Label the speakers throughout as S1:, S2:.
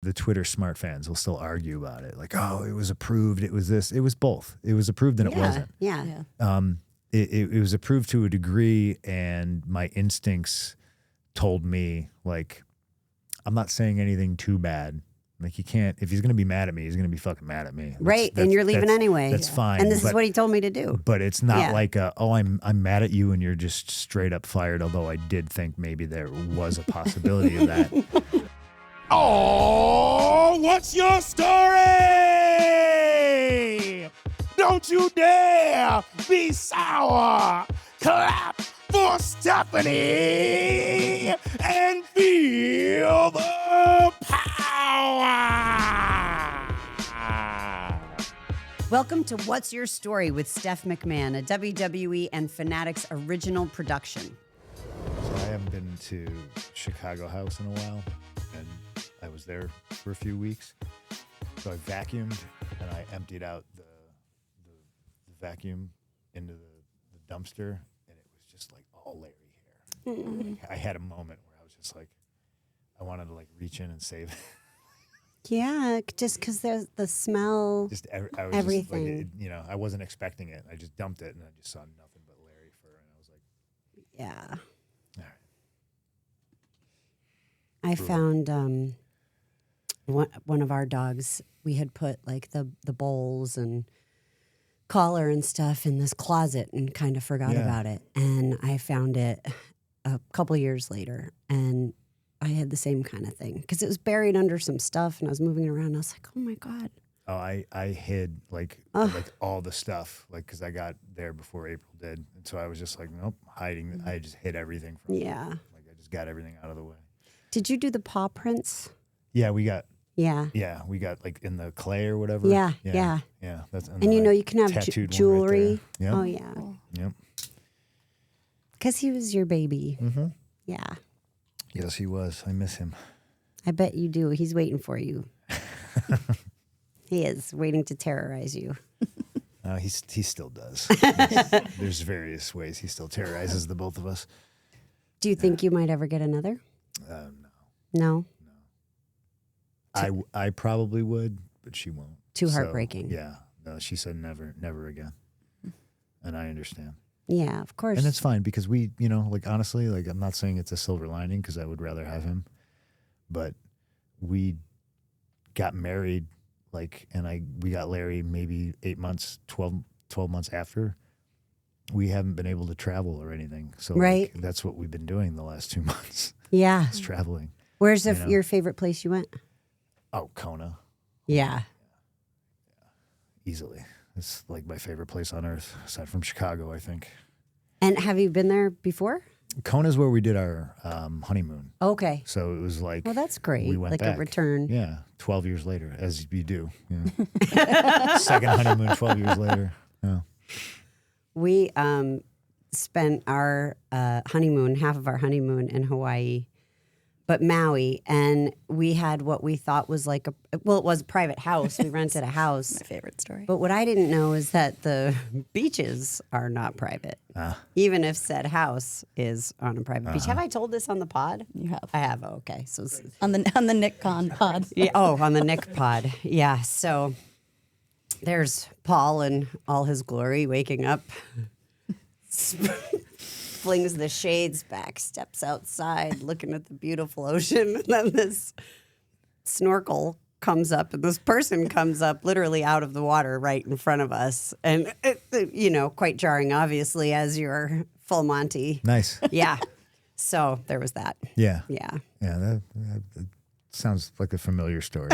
S1: the Twitter smart fans will still argue about it. Like, oh, it was approved. It was this. It was both. It was approved and it wasn't.
S2: Yeah.
S1: It was approved to a degree, and my instincts told me, like, I'm not saying anything too bad. Like, he can't, if he's going to be mad at me, he's going to be fucking mad at me.
S2: Right. And you're leaving anyway.
S1: That's fine.
S2: And this is what he told me to do.
S1: But it's not like, I'm mad at you and you're just straight up fired. Although I did think maybe there was a possibility of that.
S3: Oh, what's your story? Don't you dare be sour. Clap for Stephanie and feel the power.
S2: Welcome to What's Your Story with Steph McMahon, a WWE and Fanatics original production.
S1: So I haven't been to Chicago House in a while, and I was there for a few weeks. So I vacuumed and I emptied out the vacuum into the dumpster, and it was just like all Larry hair. I had a moment where I was just like, I wanted to like reach in and save it.
S2: Yeah, just because there's the smell.
S1: Just I was
S2: everything.
S1: Just like, I wasn't expecting it. I just dumped it, and I just saw nothing but Larry fur, and I was like,
S2: Yeah.
S1: all right.
S2: I found one of our dogs. We had put like the bowls and collar and stuff in this closet and kind of forgot about it. And I found it a couple years later, and I had the same kind of thing because it was buried under some stuff, and I was moving it around. And I was like, "Oh my god!"
S1: Oh, I hid like all the stuff, like, because I got there before April did, and so I was just like, nope, hiding. I just hid everything from her. Like, I just got everything out of the way.
S2: Did you do the paw prints?
S1: Yeah, we got.
S2: Yeah.
S1: Yeah, we got like in the clay or whatever.
S2: Yeah.
S1: That's
S2: And you can have jewelry.
S1: Right. Yep.
S2: Oh yeah.
S1: Yep.
S2: Because he was your baby.
S1: Mm-hmm.
S2: Yeah.
S1: Yes, he was. I miss him.
S2: I bet you do. He's waiting for you. He is waiting to terrorize you.
S1: He still does. There's various ways he still terrorizes the both of us.
S2: Do you think you might ever get another?
S1: No.
S2: No?
S1: I probably would, but she won't.
S2: Too heartbreaking.
S1: Yeah. No, she said never again. And I understand.
S2: Yeah, of course.
S1: And it's fine because we, like, honestly, like, I'm not saying it's a silver lining because I would rather have him, but we got married, like, and we got Larry maybe 8 months, 12 months after. We haven't been able to travel or anything. So
S2: right.
S1: Like, that's what we've been doing the last 2 months.
S2: Yeah.
S1: It's traveling.
S2: Where's your favorite place you went?
S1: Oh, Kona.
S2: Yeah.
S1: Easily. It's like my favorite place on earth, aside from Chicago, I think.
S2: And have you been there before?
S1: Kona's where we did our honeymoon.
S2: Okay.
S1: So it was like...
S2: Well, that's great.
S1: We went
S2: like
S1: back.
S2: a return.
S1: Yeah, 12 years later, as you do. Yeah. Second honeymoon, 12 years later. Yeah.
S2: We spent our honeymoon, half of our honeymoon in Hawaii, but Maui, and we had what we thought was like it was a private house. We rented a house.
S4: My favorite story.
S2: But what I didn't know is that the beaches are not private, even if said house is on a private beach. Have I told this on the pod?
S4: You have.
S2: I have. Okay, so
S4: on the Nick Con pod.
S2: yeah. Oh, on the Nick pod. Yeah. So there's Paul in all his glory, waking up, flings the shades back, steps outside, looking at the beautiful ocean, and then this snorkel comes up, and this person comes up literally out of the water right in front of us, and quite jarring, obviously, as you're full Monty.
S1: Nice.
S2: Yeah. So there was that.
S1: Yeah.
S2: Yeah.
S1: Yeah, that sounds like a familiar story.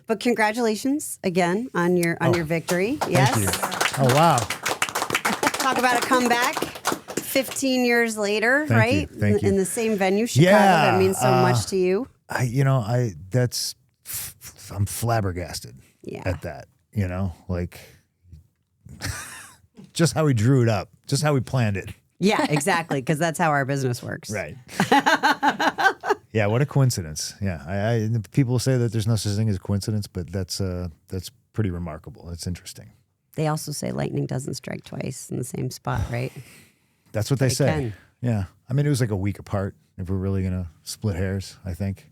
S2: But congratulations again on your victory. Yes.
S1: Thank you. Oh, wow.
S2: Talk about a comeback 15 years later,
S1: Thank
S2: right?
S1: you. Thank you.
S2: In the same venue, Chicago.
S1: Yeah,
S2: That means so much to you.
S1: I'm flabbergasted
S2: Yeah.
S1: at that, like just how we drew it up, just how we planned it.
S2: Yeah, exactly, because that's how our business works.
S1: Right. Yeah, what a coincidence. Yeah, people say that there's no such thing as a coincidence, but that's pretty remarkable. That's interesting.
S2: They also say lightning doesn't strike twice in the same spot, right?
S1: That's what they say.
S2: can.
S1: Yeah. I mean, it was like a week apart if we're really going to split hairs, I think.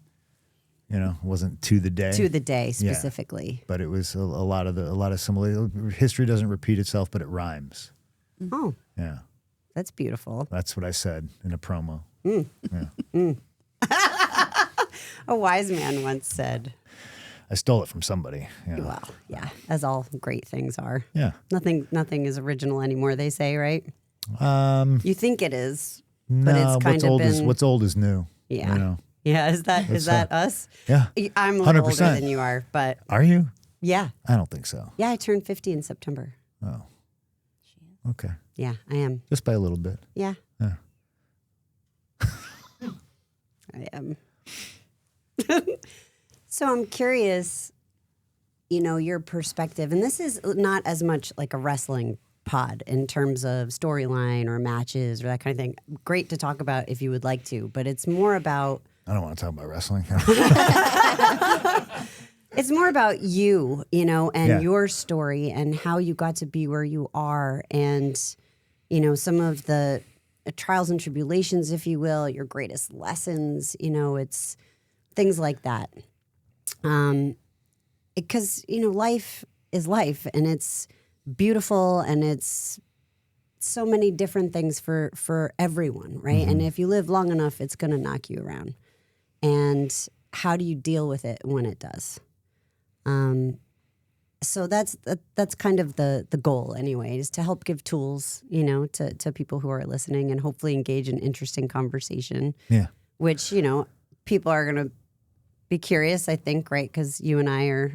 S1: You know, it wasn't to the day.
S2: To the day specifically.
S1: But it was a lot of similar. History doesn't repeat itself, but it rhymes.
S2: Oh,
S1: Yeah,
S2: that's beautiful.
S1: that's what I said in a promo.
S2: A wise man once said,
S1: I stole it from somebody. Yeah.
S2: well, yeah, as all great things are.
S1: Yeah.
S2: Nothing is original anymore, they say, right? You think it is,
S1: No,
S2: but it's kind of been...
S1: what's old is new.
S2: Yeah.
S1: You know?
S2: Yeah, is that us?
S1: Yeah.
S2: I'm a little
S1: 100%.
S2: older than you are, but
S1: Are you?
S2: yeah.
S1: I don't think so.
S2: Yeah, I turned 50 in September.
S1: Oh. Okay.
S2: Yeah, I am.
S1: Just by a little bit.
S2: Yeah.
S1: Yeah.
S2: I am. So I'm curious, you know, your perspective, and this is not as much like a wrestling pod in terms of storyline or matches or that kind of thing. Great to talk about if you would like to, but it's more about...
S1: I don't want to talk about wrestling.
S2: It's more about you, you know, and
S1: Yeah.
S2: your story and how you got to be where you are and, you know, some of the trials and tribulations, if you will, your greatest lessons, you know, it's things like that. Because, you know, life is life and it's beautiful and it's so many different things for everyone, right? And if you live long enough, it's going to knock you around. And how do you deal with it when it does? So that's kind of the goal anyway, is to help give tools, you know, to people who are listening and hopefully engage in interesting conversation.
S1: Yeah.
S2: Which, you know, people are going to be curious, I think, right? Because you and I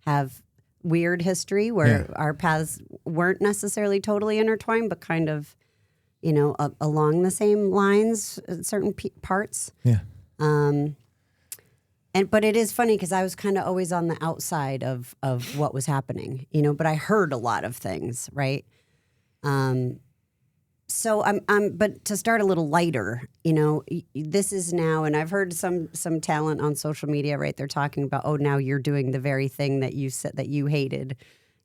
S2: have weird history where our paths weren't necessarily totally intertwined, but kind of, you know, along the same lines at certain parts.
S1: Yeah.
S2: But it is funny because I was kind of always on the outside of what was happening, you know, but I heard a lot of things, right? So but to start a little lighter, you know, this is now, and I've heard some talent on social media, right? They're talking about, oh, now you're doing the very thing that you said that you hated,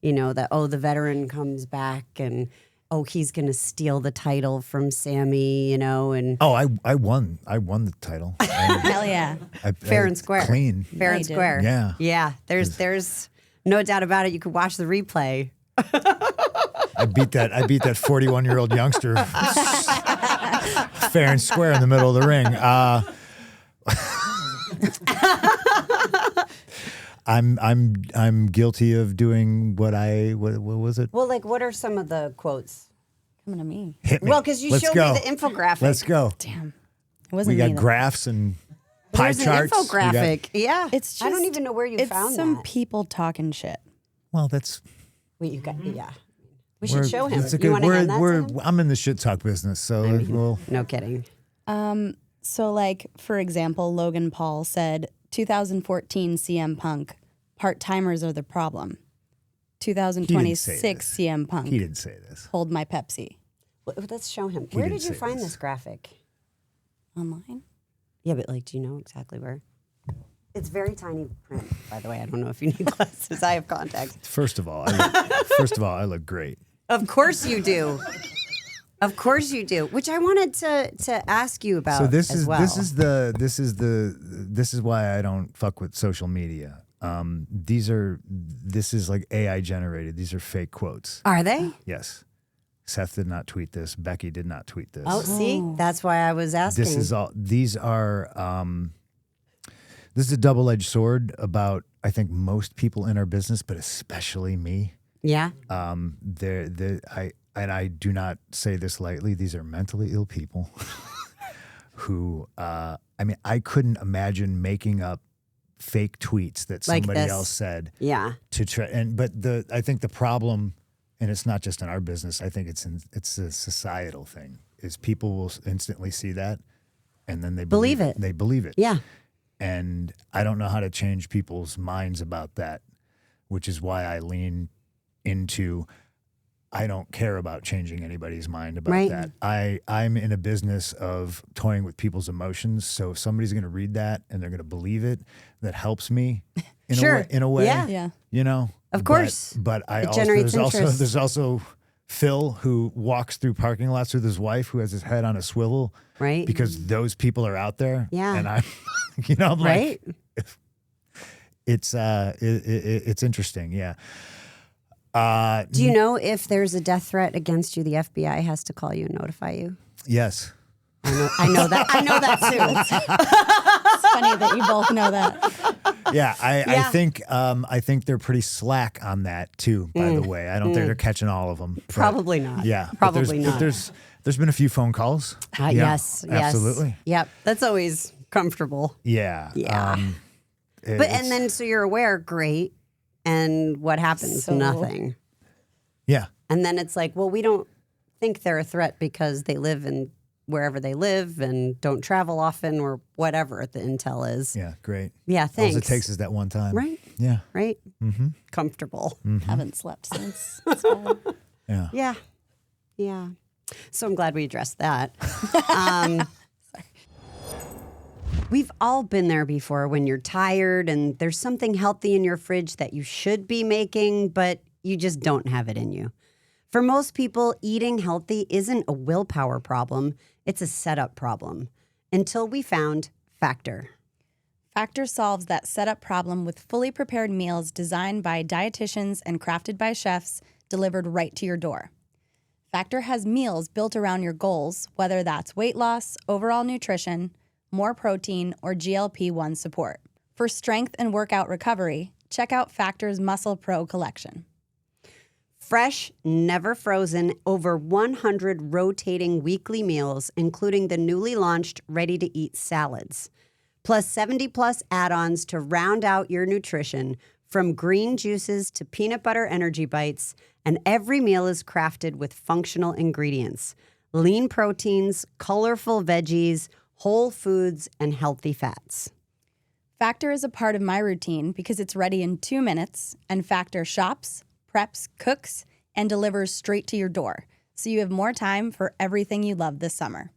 S2: you know, that, oh, the veteran comes back and, oh, he's going to steal the title from Sammy, you know, and
S1: Oh, I won the title.
S4: Hell yeah.
S2: fair and square.
S1: Clean.
S2: Fair
S4: Yeah,
S2: and
S4: you did.
S2: square.
S1: Yeah.
S2: Yeah. There's no doubt about it. You could watch the replay.
S1: I beat that 41-year-old youngster fair and square in the middle of the ring. I'm guilty of doing what was it?
S2: Well, like, what are some of the quotes?
S4: Coming to me.
S1: Hit me.
S2: Well, because you
S1: Let's
S2: showed
S1: go.
S2: me the infographic.
S1: Let's go.
S4: Damn. It wasn't
S1: We got
S4: me, though.
S1: graphs and pie
S2: There's
S1: charts.
S2: an
S1: We got-
S2: infographic. Yeah.
S4: It's just,
S2: I don't even know where you
S4: it's
S2: found
S4: some
S2: that.
S4: people talking shit.
S1: Well, that's
S2: Wait, you got, yeah. We should show him.
S1: it's a
S2: You
S1: good-
S2: want to hand that to him?
S1: I'm in the shit talk business, so we'll.
S2: No kidding.
S4: So, like, for example, Logan Paul said, 2014 CM Punk, part-timers are the problem. 2026 CM Punk,
S1: He didn't say this.
S4: hold my Pepsi.
S2: Well, let's show him. Where
S1: didn't
S2: did you
S1: say
S2: find
S1: this.
S2: this graphic?
S4: Online?
S2: Yeah, but like, do you know exactly where? It's very tiny print, by the way. I don't know if you need glasses. I have contacts.
S1: First of all, I look great.
S2: Of course you do. Of course you do. Which I wanted to ask you about.
S1: So this
S2: as
S1: is
S2: well.
S1: this is why I don't fuck with social media. This is like AI generated. These are fake quotes.
S2: Are they?
S1: Yes. Seth did not tweet this. Becky did not tweet this.
S2: Oh, see, that's why I was asking.
S1: This is all. These are. This is a double-edged sword about, I think, most people in our business, but especially me.
S2: Yeah.
S1: I do not say this lightly. These are mentally ill people who. I mean, I couldn't imagine making up fake tweets that
S2: Like
S1: somebody
S2: this.
S1: else said
S2: Yeah.
S1: to try. I think the problem, and it's not just in our business. I think it's a societal thing. Is people will instantly see that, and then they
S2: Believe it.
S1: They believe it.
S2: Yeah.
S1: And I don't know how to change people's minds about that, which is why I lean into I don't care about changing anybody's mind about
S2: Right.
S1: that. I'm in a business of toying with people's emotions. So if somebody's going to read that and they're going to believe it, that helps me
S2: Sure.
S1: in a way.
S2: Yeah.
S4: Yeah.
S1: You know?
S2: Of course.
S1: But
S2: It generates interest.
S1: there's also Phil who walks through parking lots with his wife who has his head on a swivel.
S2: Right.
S1: Because those people are out there.
S2: Yeah.
S1: And I'm, you know, I'm
S2: Right.
S1: like, it's interesting. Yeah.
S2: Do you know if there's a death threat against you, the FBI has to call you and notify you?
S1: Yes.
S2: I know that. I know that too.
S4: It's funny that you both know that.
S1: Yeah, I
S2: Yeah.
S1: think they're pretty slack on that too. By the way, I don't think they're catching all of them. but-
S2: Probably not.
S1: Yeah,
S2: Probably
S1: but
S2: not.
S1: there's been a few phone calls. Yeah,
S2: Yes.
S1: absolutely.
S2: Yep. That's always comfortable.
S1: Yeah,
S2: Yeah. But
S1: it's-
S2: and then so you're aware, great. And what happens?
S4: So-
S2: Nothing.
S1: yeah,
S2: And then it's like, well, we don't think they're a threat because they live in wherever they live and don't travel often or whatever the intel is.
S1: yeah, great.
S2: Yeah,
S1: All
S2: thanks.
S1: it takes is that one time.
S2: Right?
S1: Yeah.
S2: Right? Mm-hmm. Comfortable.
S4: Haven't slept since. It's fine.
S1: Yeah.
S2: Yeah. Yeah. So I'm glad we addressed that. We've all been there before when you're tired and there's something healthy in your fridge that you should be making, but you just don't have it in you. For most people, eating healthy isn't a willpower problem, it's a setup problem. Until we found Factor.
S4: Factor solves that setup problem with fully prepared meals designed by dietitians and crafted by chefs delivered right to your door. Factor has meals built around your goals, whether that's weight loss, overall nutrition, more protein, or GLP-1 support. For strength and workout recovery, check out Factor's Muscle Pro collection.
S2: Fresh, never frozen, over 100 rotating weekly meals, including the newly launched ready-to-eat salads. Plus 70-plus add-ons to round out your nutrition, from green juices to peanut butter energy bites, and every meal is crafted with functional ingredients. Lean proteins, colorful veggies, whole foods, and healthy fats.
S4: Factor is a part of my routine because it's ready in 2 minutes, and Factor shops, preps, cooks, and delivers straight to your door, so you have more time for everything you love this summer.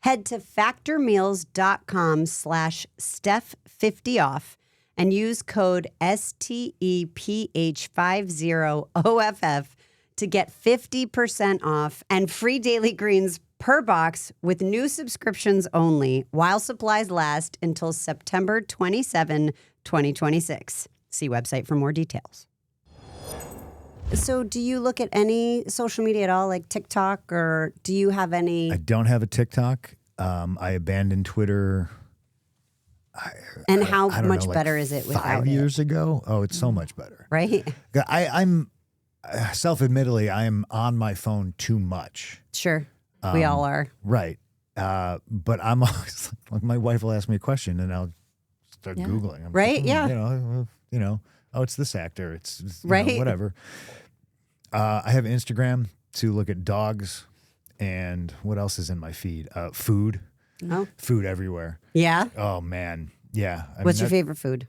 S2: Head to factormeals.com/Steph50off and use code STEPH50OFF to get 50% off and free daily greens per box with new subscriptions only while supplies last until September 27, 2026. See website for more details. So do you look at any social media at all, like TikTok, or do you have any?
S1: I don't have a TikTok. I abandoned Twitter.
S2: And how
S1: I don't
S2: much
S1: know, like
S2: better is it without
S1: 5
S2: it?
S1: years ago? Oh, it's so much better.
S2: Right?
S1: I'm self-admittedly, I am on my phone too much.
S2: Sure. We all are.
S1: Right. But I'm always like, my wife will ask me a question and I'll start Googling. I'm
S2: Right,
S1: like,
S2: yeah.
S1: Oh, it's this actor. It's
S2: Right.
S1: whatever. I have Instagram to look at dogs and what else is in my feed? Food.
S2: Oh.
S1: Food everywhere.
S2: Yeah.
S1: Oh, man. Yeah.
S2: What's your favorite food?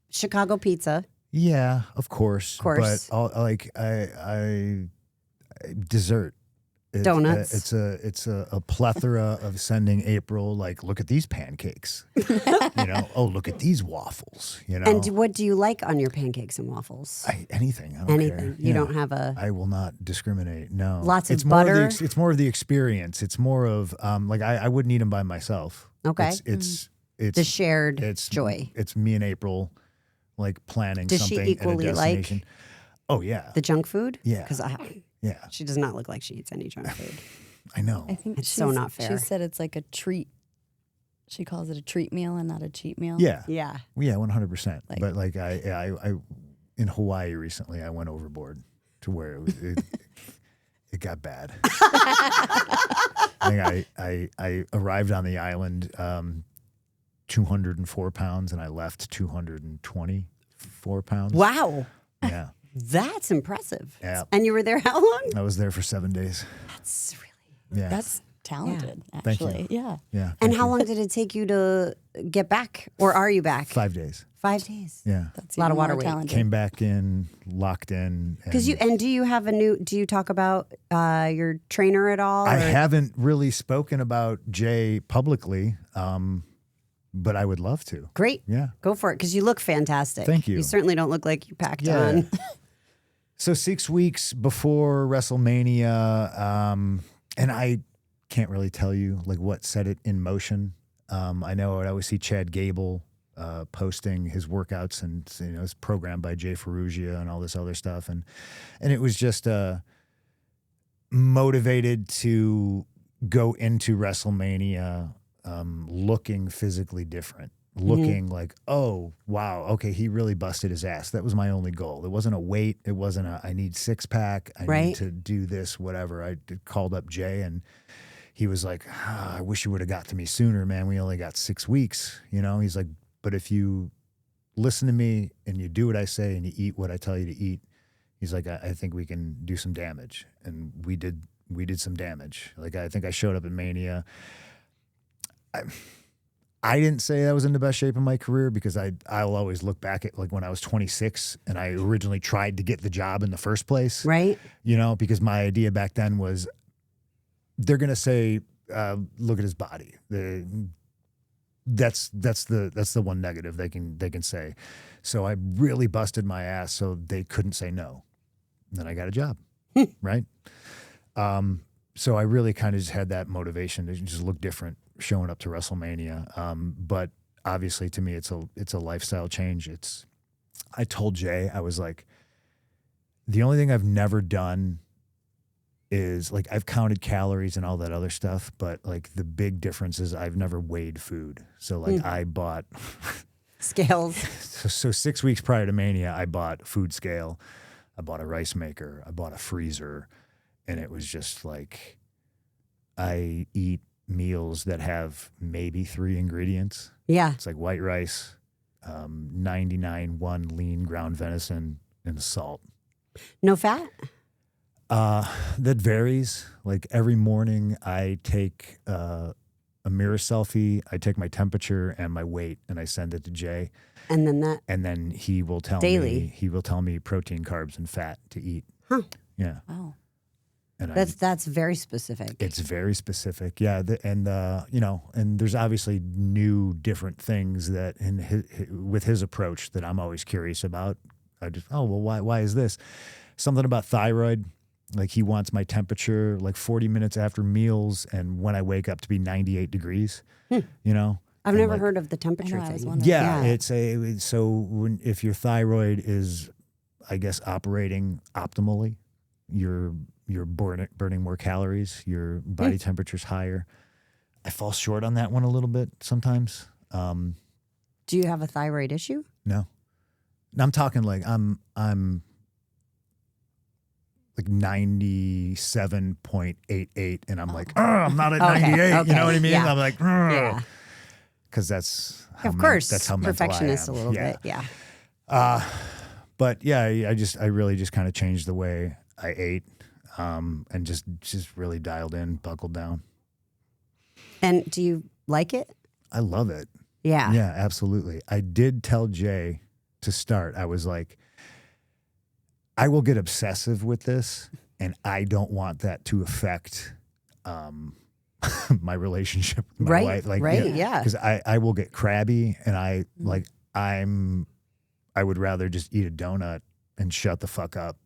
S2: Chicago pizza.
S1: Yeah, of course.
S2: Of course.
S1: But I dessert.
S2: Donuts.
S1: It's a plethora of sending April like, look at these pancakes. Oh, look at these waffles.
S2: And what do you like on your pancakes and waffles?
S1: Anything. I don't
S2: Anything.
S1: care.
S2: You don't have a.
S1: I will not discriminate. No.
S2: Lots of
S1: it's more
S2: butter?
S1: it's more of the experience. It's more of like I wouldn't eat them by myself.
S2: Okay.
S1: It's
S2: The shared
S1: it's
S2: joy.
S1: It's me and April like planning
S2: Does she
S1: something
S2: equally
S1: at a
S2: like
S1: destination. Oh yeah.
S2: The junk food?
S1: Yeah.
S2: Because
S1: Yeah.
S2: she does not look like she eats any junk food.
S1: I know.
S4: I think
S2: It's so not fair.
S4: She said it's like a treat. She calls it a treat meal and not a cheat meal.
S1: Yeah.
S2: Yeah.
S1: Yeah, 100%.
S4: Like-
S1: But like I in Hawaii recently, I went overboard to where it got bad. I think I arrived on the island 204 pounds and I left 224 pounds.
S2: Wow.
S1: Yeah.
S2: That's impressive.
S1: Yeah.
S2: And you were there how long?
S1: I was there for 7 days.
S2: That's really.
S1: Yeah.
S4: That's talented,
S1: Thank you.
S4: actually. Yeah.
S1: yeah.
S2: And
S1: thank
S2: how
S1: you.
S2: long did it take you to get back? Or are you back?
S1: 5 days.
S2: 5 days.
S1: Yeah.
S4: That's
S2: Lot of
S4: even
S2: water
S4: more
S2: weight.
S4: talented.
S1: Came back in, locked in.
S2: Because do you have do you talk about your trainer at all?
S1: I
S2: or-
S1: haven't really spoken about Jay publicly, but I would love to.
S2: Great.
S1: Yeah.
S2: Go for it, because you look fantastic.
S1: Thank you.
S2: You certainly don't look like you packed
S1: Yeah.
S2: on.
S1: So 6 weeks before WrestleMania, and I can't really tell you like what set it in motion. I know I'd always see Chad Gable posting his workouts, and it's programmed by Jay Ferrugia and all this other stuff, and it was just motivated to go into WrestleMania looking physically different. Looking like, oh, wow, okay, he really busted his ass. That was my only goal. It wasn't a weight. It wasn't I need six-pack. I need to do this, whatever. I called up Jay, and he was like, I wish you would have got to me sooner, man. We only got 6 weeks. He's like, but if you listen to me and you do what I say and you eat what I tell you to eat, he's like, I think we can do some damage. And we did some damage. Like, I think I showed up at Mania. I didn't say I was in the best shape of my career because I'll always look back at like when I was 26 and I originally tried to get the job in the first place.
S2: Right.
S1: Because my idea back then was they're going to say, look at his body. That's the one negative they can say. So I really busted my ass so they couldn't say no. And then I got a job. Right. So I really kind of just had that motivation to just look different showing up to WrestleMania. But obviously to me, it's a lifestyle change. I told Jay, I was like, the only thing I've never done is like, I've counted calories and all that other stuff, but like the big difference is I've never weighed food. So like I bought
S2: scales.
S1: So 6 weeks prior to Mania, I bought a food scale. I bought a rice maker. I bought a freezer. And it was just like, I eat meals that have maybe 3 ingredients.
S2: Yeah.
S1: It's like white rice, 99.1 lean ground venison, and salt.
S2: No fat?
S1: That varies. Like every morning I take a mirror selfie, I take my temperature and my weight, and I send it to Jay.
S2: And
S1: then he will tell me protein, carbs, and fat to eat.
S2: Huh.
S1: Yeah.
S4: Wow.
S1: And
S2: that's very specific.
S1: It's very specific. Yeah. And there's obviously new different things that with his approach that I'm always curious about. Why is this? Something about thyroid. Like he wants my temperature like 40 minutes after meals and when I wake up to be 98 degrees, I've
S2: never heard of the temperature thing.
S1: Yeah. If your thyroid is, I guess, operating optimally, you're burning more calories, your body temperature's higher. I fall short on that one a little bit sometimes.
S2: Do you have a thyroid issue?
S1: No. I'm talking like I'm like 97.88 and I'm like, I'm not at 98.
S2: Okay.
S1: You know what I mean?
S2: Yeah.
S1: I'm like,
S2: yeah.
S1: Because that's how
S2: of course.
S1: That's how mental
S2: perfectionist
S1: I am.
S2: a little bit. Yeah.
S1: But yeah, I really just kind of changed the way I ate, and just really dialed in, buckled down.
S2: And do you like it?
S1: I love it.
S2: Yeah.
S1: Yeah, absolutely. I did tell Jay to start. I was like, I will get obsessive with this, and I don't want that to affect my relationship with my wife. Like,
S2: yeah.
S1: Because I will get crabby, and I would rather just eat a donut and shut the fuck up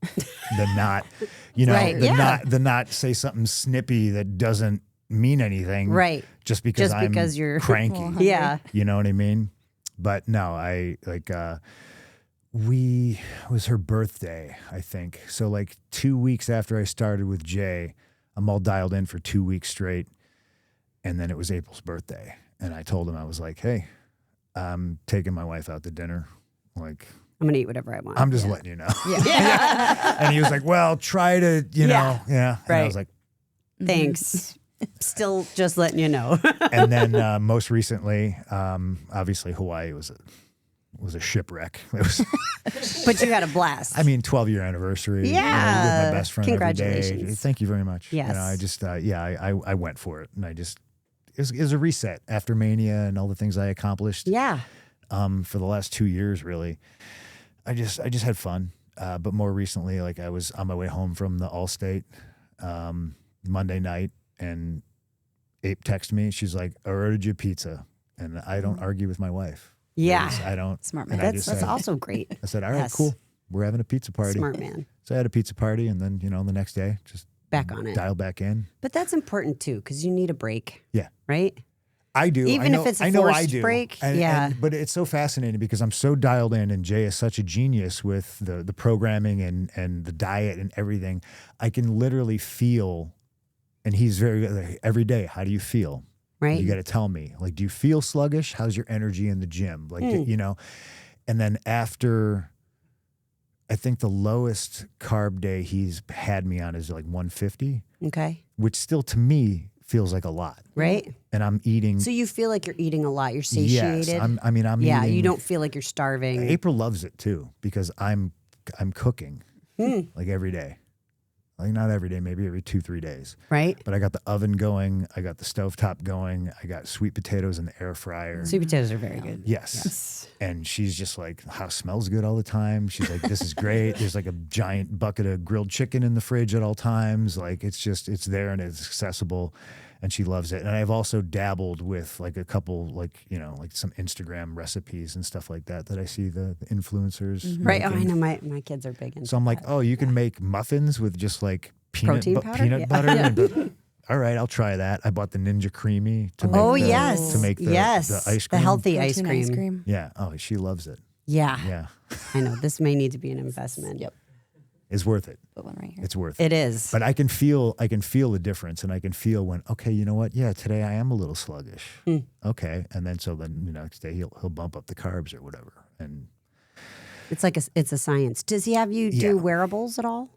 S1: than not, not say something snippy that doesn't mean anything.
S2: Right.
S1: Just because you're cranky.
S2: Yeah.
S1: You know what I mean? But no, it was her birthday, I think. So like 2 weeks after I started with Jay, I'm all dialed in for 2 weeks straight. And then it was April's birthday. And I told him, I was like, hey, I'm taking my wife out to dinner. Like,
S2: I'm going to eat whatever I want.
S1: I'm just letting you know.
S2: Yeah.
S1: And he was like, well, try to, know. Yeah. And I was like,
S2: thanks. Still just letting you know.
S1: And then most recently, obviously Hawaii was a shipwreck. It was,
S2: but you had a blast.
S1: I mean, 12-year anniversary.
S2: Yeah.
S1: With my best friend
S2: Congratulations.
S1: every day. Thank you very much.
S2: Yes.
S1: I just, I went for it. And it was a reset after Mania and all the things I accomplished.
S2: Yeah.
S1: For the last 2 years, really. I just had fun. But more recently, like I was on my way home from the Allstate Monday night, and Ape texted me. She's like, I ordered you pizza. And I don't argue with my wife.
S2: Yeah.
S1: I don't.
S4: Smart man.
S2: That's also great.
S1: I said, all right, cool. We're having a pizza party.
S2: Smart man.
S1: So I had a pizza party, and then, the next day, just
S2: back on it.
S1: Dial back in.
S2: But that's important too, because you need a break.
S1: Yeah.
S2: Right?
S1: I do.
S2: Even
S1: I know,
S2: if it's a
S1: I know I
S2: forced
S1: do.
S2: break,
S1: And-
S2: yeah.
S1: but it's so fascinating because I'm so dialed in, and Jay is such a genius with the programming and the diet and everything. I can literally feel, and he's very like, every day. How do you feel?
S2: Right.
S1: You got to tell me. Like, do you feel sluggish? How's your energy in the gym? Like, you know. And then after, I think the lowest carb day he's had me on is like 150,
S2: Okay.
S1: which still to me feels like a lot.
S2: Right.
S1: And I'm eating.
S2: So you feel like you're eating a lot. You're satiated.
S1: Yes, I'm
S2: yeah.
S1: eating.
S2: You don't feel like you're starving.
S1: April loves it too because I'm cooking like every day. Like not every day, maybe every 2-3 days.
S2: Right.
S1: But I got the oven going. I got the stovetop going. I got sweet potatoes in the air fryer.
S2: Sweet potatoes are very good.
S1: Yes. And she's just like, the house smells good all the time. She's like, this is great. There's like a giant bucket of grilled chicken in the fridge at all times. Like it's there and it's accessible. And she loves it. And I've also dabbled with like a couple, like, you know, like some Instagram recipes and stuff like that I see the influencers.
S2: Right. Oh, I
S1: making.
S2: know. My kids are big into
S1: So I'm like,
S2: that.
S1: oh, you can make muffins with just like peanut
S2: Protein powder?
S1: peanut
S2: Yeah.
S1: butter. And, all right, I'll try that. I bought the Ninja Creamy to make
S2: Oh,
S1: the,
S2: yes.
S1: to make the
S2: yes.
S1: the ice cream.
S2: The healthy ice
S4: Protein
S2: cream.
S1: Yeah. Oh, she loves it.
S2: Yeah.
S1: Yeah.
S2: I know. This may need to be an investment.
S4: Yep.
S1: It's worth it.
S4: Put one right here.
S1: It's worth it.
S2: It is.
S1: But I can feel the difference, and I can feel when, okay, you know what? Yeah, today I am a little sluggish. Okay. And then so then the next day he'll bump up the carbs or whatever. And
S2: It's like it's a science. Does he have you do
S1: Yeah.
S2: wearables at all?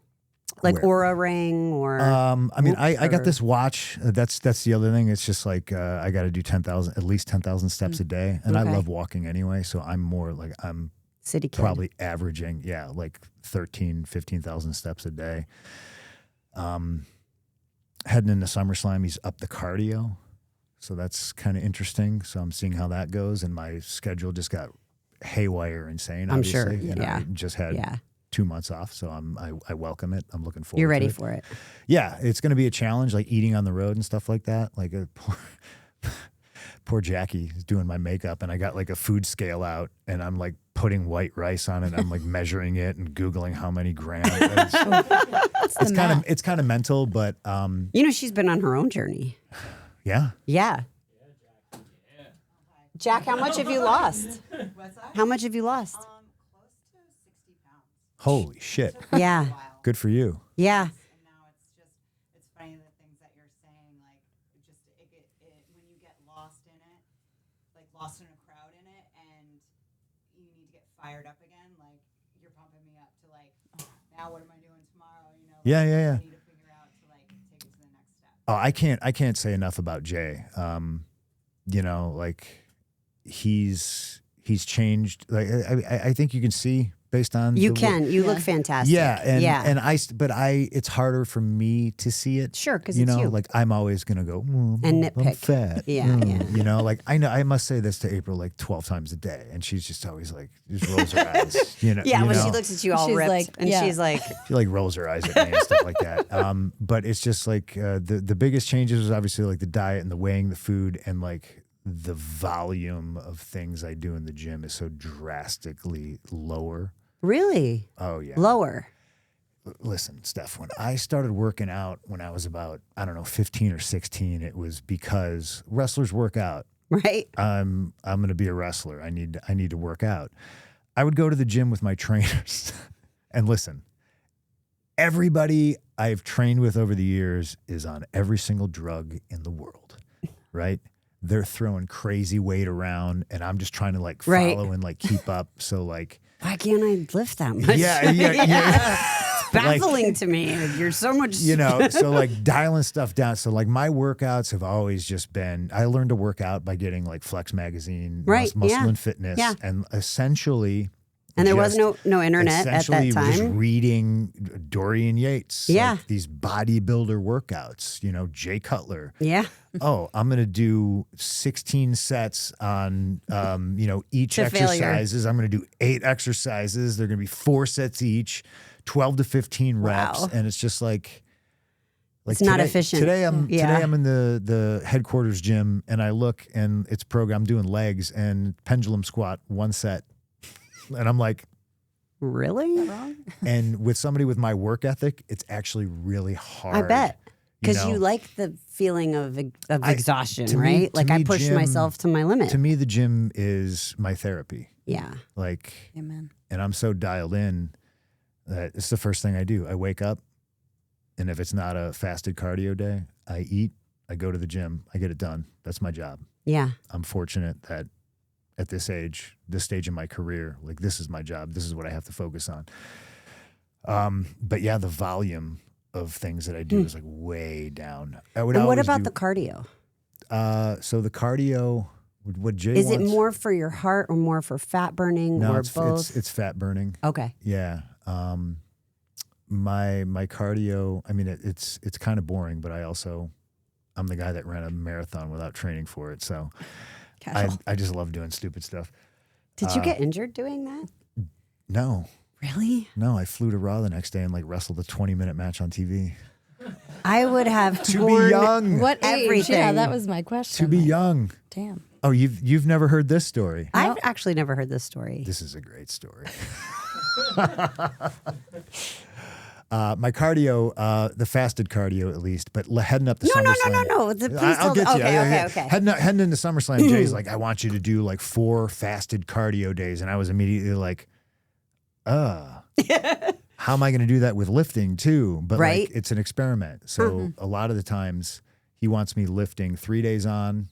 S2: Like
S1: Where-
S2: Aura Ring or
S1: I mean,
S2: Whoop,
S1: I got
S2: or-
S1: this watch. That's the other thing. It's just like I got to do at least 10,000 steps a day, and I
S2: Okay.
S1: love walking anyway. So I'm more like I'm
S2: City Kid?
S1: probably averaging, like 15,000 steps a day. Heading into SummerSlam, he's up the cardio, so that's kind of interesting. So I'm seeing how that goes, and my schedule just got haywire insane.
S2: I'm sure,
S1: Obviously. And
S2: yeah.
S1: I just had
S2: Yeah.
S1: 2 months off, so I welcome it. I'm looking forward.
S2: You're
S1: to
S2: ready
S1: it.
S2: for it.
S1: Yeah, it's going to be a challenge, like eating on the road and stuff like that. Like poor Jackie is doing my makeup, and I got like a food scale out, and I'm like putting white rice on it. I'm like measuring it and Googling how many grams. It's kind of mental, but
S2: You know, she's been on her own journey.
S1: yeah.
S2: Yeah. Jack, how much have you lost? How much have you lost?
S5: Close to 60 pounds.
S1: Holy shit.
S2: Yeah.
S1: Good for you.
S2: Yeah.
S5: And now it's funny the things that you're saying, like when you get lost in it, like lost in a crowd in it, and you need to get fired up again, like you're pumping me up to like, now what am I doing tomorrow? You know? Like,
S1: Yeah.
S5: I need to figure out to like take it to the next step.
S1: Oh, I can't say enough about Jay. You know, like he's changed. Like I think you can see based on
S2: You
S1: the
S2: can. You look
S4: Yeah.
S2: fantastic.
S1: Yeah, and
S2: yeah.
S1: it's harder for me to see it.
S2: Sure, 'cause
S1: you
S2: it's
S1: know,
S2: you.
S1: like I'm always gonna go
S2: And
S1: I'm
S2: nitpick.
S1: fat.
S2: Yeah, yeah.
S1: You know, like I must say this to April like 12 times a day, and she's just always like just rolls her eyes. You know,
S2: yeah,
S1: you
S2: when
S1: know?
S2: she looks at you all
S4: She's
S2: ripped,
S4: like,
S2: and
S4: yeah.
S2: she's like,
S1: She like rolls her eyes at me and stuff like that. But it's just like the biggest changes was obviously like the diet and the weighing the food, and like the volume of things I do in the gym is so drastically lower.
S2: really?
S1: Oh yeah.
S2: Lower.
S1: Listen, Steph, when I started working out when I was about, I don't know, 15 or 16, it was because wrestlers work out.
S2: Right?
S1: I'm going to be a wrestler. I need to work out. I would go to the gym with my trainers and listen, everybody I've trained with over the years is on every single drug in the world, right? They're throwing crazy weight around, and I'm just trying to like
S2: Right.
S1: follow and like keep up. So like,
S2: Why can't I lift that much?
S1: yeah.
S2: It's baffling to me. You're so much.
S1: You know, so like dialing stuff down. So like my workouts have always just been, I learned to work out by getting like Flex Magazine,
S2: Right,
S1: Muscle
S2: yeah,
S1: and Fitness,
S2: yeah.
S1: and essentially.
S2: And there was
S1: just-
S2: no internet at
S1: essentially
S2: that
S1: just
S2: time.
S1: reading Dorian Yates.
S2: Yeah.
S1: Like these bodybuilder workouts, you know, Jay Cutler.
S2: Yeah.
S1: Oh, I'm going to do 16 sets on, you know, each
S2: To failure.
S1: exercises. I'm going to do 8 exercises. They're going to be 4 sets each, 12 to 15 reps.
S2: Wow.
S1: And it's just like
S2: It's not efficient.
S1: Today
S2: Yeah.
S1: I'm in the headquarters gym, and I look, and it's programmed, I'm doing legs and pendulum squat 1 set. And I'm like,
S2: Really?
S1: and with somebody with my work ethic, it's actually really hard.
S2: I bet. Because
S1: know?
S2: you like the feeling of
S1: I-
S2: exhaustion,
S1: to me-
S2: right?
S1: to
S2: Like I
S1: me,
S2: push
S1: gym-
S2: myself to my limit.
S1: To me, the gym is my therapy.
S2: Yeah.
S1: Like,
S4: Amen.
S1: and I'm so dialed in that it's the first thing I do. I wake up, and if it's not a fasted cardio day, I eat, I go to the gym, I get it done. That's my job.
S2: Yeah.
S1: I'm fortunate that at this age, this stage in my career, like this is my job. This is what I have to focus on. But yeah, the volume of things that I do is like way down. I would
S2: And what
S1: always
S2: about
S1: do-
S2: the cardio?
S1: So the cardio, what Jay
S2: Is it
S1: wants-
S2: more for your heart or more for fat burning
S1: No,
S2: or
S1: it's,
S2: both?
S1: it's fat burning.
S2: Okay.
S1: Yeah. My cardio, I mean, it's kind of boring, but I'm the guy that ran a marathon without training for it. So I just love doing stupid stuff.
S2: Did you get injured doing that?
S1: No,
S2: Really?
S1: I flew to Raw the next day and like wrestled a 20-minute match on TV.
S2: I would have
S1: To
S2: torn
S1: be young.
S4: What age?
S2: Everything.
S4: Yeah, that was my question.
S1: To be
S4: Like,
S1: young.
S4: Damn.
S1: Oh, you've never heard this story.
S2: I've actually never heard this story.
S1: This is a great story. My cardio, the fasted cardio at least, but heading up to SummerSlam.
S2: No. Please
S1: I'll
S2: tell
S1: get to you.
S2: Okay.
S1: Heading into SummerSlam, Jay's like, I want you to do like 4 fasted cardio days. And I was immediately like, how am I going to do that with lifting too? But
S2: Right.
S1: like, it's an experiment. So a lot of the times he wants me lifting 3 days on,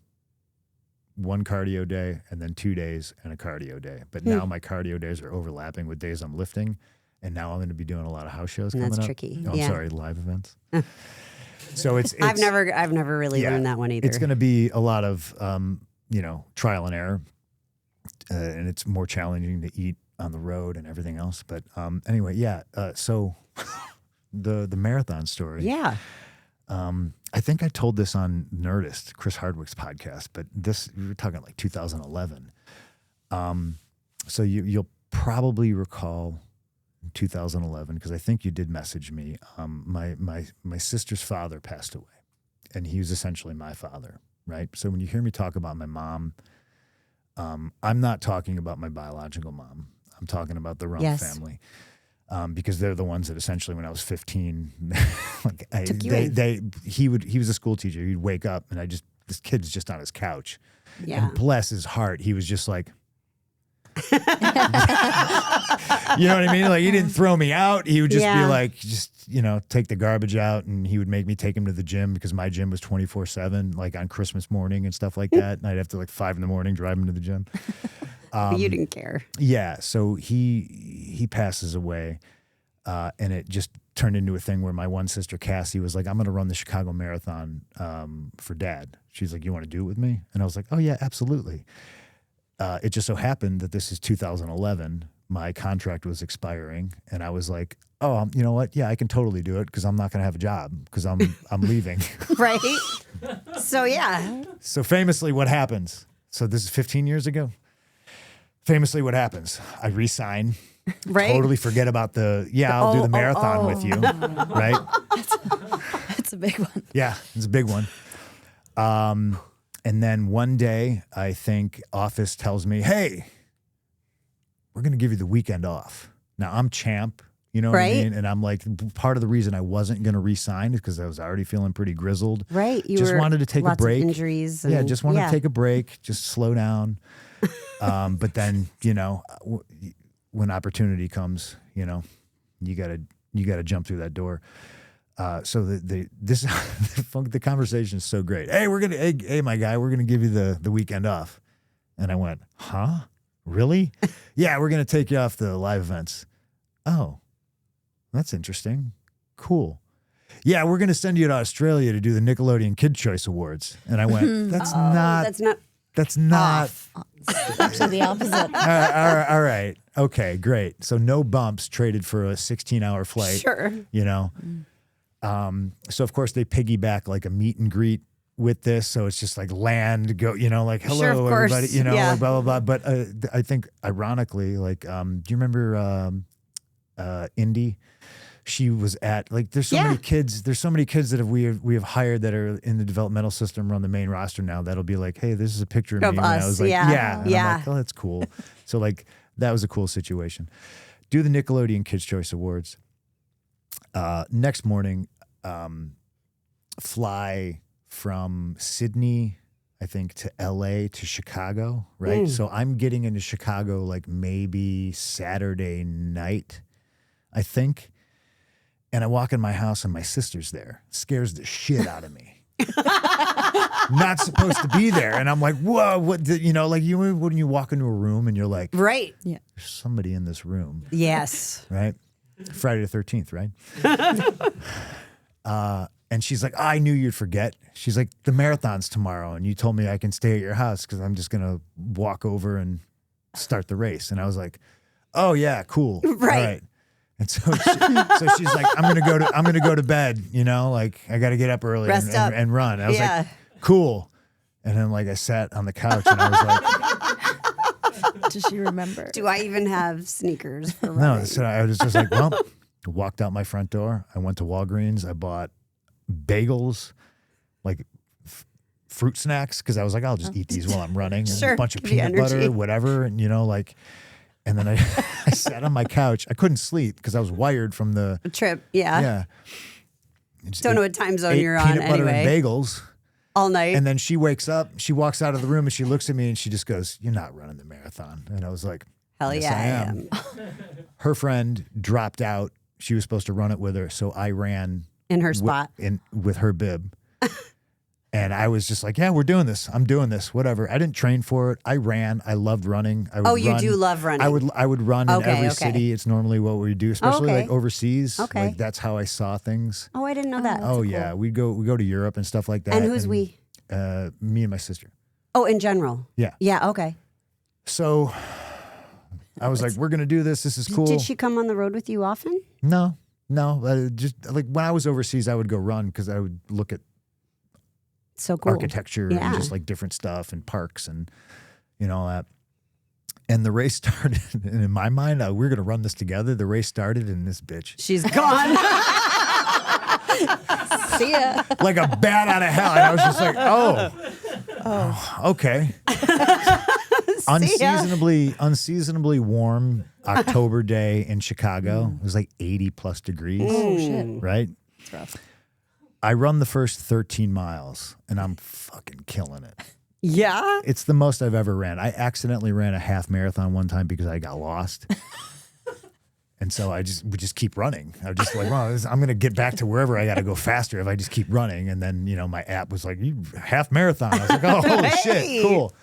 S1: 1 cardio day, and then 2 days and a cardio day. But now my cardio days are overlapping with days I'm lifting. And now I'm going to be doing a lot of house shows
S2: And
S1: coming
S2: that's
S1: up.
S2: tricky.
S1: Oh, I'm
S2: Yeah.
S1: sorry, live events. So it's
S2: I've never really
S1: yeah,
S2: learned that one either.
S1: It's going to be a lot of trial and error, and it's more challenging to eat on the road and everything else. But anyway, yeah. So the marathon story.
S2: Yeah.
S1: I think I told this on Nerdist, Chris Hardwick's podcast, but we were talking like 2011. So you'll probably recall 2011 because I think you did message me. My sister's father passed away, and he was essentially my father, right? So when you hear me talk about my mom, I'm not talking about my biological mom. I'm talking about the Rump
S2: Yes.
S1: family. Because they're the ones that essentially, when I was 15, like
S2: Took you in.
S1: he was a school teacher. He'd wake up and this kid's just on his couch.
S2: Yeah.
S1: And bless his heart, he was just like, you know what I mean? Like he didn't throw me out. He would just be
S2: Yeah.
S1: like, take the garbage out, and he would make me take him to the gym because my gym was 24/7, like on Christmas morning and stuff like that. And I'd have to like 5 a.m. drive him to the gym.
S2: You didn't care.
S1: Yeah, so he passes away, and it just turned into a thing where my one sister Cassie was like, "I'm going to run the Chicago Marathon for Dad." She's like, "You want to do it with me?" And I was like, "Oh yeah, absolutely." It just so happened that this is 2011. My contract was expiring, and I was like, "Oh, you know what? Yeah, I can totally do it because I'm not going to have a job because I'm leaving."
S2: Right? So, yeah.
S1: So famously, what happens? So this is 15 years ago. Famously, what happens? I resign.
S2: Right?
S1: Totally forget about I'll do the marathon with you, right?
S4: It's a big one.
S1: Yeah, it's a big one. And then one day, I think office tells me, "Hey, we're going to give you the weekend off." Now I'm champ, you know what I
S2: Right.
S1: mean? And I'm like, part of the reason I wasn't going to resign is because I was already feeling pretty grizzled.
S2: Right. You
S1: Just
S2: were
S1: wanted to take a
S2: lots of
S1: break.
S2: injuries.
S1: Yeah,
S2: and-
S1: just wanted to take a break, just slow down. But then, when opportunity comes, you gotta jump through that door. So the conversation is so great. Hey, hey, my guy, we're gonna give you the weekend off. And I went, huh? Really? Yeah, we're gonna take you off the live events. Oh, that's interesting. Cool. Yeah, we're gonna send you to Australia to do the Nickelodeon Kid Choice Awards. And I went, that's not.
S2: That's
S4: Actually, the opposite.
S1: All right. Okay, great. So no bumps, traded for a 16-hour flight.
S2: Sure.
S1: So of course they piggyback like a meet and greet with this. So it's just like land, go, like, hello,
S2: Sure, of course.
S1: everybody,
S2: Yeah.
S1: like blah, blah, blah. But I think ironically, like, do you remember Indy? She was at there's so many kids. There's so many kids that we have hired that are in the developmental system, run the main roster now. That'll be like, hey, this is a picture of me
S2: Of
S1: when I
S2: us,
S1: was like,
S2: yeah.
S1: And I'm like, oh, that's cool. So like that was a cool situation. Do the Nickelodeon Kids Choice Awards. Next morning, fly from Sydney, I think, to LA to Chicago, right? So I'm getting into Chicago like maybe Saturday night, I think. And I walk in my house and my sister's there. Scares the shit out of me. Not supposed to be there. And I'm like, whoa, what, like when you walk into a room and you're like,
S2: Right.
S4: Yeah.
S1: there's somebody in this room,
S2: Yes.
S1: right? Friday the 13th, right? And she's like, I knew you'd forget. She's like, the marathon's tomorrow, and you told me I can stay at your house because I'm just gonna walk over and start the race. And I was like, oh yeah, cool,
S2: Right.
S1: All right. And so, she's like, I'm gonna go to bed. Like I got to get up early
S2: Rest up.
S1: and run. I was
S2: Yeah.
S1: like, cool. And then like I sat on the couch and I was like,
S4: Does she remember?
S2: Do I even have sneakers for
S1: no.
S2: running?
S1: So I was just like, well, walked out my front door. I went to Walgreens. I bought bagels, like fruit snacks, because I was like, I'll just eat these while I'm running. And
S2: Sure,
S1: a bunch of
S2: give you
S1: peanut butter,
S2: energy.
S1: whatever. And, and then I sat on my couch. I couldn't sleep because I was wired from the,
S2: Trip. Yeah.
S1: yeah. Just
S2: Don't know
S1: ate-
S2: what time zone
S1: ate
S2: you're on
S1: peanut butter
S2: anyway.
S1: and bagels.
S2: All night.
S1: And then she wakes up, she walks out of the room and she looks at me and she just goes, you're not running the marathon. And I was like,
S2: Hell
S1: yes,
S2: yeah,
S1: I am. Her friend dropped out. She was supposed to run it with her. So I ran
S2: In her spot.
S1: with her bib. And I was just like, yeah, we're doing this. I'm doing this, whatever. I didn't train for it. I ran. I loved running. I would
S2: Oh, you
S1: run.
S2: do love running.
S1: I would run in
S2: Okay,
S1: every
S2: okay.
S1: city. It's normally what we do, especially
S2: okay.
S1: like overseas.
S2: Okay.
S1: Like that's how I saw things.
S2: Oh, I didn't know that.
S1: Oh yeah, we go to Europe and stuff like that.
S2: And who's we?
S1: Me and my sister.
S2: Oh, in general.
S1: Yeah.
S2: Yeah. Okay.
S1: So I was like, we're gonna do this. This is cool.
S2: Did she come on the road with you often?
S1: No. Just like when I was overseas, I would go run because I would look at
S2: So cool.
S1: architecture
S2: Yeah.
S1: and just like different stuff and parks and all that. And the race started, and in my mind, we're gonna run this together. The race started, and this bitch,
S2: She's gone.
S4: See ya.
S1: like a bat out of hell, and I was just like, oh, okay. Unseasonably warm October day in Chicago. It was like 80 plus degrees,
S4: Oh shit.
S1: right?
S4: It's rough.
S1: I run the first 13 miles, and I'm fucking killing it.
S2: Yeah.
S1: It's the most I've ever ran. I accidentally ran a half marathon one time because I got lost. And so would just keep running. I was just like, well, I'm going to get back to wherever I got to go faster if I just keep running. And then, my app was like, you half marathon. I was like, oh, holy shit, cool.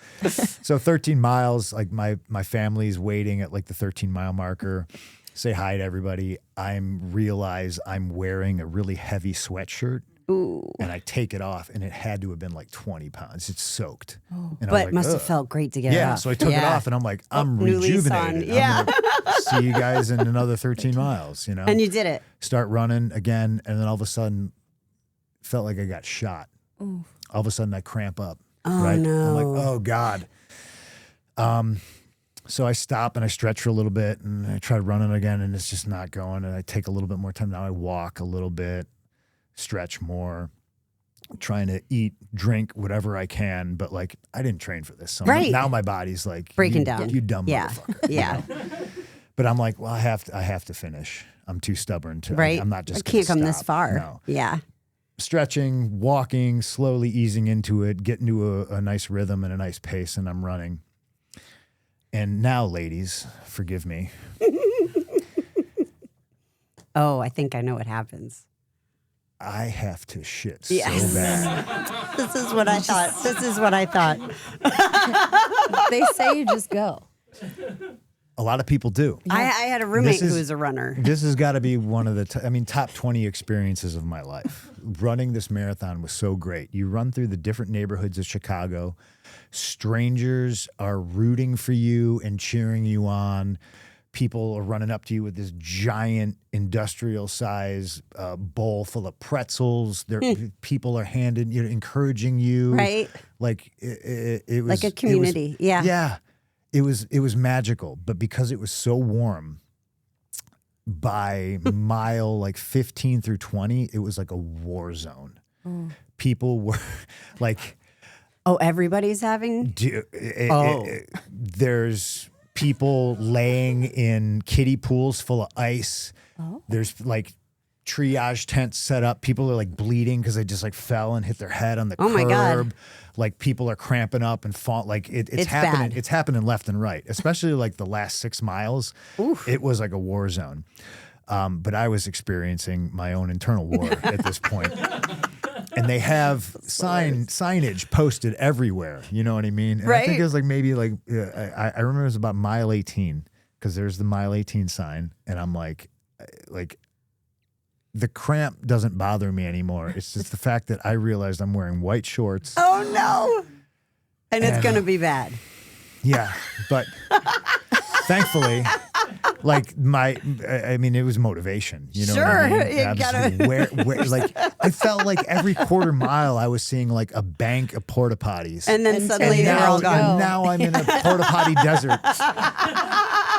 S1: So 13 miles, like my family's waiting at like the 13-mile marker. Say hi to everybody. Realize I'm wearing a really heavy sweatshirt.
S2: Ooh.
S1: And I take it off, and it had to have been like 20 pounds. It's soaked. And I was
S2: But
S1: like,
S2: must have
S1: "Ugh."
S2: felt great to get it
S1: Yeah,
S2: off.
S1: so I took it off, and I'm like, I'm
S2: new lease on-
S1: rejuvenated.
S2: yeah.
S1: I'm gonna see you guys in another 13 miles,
S2: And you did it.
S1: Start running again, and then all of a sudden, felt like I got shot. All of a sudden, I cramp up.
S2: Oh,
S1: right?
S2: no.
S1: I'm like, oh, God. So I stop, and I stretch for a little bit, and I try running again, and it's just not going, and I take a little bit more time. Now I walk a little bit, stretch more. Trying to eat, drink, whatever I can, but like I didn't train for this. So
S2: Right.
S1: now my body's like
S2: Breaking
S1: you,
S2: down.
S1: You dumb
S2: Yeah.
S1: motherfucker.
S2: Yeah.
S1: But I'm like, well, I have to finish. I'm too stubborn to.
S2: Right.
S1: I'm not just.
S2: I can't
S1: gonna
S2: come this
S1: stop.
S2: far.
S1: No.
S2: Yeah.
S1: Stretching, walking, slowly easing into it, getting to a nice rhythm and a nice pace, and I'm running. And now, ladies, forgive me.
S2: Oh, I think I know what happens.
S1: I have to shit
S2: Yes.
S1: so bad.
S2: This is what I thought. This is what I thought.
S4: They say you just go.
S1: A lot of people do.
S2: I had a roommate
S1: This is-
S2: who was a runner.
S1: This has got to be one of the, top 20 experiences of my life. Running this marathon was so great. You run through the different neighborhoods of Chicago. Strangers are rooting for you and cheering you on. People are running up to you with this giant industrial size bowl full of pretzels. People are encouraging you.
S2: Right.
S1: Like it was
S2: Like a community. Yeah.
S1: Yeah. It was magical, but because it was so warm, by mile like 15 through 20, it was like a war zone. People were like,
S2: Oh, everybody's having.
S1: there's people laying in kiddie pools full of ice. There's like triage tents set up. People are like bleeding because they just like fell and hit their head on the
S2: Oh
S1: curb.
S2: my God.
S1: Like people are cramping up and fall. Like it's
S2: It's
S1: happening.
S2: bad.
S1: It's happening left and right, especially like the last 6 miles. It was like a war zone. But I was experiencing my own internal war at this point. And they have signage posted everywhere. You know what I mean? And I think
S2: Right.
S1: it was like maybe like I remember it was about mile 18 because there's the mile 18 sign, and I'm like the cramp doesn't bother me anymore. It's just the fact that I realized I'm wearing white shorts.
S2: Oh no. And it's going to be bad.
S1: Yeah, but thankfully, like I mean, it was motivation. You know what I
S2: Sure,
S1: mean?
S2: you
S1: Absolutely. Where, like, I felt like every quarter mile I was seeing like a bank of porta potties.
S2: And then
S4: And
S2: suddenly they're
S1: now,
S2: all gone.
S1: now I'm in a porta potty desert,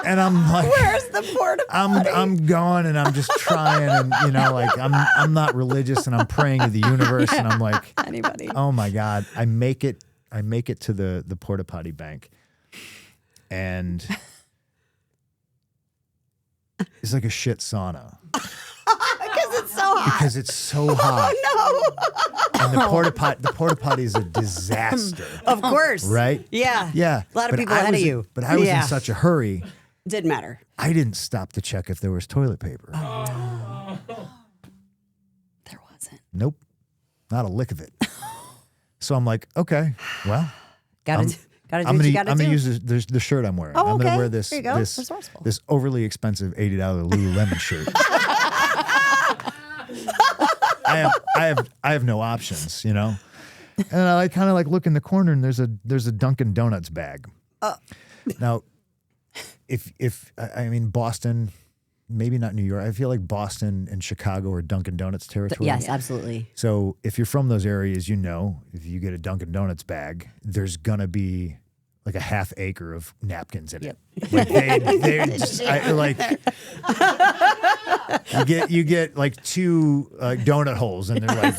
S1: and I'm like,
S2: Where's the porta potty?
S1: I'm going and I'm just trying, and you know, like I'm not religious, and I'm praying to the universe, and I'm like,
S4: Anybody?
S1: oh my God, I make it to the porta potty bank, and it's like a shit sauna
S2: Because it's so hot.
S1: because it's so hot,
S2: No.
S1: and the porta potty is a disaster,
S2: Of course.
S1: right?
S2: Yeah.
S1: Yeah,
S2: A lot of
S1: but
S2: people
S1: I
S2: ahead of
S1: was in-
S2: you.
S1: But I was
S2: Yeah.
S1: in such a hurry,
S2: Didn't matter.
S1: I didn't stop to check if there was toilet paper.
S4: There wasn't.
S1: Nope, not a lick of it. So I'm like, okay, well,
S2: Gotta do
S1: I'm
S2: what you gotta
S1: gonna
S2: do.
S1: use the shirt I'm wearing.
S2: Oh,
S1: I'm gonna
S2: okay.
S1: wear this
S2: There you go.
S1: this
S4: Resourceful.
S1: this overly expensive $80 Lululemon shirt. I have no options, you know. And I kind of like look in the corner, and there's a Dunkin' Donuts bag. Now, if I mean Boston, maybe not New York. I feel like Boston and Chicago are Dunkin' Donuts territory.
S2: Yes, absolutely.
S1: So if you're from those areas, you know, if you get a Dunkin' Donuts bag, there's gonna be like a half acre of napkins in it. Like they just like you get like 2 donut holes, and they're like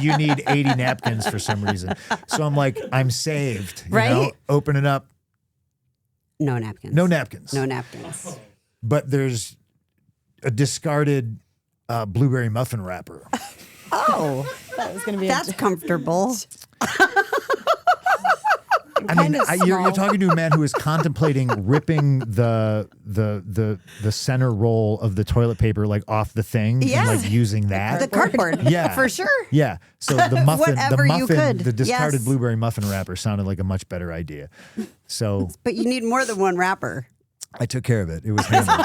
S1: you need 80 napkins for some reason. So I'm like, I'm saved. You know?
S2: Right?
S1: Open it up,
S2: No napkins.
S1: no napkins.
S2: No napkins.
S1: But there's a discarded blueberry muffin wrapper.
S2: Oh,
S4: That was going to be
S2: that's comfortable.
S1: I mean,
S4: Kinda
S1: you're
S4: small.
S1: talking to a man who is contemplating ripping the center roll of the toilet paper like off the thing
S2: Yeah.
S1: and like using that.
S2: The cardboard.
S1: Yeah.
S2: For sure.
S1: Yeah. So the muffin,
S2: Whatever you could.
S1: the discarded
S2: Yes.
S1: blueberry muffin wrapper sounded like a much better idea. So
S2: But you need more than one wrapper.
S1: I took care of it. It was handled.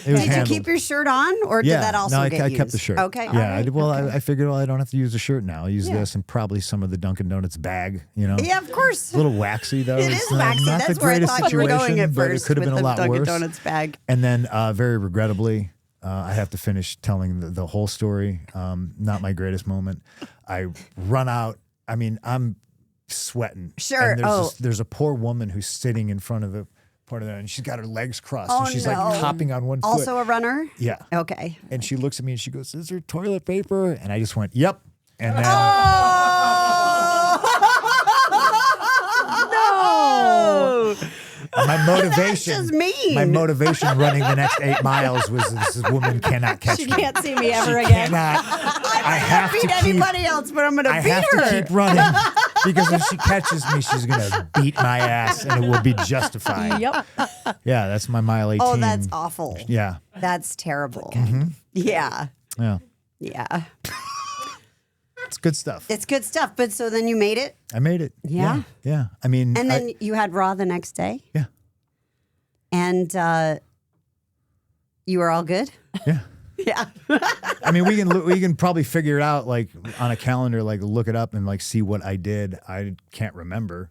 S1: It was
S2: Did you
S1: handled.
S2: keep your shirt on, or did that also
S1: no,
S2: get
S1: I
S2: used?
S1: kept the shirt.
S2: Okay.
S1: Yeah.
S2: all right.
S1: I figured, well, I don't have to use the shirt now. I'll use
S2: Yeah.
S1: this and probably some of the Dunkin' Donuts bag. You know.
S2: Yeah, of course.
S1: A little waxy though.
S2: It
S1: It's
S2: is waxy.
S1: Not
S2: That's
S1: the
S2: where I
S1: greatest
S2: thought you were
S1: situation,
S2: going at
S1: but it
S2: first
S1: could have
S2: with
S1: been a
S2: the
S1: lot
S2: Dunkin'
S1: worse.
S2: Donuts bag.
S1: And then, very regrettably, I have to finish telling the whole story. Not my greatest moment. I run out. I mean, I'm sweating.
S2: Sure.
S1: And
S2: Oh.
S1: there's a poor woman who's sitting in front of the part of that, and she's got her legs crossed,
S2: Oh,
S1: and she's
S2: no.
S1: like hopping on one foot.
S2: Also a runner?
S1: Yeah.
S2: Okay.
S1: And she looks at me and she goes, "Is there toilet paper?" And I just went, "Yep." And then.
S2: Oh!
S1: My motivation,
S2: just mean.
S1: my motivation running the next 8 miles was this woman cannot catch
S4: She
S1: me.
S4: can't see me ever
S1: She
S4: again.
S1: cannot. I have to
S2: Beat
S1: keep.
S2: anybody else, but I'm going to
S1: I
S2: beat
S1: have
S2: her.
S1: to keep running because if she catches me, she's gonna beat my ass, and it will be justified.
S4: Yep.
S1: Yeah, that's my mile 18.
S2: Oh, that's awful.
S1: Yeah,
S2: That's terrible.
S1: Mm-hmm.
S2: Yeah.
S1: yeah,
S2: Yeah.
S1: it's good stuff.
S2: It's good stuff. But so then you made it,
S1: I made it.
S2: Yeah?
S1: yeah. I mean,
S2: and then you had Raw the next day,
S1: yeah,
S2: and you were all good?
S1: yeah.
S2: Yeah.
S1: I mean, we can probably figure it out like on a calendar, like look it up and like see what I did. I can't remember.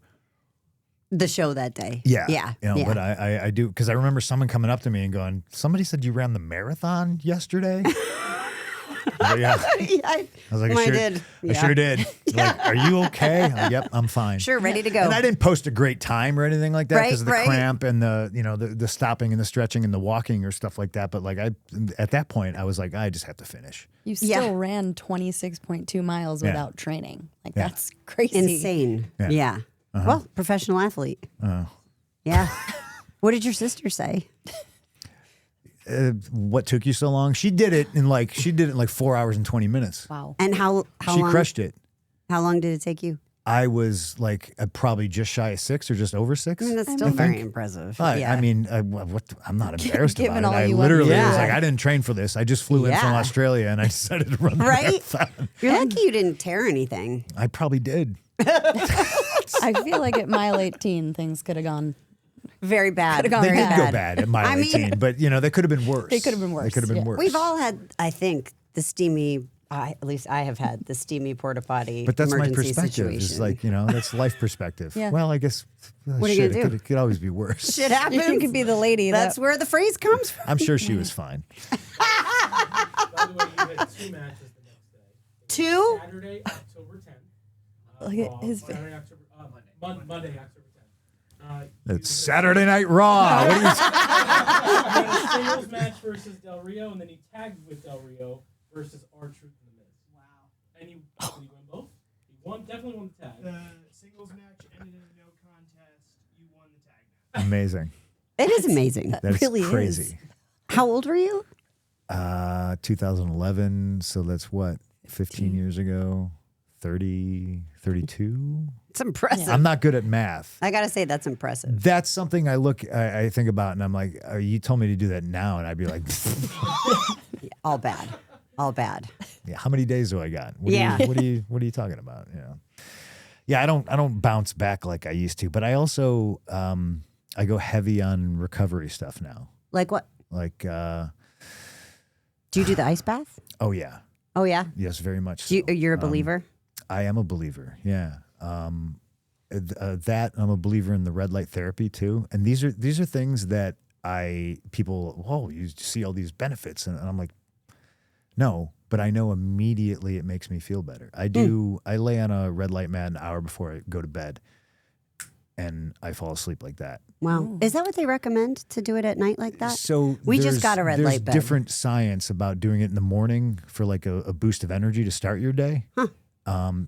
S2: The show that day.
S1: Yeah.
S2: Yeah.
S1: You know,
S2: yeah.
S1: but I do, because I remember someone coming up to me and going, "Somebody said you ran the marathon yesterday." But yeah.
S2: I
S1: I was like,
S2: I
S1: sure
S2: did.
S1: I
S2: Yeah.
S1: sure did. Like, are you okay? I'm like, yep, I'm fine.
S2: Sure, ready to go.
S1: And I didn't post a great time or anything like that
S2: Right,
S1: because of the
S2: right.
S1: cramp and the stopping and the stretching and the walking or stuff like that. But like at that point, I was like, I just have to finish.
S4: You still
S2: Yeah.
S4: ran 26.2 miles
S1: Yeah.
S4: without training. Like,
S1: Yeah.
S4: that's crazy.
S2: Insane.
S1: Yeah.
S2: Yeah. Well, professional athlete.
S1: Oh.
S2: Yeah. What did your sister say?
S1: What took you so long? She did it in like 4 hours and 20 minutes.
S4: Wow.
S2: And how
S1: She
S2: long?
S1: crushed it.
S2: How long did it take you?
S1: I was like probably just shy of 6 or just over 6.
S2: I mean, that's still
S1: think.
S2: very impressive.
S1: I mean, I'm not embarrassed about
S4: Given
S1: it.
S4: all
S1: I
S4: you went
S1: literally
S2: through.
S1: was
S2: Yeah.
S1: like, I didn't train for this. I just flew in from
S2: Yeah.
S1: Australia and I decided to run the
S2: Right?
S1: marathon.
S2: You're lucky you didn't tear anything.
S1: I probably did.
S4: I feel like at mile 18, things could have gone.
S2: Very bad.
S4: Could've gone
S1: They
S2: Very
S1: did
S4: bad.
S1: go bad at mile
S2: I mean-
S1: 18, but they could have been worse.
S4: They could have been
S1: They
S4: worse,
S1: could have been
S4: yeah.
S1: worse.
S2: We've all had, I think, the steamy. At least I have had the steamy porta potty.
S1: But that's my
S2: emergency
S1: perspective.
S2: Situation.
S1: It's like, that's life perspective.
S4: Yeah.
S1: Well, I guess
S2: What are you gonna do?
S1: It could always be worse.
S2: shit happens.
S4: You could be the lady.
S2: That's where the phrase comes from.
S1: I'm sure she was fine.
S6: By the way, you had 2 matches the next day.
S2: Two?
S6: Saturday, October 10th.
S4: Look at his face.
S6: Friday, Monday, October 10th.
S1: It's Saturday Night Raw. What are you
S6: You had a singles match versus Del Rio, and then he tagged with Del Rio versus R-Truth and The Miz.
S5: Wow.
S6: And did he win both? He definitely won the tag.
S7: The singles match ended in a no contest. You won the tag match.
S1: Amazing.
S2: It is amazing.
S1: That is
S4: really is.
S1: crazy.
S2: How old were you?
S1: 2011. So that's what, 15 years ago? 30, 32?
S2: It's impressive.
S1: I'm not good at math.
S2: I gotta say that's impressive.
S1: That's something I think about, and I'm like, you told me to do that now, and I'd be like,
S2: All bad. All bad.
S1: yeah, how many days do I got? What
S2: Yeah.
S1: What are you talking about? Yeah, I don't bounce back like I used to, but I also I go heavy on recovery stuff now.
S2: Like what?
S1: Like,
S2: Do you do the ice bath?
S1: oh yeah,
S2: Oh yeah.
S1: yes, very much.
S2: Do you,
S1: so.
S2: you're a believer?
S1: I am a believer. Yeah. That I'm a believer in the red light therapy too. And these are things that people, you see all these benefits. And I'm like, no, but I know immediately it makes me feel better. I lay on a red light mat an hour before I go to bed and I fall asleep like that.
S2: Wow. Is that what they recommend to do it at night like that?
S1: So
S2: We just
S1: there's-
S2: got a red
S1: there's
S2: light bed.
S1: different science about doing it in the morning for like a boost of energy to start your day.
S2: Huh.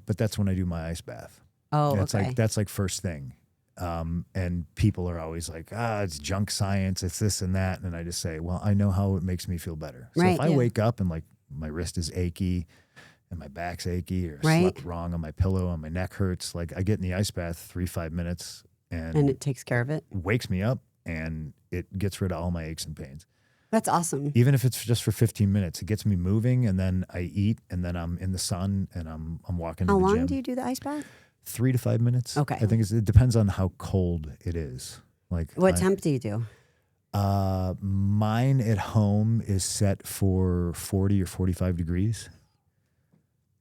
S1: But that's when I do my ice bath.
S2: Oh,
S1: That's
S2: okay.
S1: that's like first thing. And people are always like, it's junk science, it's this and that. And I just say, well, I know how it makes me feel better. So
S2: Right,
S1: if I
S2: yeah.
S1: wake up and like my wrist is achy and my back's achy or
S2: Right.
S1: slept wrong on my pillow and my neck hurts, like I get in the ice bath 3-5 minutes
S2: and
S1: and
S2: it takes care of it.
S1: wakes me up and it gets rid of all my aches and pains.
S2: That's awesome.
S1: Even if it's just for 15 minutes, it gets me moving and then I eat and then I'm in the sun and I'm walking
S2: How
S1: to the
S2: long
S1: gym.
S2: do you do the ice bath?
S1: 3 to 5 minutes.
S2: Okay.
S1: I think it depends on how cold it is. Like
S2: What temp do you do?
S1: mine at home is set for 40 or 45 degrees.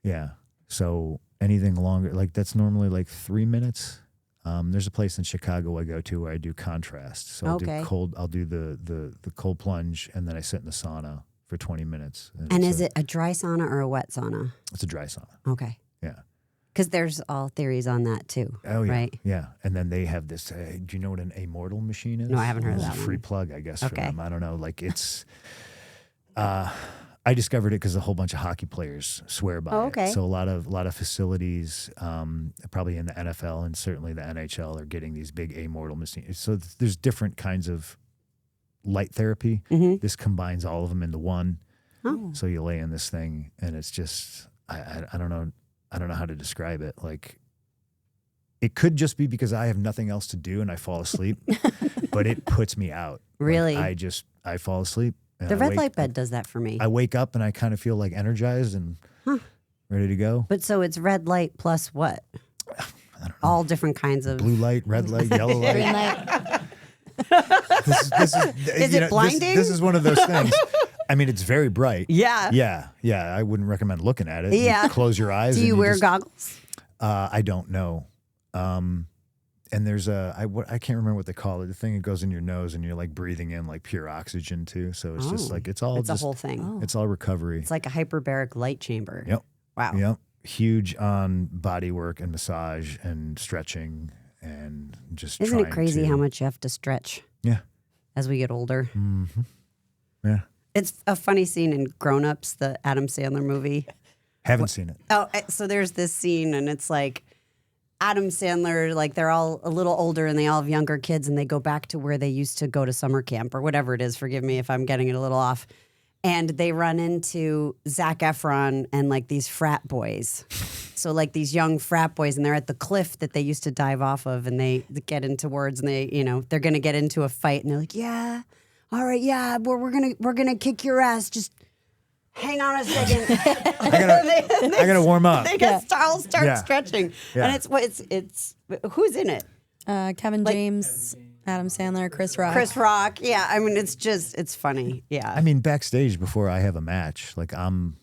S1: Yeah. So anything longer, like that's normally like 3 minutes. There's a place in Chicago I go to where I do contrast. So I'll
S2: Okay.
S1: do cold. I'll do the cold plunge and then I sit in the sauna for 20 minutes.
S2: And
S1: it's
S2: is it a dry sauna or a wet sauna?
S1: It's a dry sauna.
S2: Okay.
S1: Yeah.
S2: Because there's all theories on that too.
S1: Oh yeah,
S2: Right?
S1: yeah. And then they have this. Do you know what an Amortal machine is?
S2: No, I haven't heard of
S1: It's
S2: that
S1: a free
S2: one.
S1: plug, I guess.
S2: Okay.
S1: For them. I don't know. Like it's. I discovered it because a whole bunch of hockey players swear by
S2: Oh,
S1: it.
S2: okay.
S1: So a lot of facilities, probably in the NFL and certainly the NHL, are getting these big Amortal machines. So there's different kinds of light therapy.
S2: Mm-hmm.
S1: This combines all of them into one.
S2: Oh.
S1: So you lay in this thing, and it's just I don't know. I don't know how to describe it. Like, it could just be because I have nothing else to do and I fall asleep, but it puts me out. Like,
S2: Really?
S1: I fall asleep. And
S2: The
S1: I
S2: red
S1: wake-
S2: light bed does that for me.
S1: I wake up and I kind of feel like energized and ready to go.
S2: But so it's red light plus what? All different kinds of.
S1: Blue light, red light, yellow light.
S4: Green light.
S1: This
S2: Is
S1: you
S2: it
S1: know,
S2: blinding?
S1: This is one of those things. I mean, it's very bright.
S2: Yeah.
S1: Yeah. I wouldn't recommend looking at it.
S2: Yeah.
S1: You close your eyes.
S2: Do
S1: and
S2: you wear
S1: just-
S2: goggles?
S1: I don't know. And there's I can't remember what they call it. The thing that goes in your nose and you're like breathing in like pure oxygen too. So it's just
S2: Oh.
S1: like, it's all
S2: It's
S1: just,
S2: a whole thing.
S1: it's all recovery.
S2: It's like a hyperbaric light chamber.
S1: Yep.
S2: Wow.
S1: Yep. Huge on body work and massage and stretching and just
S2: Isn't it
S1: trying
S2: crazy
S1: to-
S2: how much you have to stretch
S1: Yeah.
S2: as we get older?
S1: Mm-hmm. Yeah.
S2: It's a funny scene in Grown Ups, the Adam Sandler movie.
S1: Haven't seen it.
S2: Oh, so there's this scene, and it's like, Adam Sandler, like they're all a little older and they all have younger kids and they go back to where they used to go to summer camp or whatever it is. Forgive me if I'm getting it a little off. And they run into Zac Efron and like these frat boys. So like these young frat boys, and they're at the cliff that they used to dive off of, and they get into words, and they, they're gonna get into a fight, and they're like, yeah, all right, yeah, we're gonna kick your ass. Just hang on a second.
S1: I gotta warm up.
S2: They get all start stretching,
S1: Yeah.
S2: and it's who's in it?
S4: Kevin James, Adam Sandler, Chris Rock.
S2: Chris Rock. Yeah, I mean it's funny. Yeah,
S1: I mean, backstage before I have a match, like I'm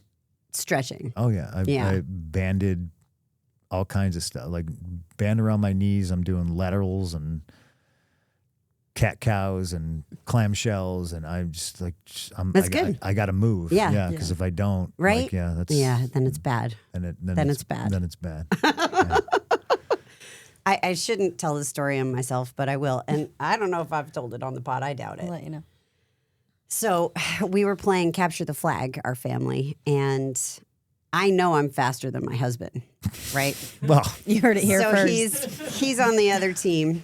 S2: stretching.
S1: Oh yeah, I banded all kinds of stuff, like band around my knees. I'm doing laterals and cat cows and clamshells, and I'm just like,
S2: That's good.
S1: I got to move.
S2: Yeah.
S1: because if I don't,
S2: Right?
S1: like,
S2: then it's bad.
S1: then
S2: it's bad.
S1: Then it's bad. Yeah.
S2: I shouldn't tell this story on myself, but I will. And I don't know if I've told it on the pod. I doubt it.
S4: I'll let you know.
S2: So we were playing Capture the Flag, our family, and I know I'm faster than my husband, right?
S1: Well,
S4: You heard it here
S2: so
S4: first.
S2: he's on the other team,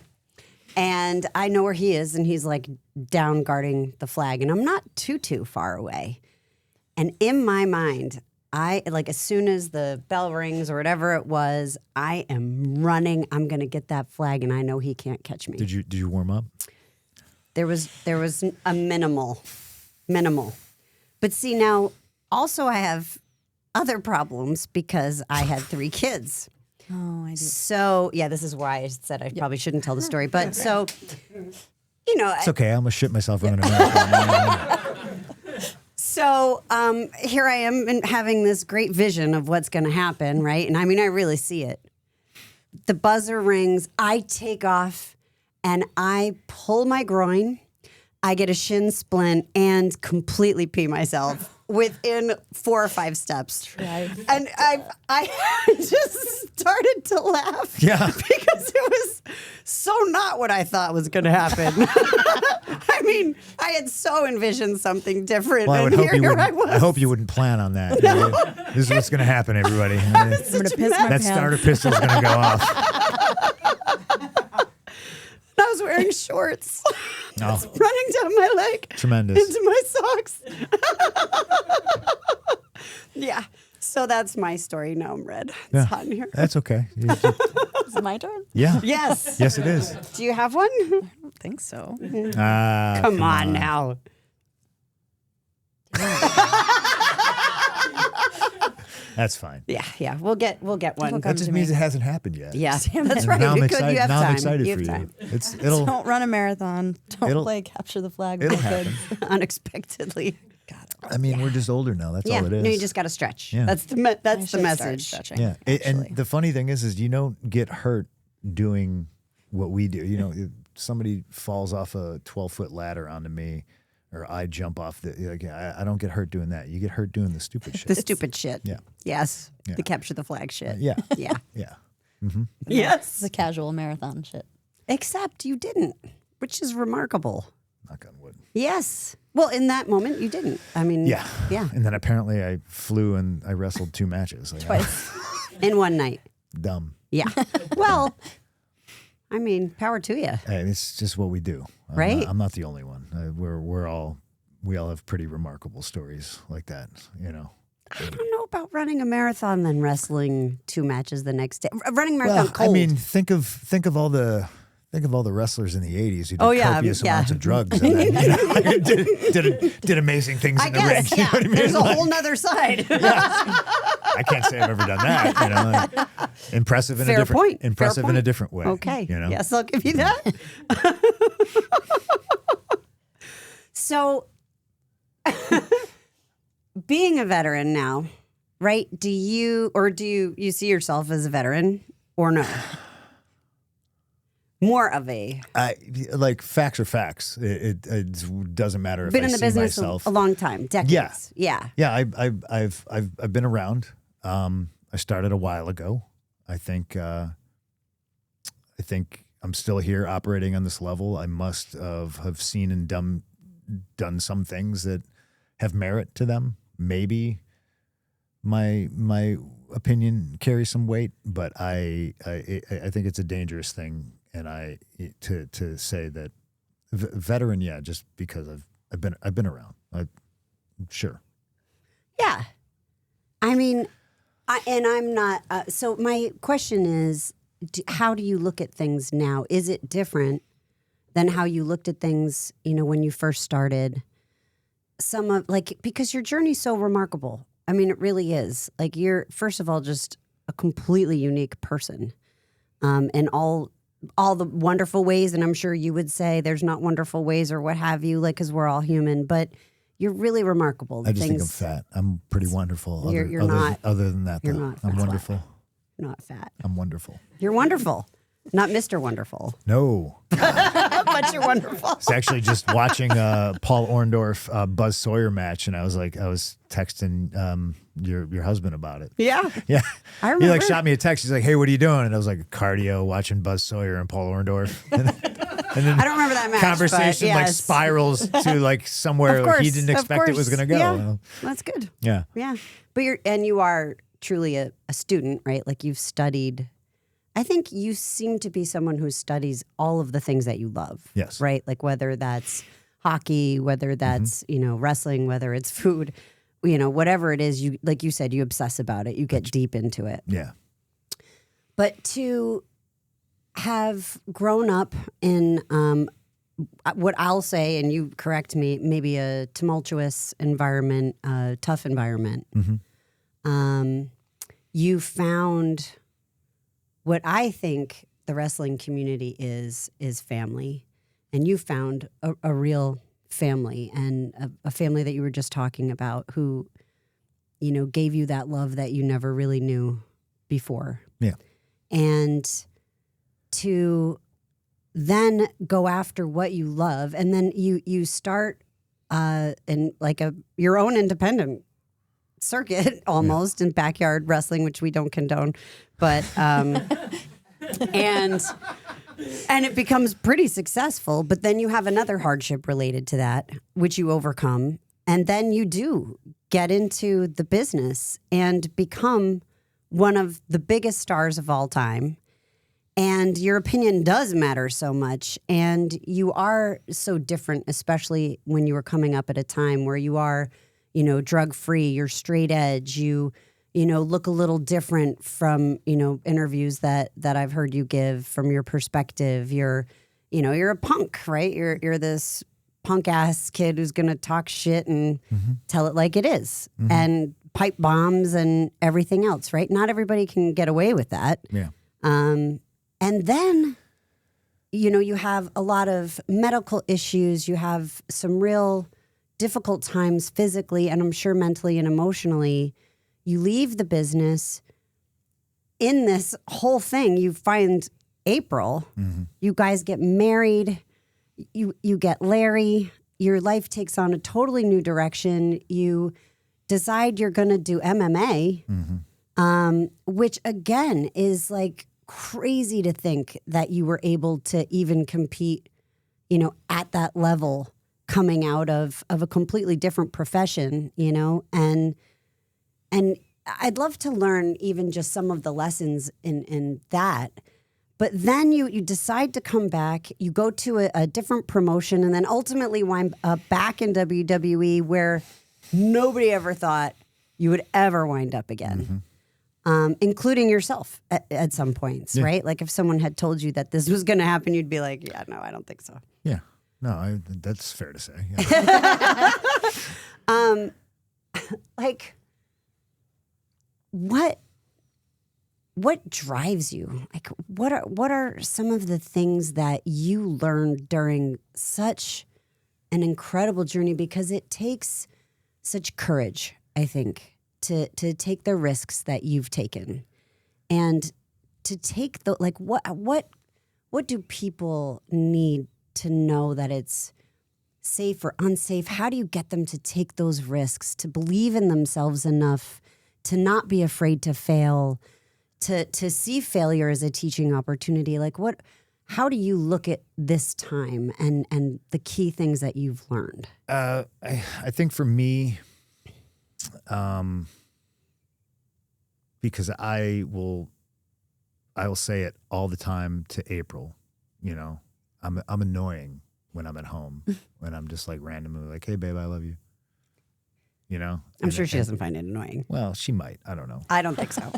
S2: and I know where he is, and he's like down guarding the flag, and I'm not too far away. And in my mind, I like as soon as the bell rings or whatever it was, I am running. I'm gonna get that flag, and I know he can't catch me.
S1: did you warm up?
S2: There was a minimal, but see now also I have other problems because I had 3 kids.
S4: Oh, I do.
S2: So yeah, this is why I said I probably shouldn't tell the story. But so,
S1: It's okay. I'm gonna shit myself running a marathon.
S2: so here I am and having this great vision of what's going to happen, right? And I mean, I really see it. The buzzer rings. I take off, and I pull my groin. I get a shin splint and completely pee myself within 4 or 5 steps. And I just started to laugh.
S1: Yeah.
S2: Because it was so not what I thought was going to happen. I mean, I had so envisioned something different.
S1: Well,
S2: and I was.
S1: I hope you wouldn't plan on that. This is what's gonna happen, everybody.
S4: I'm going to piss my
S1: That
S4: pants.
S1: starter pistol's gonna go off.
S2: I was wearing shorts.
S1: Oh,
S2: Running down my leg.
S1: tremendous.
S2: Into my socks. Yeah. So that's my story. Now I'm red. It's
S1: Yeah.
S2: hot in here.
S1: That's okay.
S4: Is it my turn?
S1: Yeah.
S2: Yes.
S1: Yes, it is.
S2: Do you have one?
S4: I don't think so.
S2: Come on now.
S1: That's fine.
S2: Yeah. We'll get one.
S1: That just means it hasn't happened yet.
S2: Yeah,
S4: Damn
S2: that's
S4: it.
S2: right.
S1: Now I'm
S2: You could-
S1: excited.
S2: You have
S1: Now
S2: time.
S1: I'm excited
S2: you
S1: for
S2: have
S1: you.
S2: time.
S1: It'll
S4: Don't run a marathon. Don't
S1: It'll-
S4: play capture the flag with
S1: it'll
S4: the
S1: happen.
S4: kids.
S2: Unexpectedly.
S1: I mean, we're just older now. That's
S2: Yeah.
S1: all it is.
S2: No, you just got to stretch.
S1: Yeah.
S2: That's the
S4: I
S2: that's
S4: should
S2: the
S4: start
S2: message.
S4: stretching,
S1: Yeah.
S4: actually.
S1: And the funny thing is you don't get hurt doing what we do. You know, if somebody falls off a 12-foot ladder onto me, or I jump off I don't get hurt doing that. You get hurt doing the stupid shit.
S2: The stupid shit.
S1: Yeah.
S2: Yes.
S1: Yeah.
S2: The capture the flag shit.
S1: Yeah.
S2: Yeah.
S1: Yeah.
S2: Yes.
S4: It's a casual marathon shit.
S2: Except you didn't, which is remarkable.
S1: Knock on wood.
S2: Yes. Well, in that moment, you didn't. I mean,
S1: Yeah.
S2: Yeah.
S1: And then apparently I flew and I wrestled 2 matches. Like,
S4: Twice.
S2: In one night.
S1: Dumb.
S2: Yeah. Well, I mean, power to you.
S1: Hey, it's just what we do.
S2: Right?
S1: I'm not the only one. We all have pretty remarkable stories like that, you know.
S2: I don't know about running a marathon then wrestling 2 matches the next day. Running a marathon cold.
S1: I mean, think of all the wrestlers in the 80s who did
S2: Oh, yeah,
S1: copious
S2: yeah.
S1: amounts of drugs and then, did amazing things
S2: I
S1: in the ring.
S2: guess,
S1: You know
S2: yeah.
S1: what I mean?
S2: There's a
S1: Like,
S2: whole nother side.
S1: I can't say I've ever done that. You know, like, impressive in
S2: Fair
S1: a different
S2: point.
S1: impressive
S2: Fair
S1: in a
S2: point.
S1: different way.
S2: Okay.
S1: You know?
S2: Yes, I'll give you that. So, being a veteran now, right? Do you see yourself as a veteran or no? More of a
S1: Like facts are facts. It doesn't matter if
S2: been
S1: I
S2: in the
S1: see
S2: business
S1: myself.
S2: a long time, decades. Yeah.
S1: Yeah, I've been around. I started a while ago. I think I'm still here operating on this level. I must have seen and done some things that have merit to them. Maybe my opinion carries some weight, but I think it's a dangerous thing, and to say that veteran, yeah, just because I've been around. Sure.
S2: Yeah. I mean, I'm not. So my question is, how do you look at things now? Is it different than how you looked at things, when you first started? Because your journey's so remarkable. I mean, it really is. Like, you're, first of all, just a completely unique person, and all the wonderful ways. And I'm sure you would say there's not wonderful ways or what have you, because we're all human, but you're really remarkable.
S1: I just think I'm fat. I'm pretty wonderful.
S2: You're not.
S1: Other than that,
S2: You're
S1: though.
S2: not
S1: I'm
S2: fat.
S1: wonderful.
S2: You're not fat.
S1: I'm wonderful.
S2: You're wonderful. Not Mr. Wonderful.
S1: No.
S2: But you're wonderful.
S1: It's actually just watching Paul Orndorff Buzz Sawyer match, and I was texting your husband about it.
S2: Yeah.
S1: Yeah.
S2: I remember.
S1: He shot me a text. He's like, "Hey, what are you doing?" And I was like, "Cardio, watching Buzz Sawyer and Paul Orndorff." And then
S2: I don't remember that match.
S1: conversation
S2: but yes.
S1: spirals to somewhere
S2: Of course,
S1: he didn't
S2: of
S1: expect it was
S2: course.
S1: going to go.
S2: Yeah. That's good.
S1: Yeah.
S2: Yeah. But you are truly a student, right? Like, you've studied. I think you seem to be someone who studies all of the things that you love.
S1: Yes.
S2: Right? Like, whether that's hockey, whether that's, wrestling, whether it's food, whatever it is, you, like you said, you obsess about it. You get deep into it.
S1: Yeah.
S2: But to have grown up in what I'll say, and you correct me, maybe a tumultuous environment, a tough environment, you found what I think the wrestling community is family. And you found a real family, and a family that you were just talking about who, gave you that love that you never really knew before.
S1: Yeah.
S2: And to then go after what you love, and then you start in your own independent circuit almost in backyard wrestling, which we don't condone, but and it becomes pretty successful. But then you have another hardship related to that, which you overcome, and then you do get into the business and become one of the biggest stars of all time. And your opinion does matter so much. And you are so different, especially when you were coming up at a time where you are, drug-free, you're straight edge, you look a little different from, interviews that I've heard you give from your perspective. You're a punk, right? You're this punk-ass kid who's going to talk shit and tell it like it is. And pipe bombs and everything else, right? Not everybody can get away with that.
S1: Yeah.
S2: And then, you have a lot of medical issues. You have some real difficult times physically, and I'm sure mentally and emotionally. You leave the business. In this whole thing, you find April. You guys get married. You get Larry. Your life takes on a totally new direction. You decide you're going to do MMA, which again is crazy to think that you were able to even compete, at that level, coming out of a completely different profession, and I'd love to learn even just some of the lessons in that. But then you decide to come back, you go to a different promotion, and then ultimately wind up back in WWE, where nobody ever thought you would ever wind up again. Including yourself at some points, right? Like, if someone had told you that this was going to happen, you'd be like, yeah, no, I don't think so.
S1: Yeah. No, that's fair to say. Yeah.
S2: What drives you? Like, what are some of the things that you learned during such an incredible journey? Because it takes such courage, I think, to take the risks that you've taken, and to take the what do people need to know that it's safe or unsafe? How do you get them to take those risks, to believe in themselves enough, to not be afraid to fail, to see failure as a teaching opportunity? How do you look at this time and the key things that you've learned?
S1: I think for me, because I will say it all the time to April. You know, I'm annoying when I'm at home, when I'm just like randomly like, hey babe, I love you. You know,
S2: I'm sure she doesn't find it annoying.
S1: Well, she might. I don't know.
S2: I don't think so.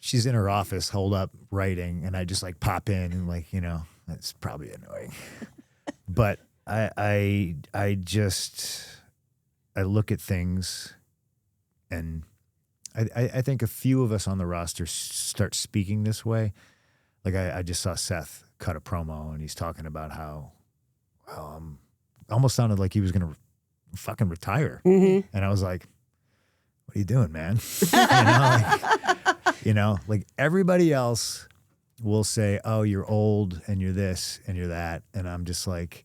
S1: She's in her office, holed up, writing, and I just like pop in and like, you know, that's probably annoying. But I look at things, and I think a few of us on the roster start speaking this way. Like I just saw Seth cut a promo, and he's talking about how almost sounded like he was going to fucking retire.
S2: Mm-hmm.
S1: And I was like, what are you doing, man? Like everybody else will say, oh, you're old and you're this and you're that. And I'm just like,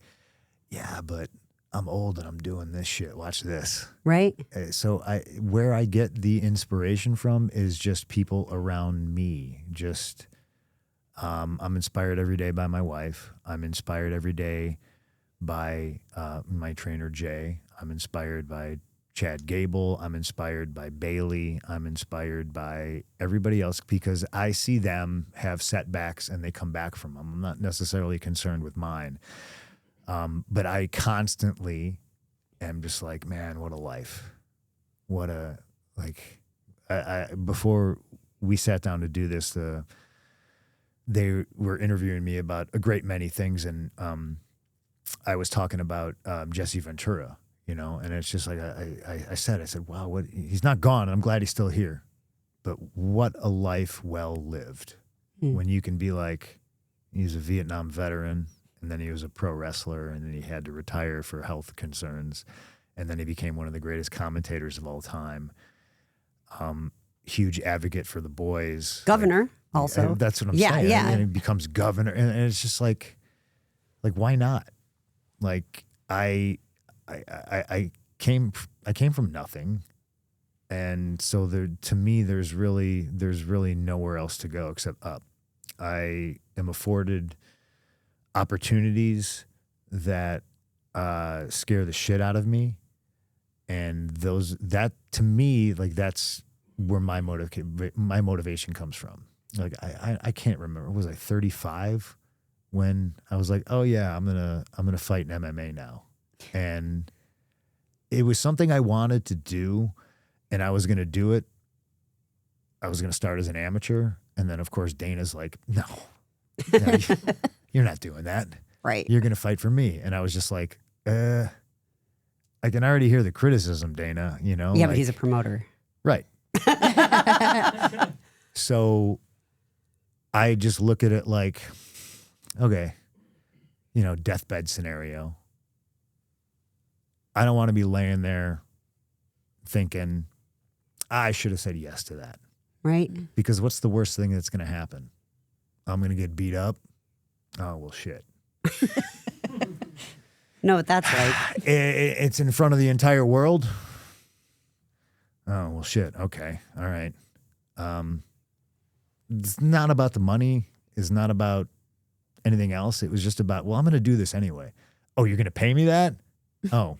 S1: yeah, but I'm old and I'm doing this shit. Watch this.
S2: Right?
S1: So where I get the inspiration from is just people around me. Just, I'm inspired every day by my wife. I'm inspired every day by my trainer, Jay. I'm inspired by Chad Gable. I'm inspired by Bailey. I'm inspired by everybody else because I see them have setbacks and they come back from them. I'm not necessarily concerned with mine. But I constantly am just like, man, what a life. What a, like, before we sat down to do this, they were interviewing me about a great many things. And I was talking about Jesse Ventura, you know, and it's just like I said, wow, what, he's not gone. I'm glad he's still here. But what a life well lived. When you can be like, he's a Vietnam veteran, and then he was a pro wrestler, and then he had to retire for health concerns, and then he became one of the greatest commentators of all time. Huge advocate for the boys.
S2: Governor, also.
S1: That's what I'm
S2: Yeah,
S1: saying.
S2: yeah.
S1: And he becomes governor, and it's just like why not? Like I came from nothing, and so to me there's really nowhere else to go except up. I am afforded opportunities that scare the shit out of me, and that to me, like, that's where my motivation comes from. Like I can't remember, was I 35 when I was like, oh yeah, I'm gonna fight in MMA now, and it was something I wanted to do, and I was gonna do it. I was gonna start as an amateur, and then of course Dana's like, no, you're not doing that.
S2: Right.
S1: You're gonna fight for me, and I was just like, I can already hear the criticism, Dana. You know,
S2: Yeah,
S1: like,
S2: but he's a promoter.
S1: right. So I just look at it like, okay, you know, deathbed scenario. I don't want to be laying there thinking, I should have said yes to that.
S2: Right?
S1: Because what's the worst thing that's going to happen? I'm going to get beat up. Oh, well, shit.
S2: No, but that's like,
S1: It's in front of the entire world. Oh, well, shit. Okay. All right. It's not about the money. It's not about anything else. It was just about, well, I'm going to do this anyway. Oh, you're going to pay me that? Oh,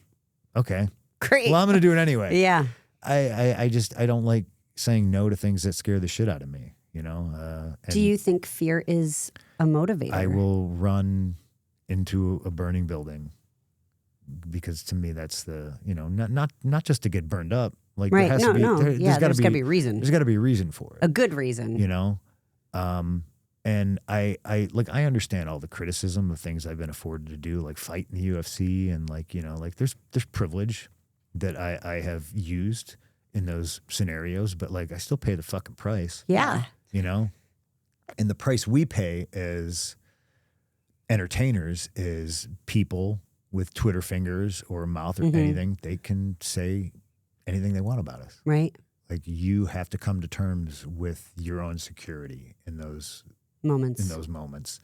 S1: okay.
S2: great.
S1: Well, I'm going to do it anyway.
S2: Yeah.
S1: I don't like saying no to things that scare the shit out of me, you know? And
S2: Do you think fear is a motivator?
S1: I will run into a burning building because to me that's the, you know, not just to get burned up. Like
S2: Right.
S1: there has
S2: No,
S1: to be,
S2: no. Yeah, there's got to be a reason.
S1: There's got to be a reason for it.
S2: A good reason.
S1: You know? And I understand all the criticism of things I've been afforded to do, like fight in the UFC, and like, you know, like there's privilege that I have used in those scenarios, but like I still pay the fucking price.
S2: Yeah.
S1: You know? And the price we pay as entertainers is people with Twitter fingers or a mouth or anything. They can say anything they want about us.
S2: Right.
S1: Like you have to come to terms with your own security in those
S2: Moments.
S1: moments.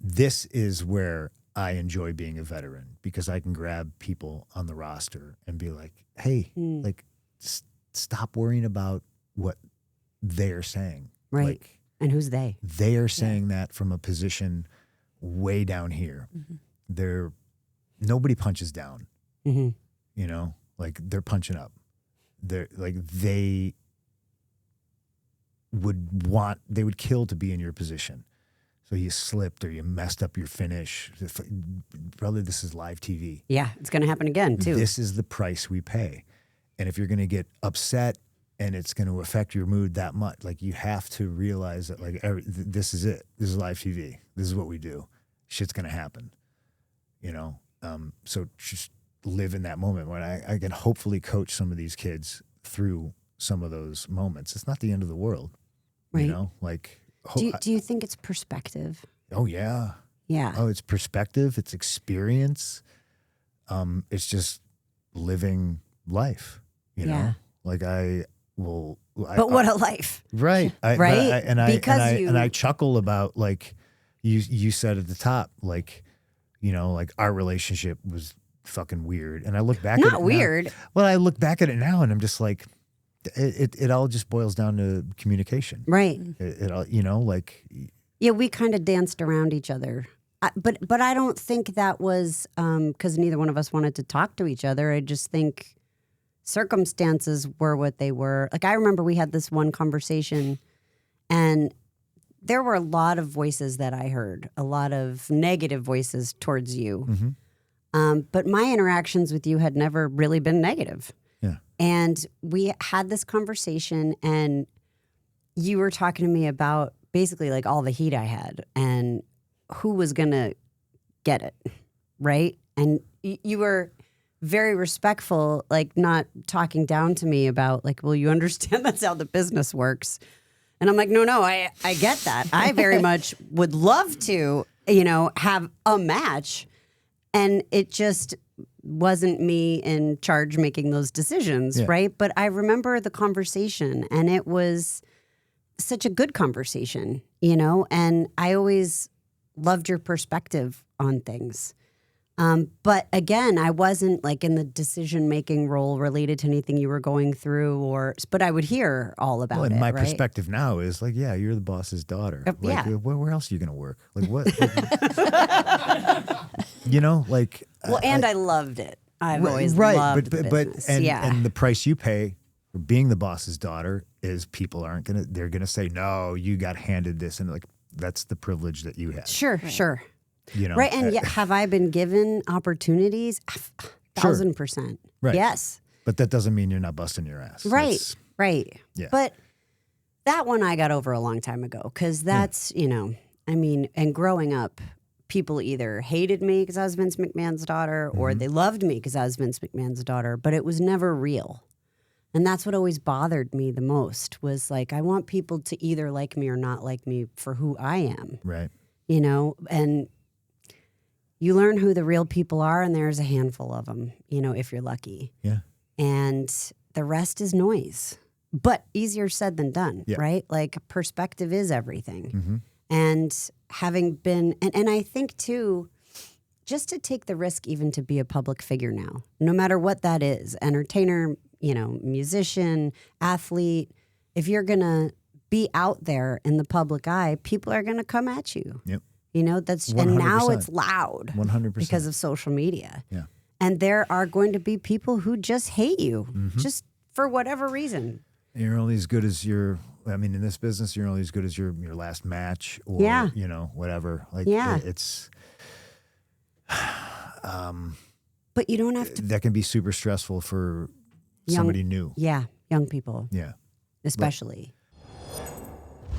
S1: This is where I enjoy being a veteran because I can grab people on the roster and be like, hey, like stop worrying about what they're saying.
S2: Right.
S1: Like,
S2: And who's they?
S1: they are saying that from a position way down here. Nobody punches down,
S2: Mm-hmm.
S1: you know, like they're punching up. They're like, they they would kill to be in your position. So you slipped or you messed up your finish. Brother, this is live TV.
S2: Yeah, it's going to happen again, too.
S1: This is the price we pay. And if you're going to get upset and it's going to affect your mood that much, like you have to realize that like this is it. This is live TV. This is what we do. Shit's going to happen, you know? So just live in that moment when I can hopefully coach some of these kids through some of those moments. It's not the end of the world,
S2: Right.
S1: you know? Like,
S2: Do you think it's perspective?
S1: oh yeah.
S2: Yeah.
S1: Oh, it's perspective. It's experience. It's just living life, you
S2: Yeah.
S1: know? Like I will.
S2: But what a life.
S1: Right.
S2: Right? Because you-
S1: I chuckle about like you said at the top, like, you know, like our relationship was fucking weird. And I look back at it
S2: Not
S1: now-
S2: weird.
S1: well, I look back at it now and I'm just like, it all just boils down to communication.
S2: Right.
S1: It all, you know, like,
S2: Yeah, we kind of danced around each other. But I don't think that was because neither one of us wanted to talk to each other. I just think circumstances were what they were. Like I remember we had this one conversation and there were a lot of voices that I heard, a lot of negative voices towards you. But my interactions with you had never really been negative.
S1: yeah.
S2: And we had this conversation, and you were talking to me about basically like all the heat I had and who was going to get it, right? And you were very respectful, like not talking down to me about like, well, you understand that's how the business works. And I'm like, no, I get that. I very much would love to, you know, have a match. And it just wasn't me in charge making those decisions,
S1: Yeah.
S2: right? But I remember the conversation, and it was such a good conversation, you know? And I always loved your perspective on things. But again, I wasn't like in the decision-making role related to anything you were going through, but I would hear all about
S1: Well, and
S2: it,
S1: my
S2: right?
S1: perspective now is like, yeah, you're the boss's daughter. Like,
S2: yeah.
S1: where else are you going to work? Like, what? You know, like.
S2: Well, and I loved it. I've always
S1: right,
S2: loved
S1: but
S2: the business. yeah.
S1: and the price you pay for being the boss's daughter is people aren't gonna. They're gonna say, no, you got handed this, and like that's the privilege that you had.
S2: Sure.
S1: You know,
S2: Right, and yet, have I been given opportunities? 1,000%.
S1: Right.
S2: Yes.
S1: but that doesn't mean you're not busting your ass.
S2: Right.
S1: That's-
S2: Right.
S1: Yeah.
S2: But that one I got over a long time ago because that's, you know, I mean, and growing up, people either hated me because I was Vince McMahon's daughter or they loved me because I was Vince McMahon's daughter, but it was never real. And that's what always bothered me the most was like, I want people to either like me or not like me for who I am,
S1: Right.
S2: you know? And you learn who the real people are, and there's a handful of them, you know, if you're lucky.
S1: Yeah.
S2: And the rest is noise, but easier said than done,
S1: Yeah.
S2: right? Like perspective is everything.
S1: Mm-hmm.
S2: And having been, and I think too, just to take the risk even to be a public figure now, no matter what that is, entertainer, you know, musician, athlete, if you're going to be out there in the public eye, people are going to come at you.
S1: Yep.
S2: You know, and now
S1: 100%.
S2: it's loud
S1: 100%.
S2: because of social media.
S1: Yeah.
S2: And there are going to be people who just hate you,
S1: Mm-hmm.
S2: just for whatever reason.
S1: You're only as good as your. I mean, in this business, you're only as good as your last match, or
S2: Yeah.
S1: you know, whatever. Like,
S2: Yeah.
S1: it's.
S2: But you don't have to,
S1: That can be super stressful for somebody new.
S2: yeah, young people.
S1: Yeah.
S2: Especially.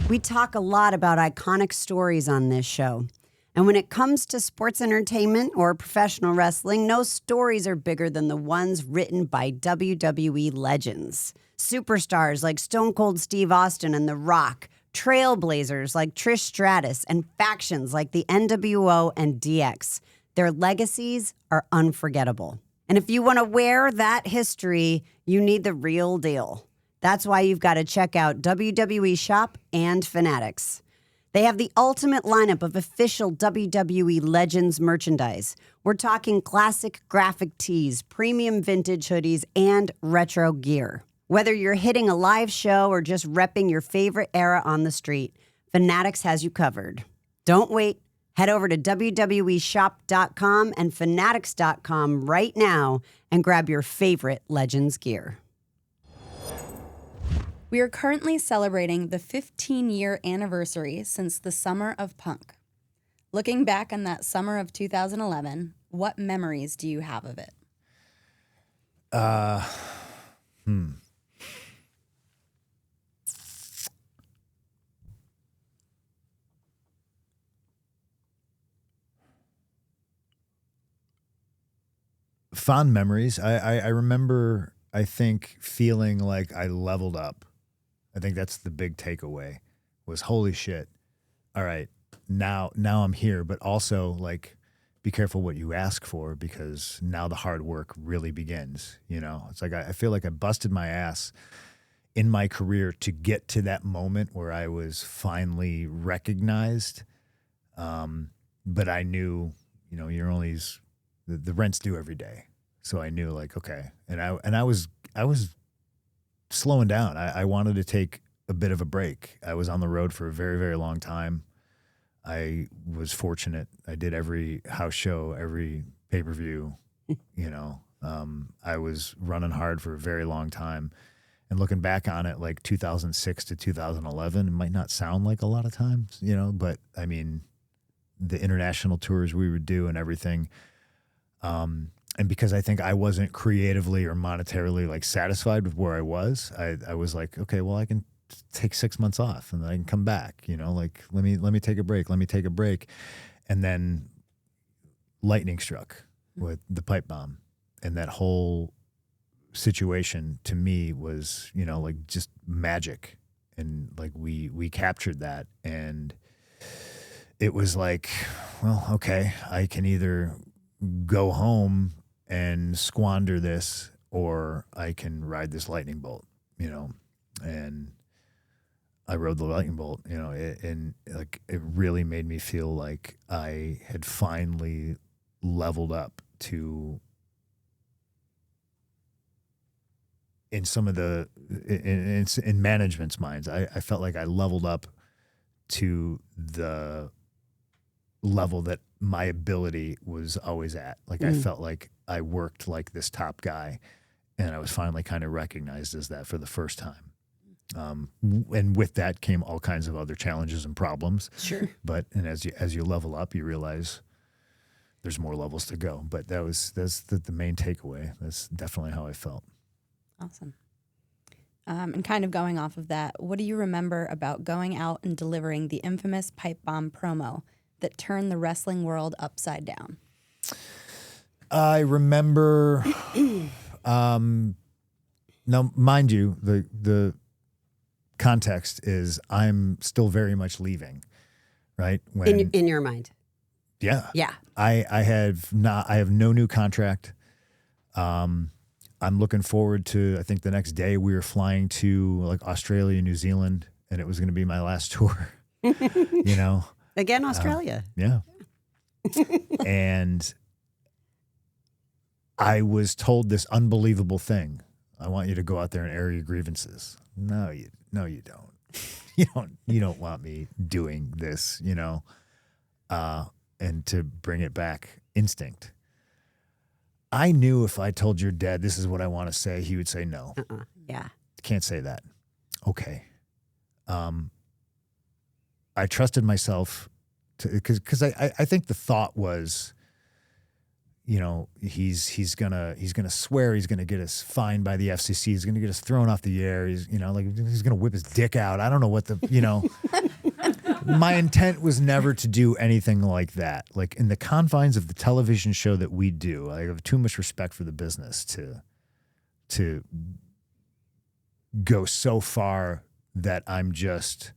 S2: We talk a lot about iconic stories on this show. And when it comes to sports entertainment or professional wrestling, no stories are bigger than the ones written by WWE legends. Superstars like Stone Cold Steve Austin and The Rock, trailblazers like Trish Stratus, and factions like the NWO and DX. Their legacies are unforgettable. And if you want to wear that history, you need the real deal. That's why you've got to check out WWE Shop and Fanatics. They have the ultimate lineup of official WWE Legends merchandise. We're talking classic graphic tees, premium vintage hoodies, and retro gear. Whether you're hitting a live show or just repping your favorite era on the street, Fanatics has you covered. Don't wait. Head over to WWEshop.com and Fanatics.com right now and grab your favorite Legends gear.
S4: We are currently celebrating the 15-year anniversary since the summer of punk. Looking back on that summer of 2011, what memories do you have of it?
S1: Fond memories. I remember, I think, feeling like I leveled up. I think that's the big takeaway was, holy shit. All right, now I'm here, but also like, be careful what you ask for, because now the hard work really begins. You know, it's like, I feel like I busted my ass in my career to get to that moment where I was finally recognized. But I knew, you know, you're only the rent's due every day. So I knew, like, okay. And I was slowing down. I wanted to take a bit of a break. I was on the road for a very, very long time. I was fortunate. I did every house show, every pay-per-view, you know. I was running hard for a very long time. And looking back on it, like 2006 to 2011, it might not sound like a lot of times, you know, but I mean, the international tours we would do and everything. And because I think I wasn't creatively or monetarily like satisfied with where I was like, okay, well, I can take 6 months off and then I can come back, you know, like, let me take a break. And then lightning struck with the pipe bomb, and that whole situation to me was, you know, like just magic. And like, we captured that, and it was like, well, okay, I can either go home and squander this, or I can ride this lightning bolt, you know. And I rode the lightning bolt, you know, and like, it really made me feel like I had finally leveled up to, in some of the, in management's minds, I felt like I leveled up to the level that my ability was always at. Like, I felt like I worked like this top guy, and I was finally kind of recognized as that for the first time. And with that came all kinds of other challenges and problems.
S2: Sure.
S1: But, and as you level up, you realize there's more levels to go. But that's the main takeaway. That's definitely how I felt.
S4: Awesome. And kind of going off of that, what do you remember about going out and delivering the infamous pipe bomb promo that turned the wrestling world upside down?
S1: I remember, now, mind you, the context is I'm still very much leaving, right? When,
S2: In your mind.
S1: yeah.
S2: Yeah.
S1: I have no new contract. I'm looking forward to, I think the next day we were flying to like Australia, New Zealand, and it was going to be my last tour, you know?
S2: Again, Australia.
S1: Yeah. And I was told this unbelievable thing. I want you to go out there and air your grievances. No, you don't. You don't want me doing this, you know? And to bring it back, instinct. I knew if I told your dad this is what I want to say, he would say no.
S2: Yeah.
S1: Can't say that. Okay. I trusted myself because I think the thought was, you know, he's gonna swear, he's gonna get us fined by the FCC, he's gonna get us thrown off the air, he's gonna whip his dick out. I don't know what my intent was never to do anything like that. Like, in the confines of the television show that we do, I have too much respect for the business to go so far that I'm just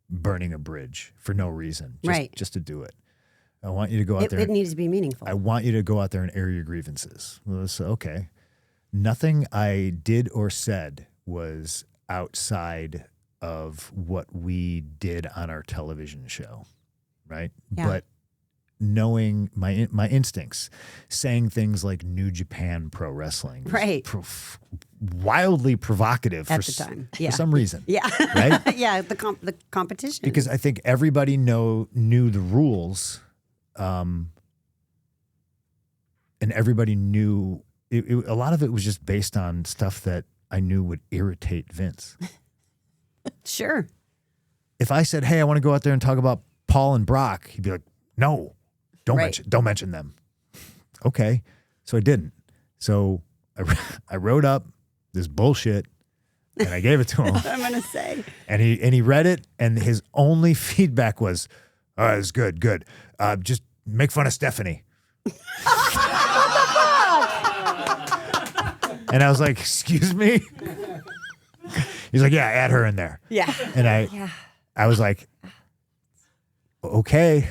S1: burning a bridge for no reason, just to do it. I want you to go out there.
S2: It needs to be meaningful.
S1: I want you to go out there and air your grievances. Well, so, okay. Nothing I did or said was outside of what we did on our television show, right?
S2: Yeah.
S1: But knowing my instincts, saying things like New Japan Pro Wrestling, was
S2: Right.
S1: wildly provocative
S2: At the time. Yeah.
S1: for some reason.
S2: Yeah.
S1: Right?
S2: Yeah, the competition.
S1: Because I think everybody knew the rules, and everybody knew a lot of it was just based on stuff that I knew would irritate Vince.
S2: Sure.
S1: If I said, "Hey, I want to go out there and talk about Paul and Brock," he'd be like, "No, don't
S2: Right.
S1: mention them." Okay, so I didn't. So I wrote up this bullshit and I gave it to him,
S2: I'm gonna say.
S1: and he read it, and his only feedback was, "Oh, it's good. Just make fun of Stephanie." And I was like, "Excuse me?" He's like, "Yeah, add her in there."
S2: Yeah.
S1: And I was like, "Okay."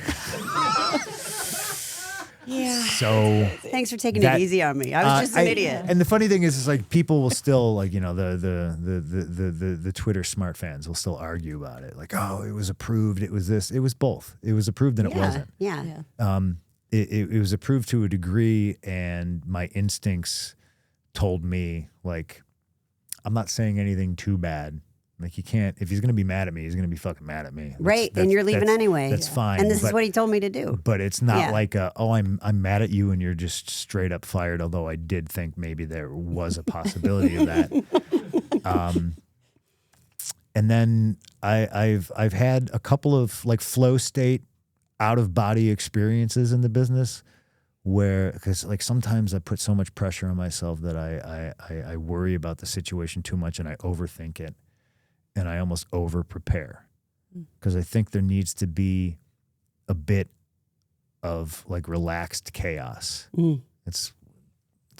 S2: Yeah.
S1: So
S2: Thanks for taking
S1: that-
S2: it easy on me. I was just an idiot.
S1: And the funny thing is like people will still like, the Twitter smart fans will still argue about it. Like, oh, it was approved. It was this. It was both. It was approved and it wasn't.
S2: Yeah.
S1: It was approved to a degree, and my instincts told me like, I'm not saying anything too bad. Like he can't, if he's going to be mad at me, he's going to be fucking mad at me.
S2: Right. And you're leaving anyway.
S1: That's fine.
S2: And this is
S1: but-
S2: what he told me to do.
S1: But it's not
S2: Yeah.
S1: like, I'm mad at you and you're just straight up fired. Although I did think maybe there was a possibility of that. And then I've had a couple of like flow state, out of body experiences in the business, where because like sometimes I put so much pressure on myself that I worry about the situation too much and I overthink it, and I almost over prepare because I think there needs to be a bit of like relaxed chaos. It's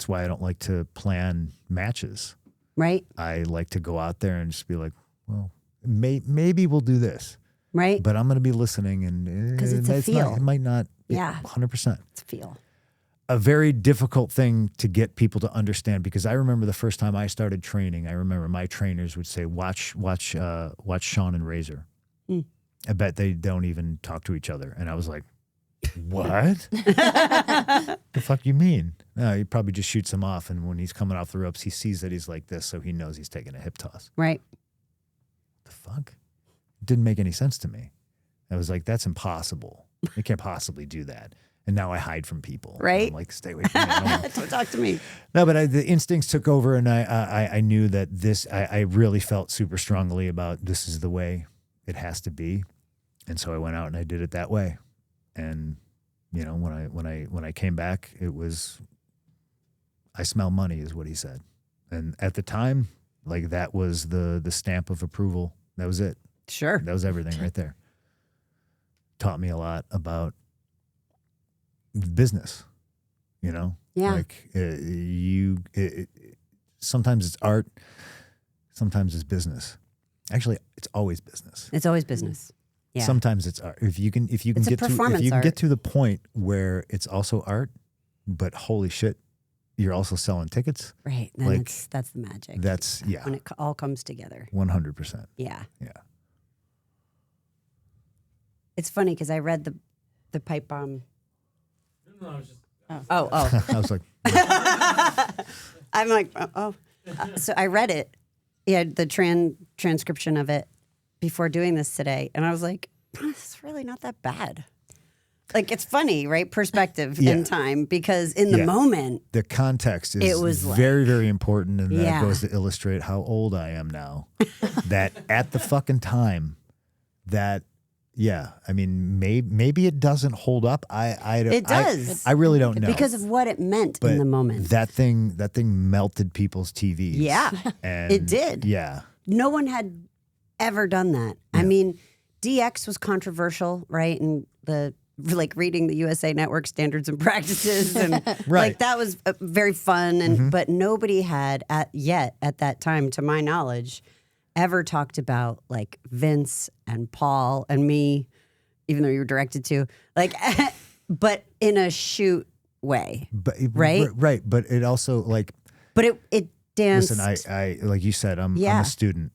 S1: why I don't like to plan matches.
S2: Right.
S1: I like to go out there and just be like, well, maybe we'll do this,
S2: Right.
S1: but I'm going to be listening, and
S2: 'Cause it's a feel.
S1: it might not.
S2: Yeah.
S1: 100%.
S2: Let's feel.
S1: A very difficult thing to get people to understand, because I remember the first time I started training, I remember my trainers would say, watch Sean and Razor. I bet they don't even talk to each other. And I was like, what? The fuck you mean? No, he probably just shoots him off, and when he's coming off the ropes, he sees that he's like this, so he knows he's taking a hip toss.
S2: Right.
S1: The fuck? It didn't make any sense to me. I was like, that's impossible. They can't possibly do that. And now I hide from people.
S2: Right.
S1: I'm like, stay away from me. I don't want-
S2: Don't talk to me.
S1: No, but the instincts took over, and I knew that I really felt super strongly about this is the way it has to be, and so I went out and I did it that way. And you know, when I came back, it was, I smell money, is what he said, and at the time, like that was the stamp of approval. That was it.
S2: Sure.
S1: That was everything right there. Taught me a lot about business, you know?
S2: Yeah.
S1: Like sometimes it's art, sometimes it's business. Actually, it's always business.
S2: It's always business. Yeah.
S1: Sometimes it's art. If you can
S2: It's a
S1: get to
S2: performance art.
S1: get to the point where it's also art, but holy shit, you're also selling tickets.
S2: Right. Then
S1: like,
S2: that's the magic.
S1: That's
S2: When it all comes together.
S1: 100%.
S2: Yeah.
S1: Yeah.
S2: It's funny because I read the pipe bomb.
S6: No, I was just.
S2: Oh.
S1: I was like,
S2: I'm like, so I read it. Yeah, the transcription of it before doing this today, and I was like, it's really not that bad. Like, it's funny, right? Perspective
S1: Yeah.
S2: and time, because in the
S1: Yeah.
S2: moment,
S1: the context is
S2: It was like-
S1: very, very important, and that
S2: Yeah.
S1: goes to illustrate how old I am now. That at the fucking time, that yeah, I mean, maybe it doesn't hold up. I don't.
S2: It does.
S1: I really don't know
S2: because of what it meant
S1: But
S2: in the moment.
S1: That thing melted people's TVs.
S2: Yeah,
S1: and
S2: it did.
S1: Yeah,
S2: No one had ever done that. I mean, DX was controversial, right? And the like reading the USA Network standards and practices, and like that was very fun. And but nobody had at that time, to my knowledge, ever talked about like Vince and Paul and me, even though you were directed to, like, but in a shoot way.
S1: but
S2: Right?
S1: right. But it also like
S2: But it danced.
S1: listen. I like you said. I'm
S2: Yeah.
S1: a student.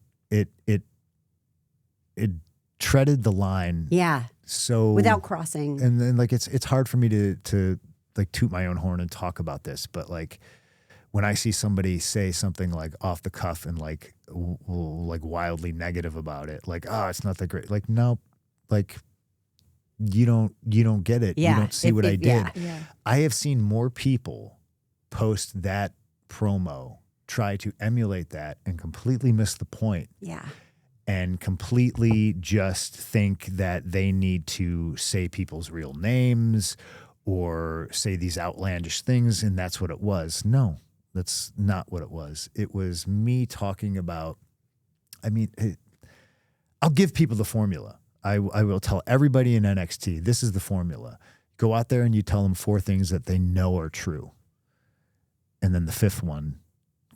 S1: It treaded the line.
S2: yeah,
S1: So
S2: without crossing.
S1: and then like it's hard for me to like toot my own horn and talk about this, but like when I see somebody say something like off the cuff and like like wildly negative about it, like, oh, it's not that great, like, no, like you don't get it.
S2: Yeah,
S1: You don't see
S2: it-
S1: what I
S2: it-
S1: did.
S2: yeah.
S1: I have seen more people post that promo try to emulate that and completely miss the point
S2: Yeah.
S1: and completely just think that they need to say people's real names or say these outlandish things, and that's what it was. No, that's not what it was. It was me talking about, I'll give people the formula. I will tell everybody in NXT, this is the formula. Go out there and you tell them 4 things that they know are true. And then the 5th one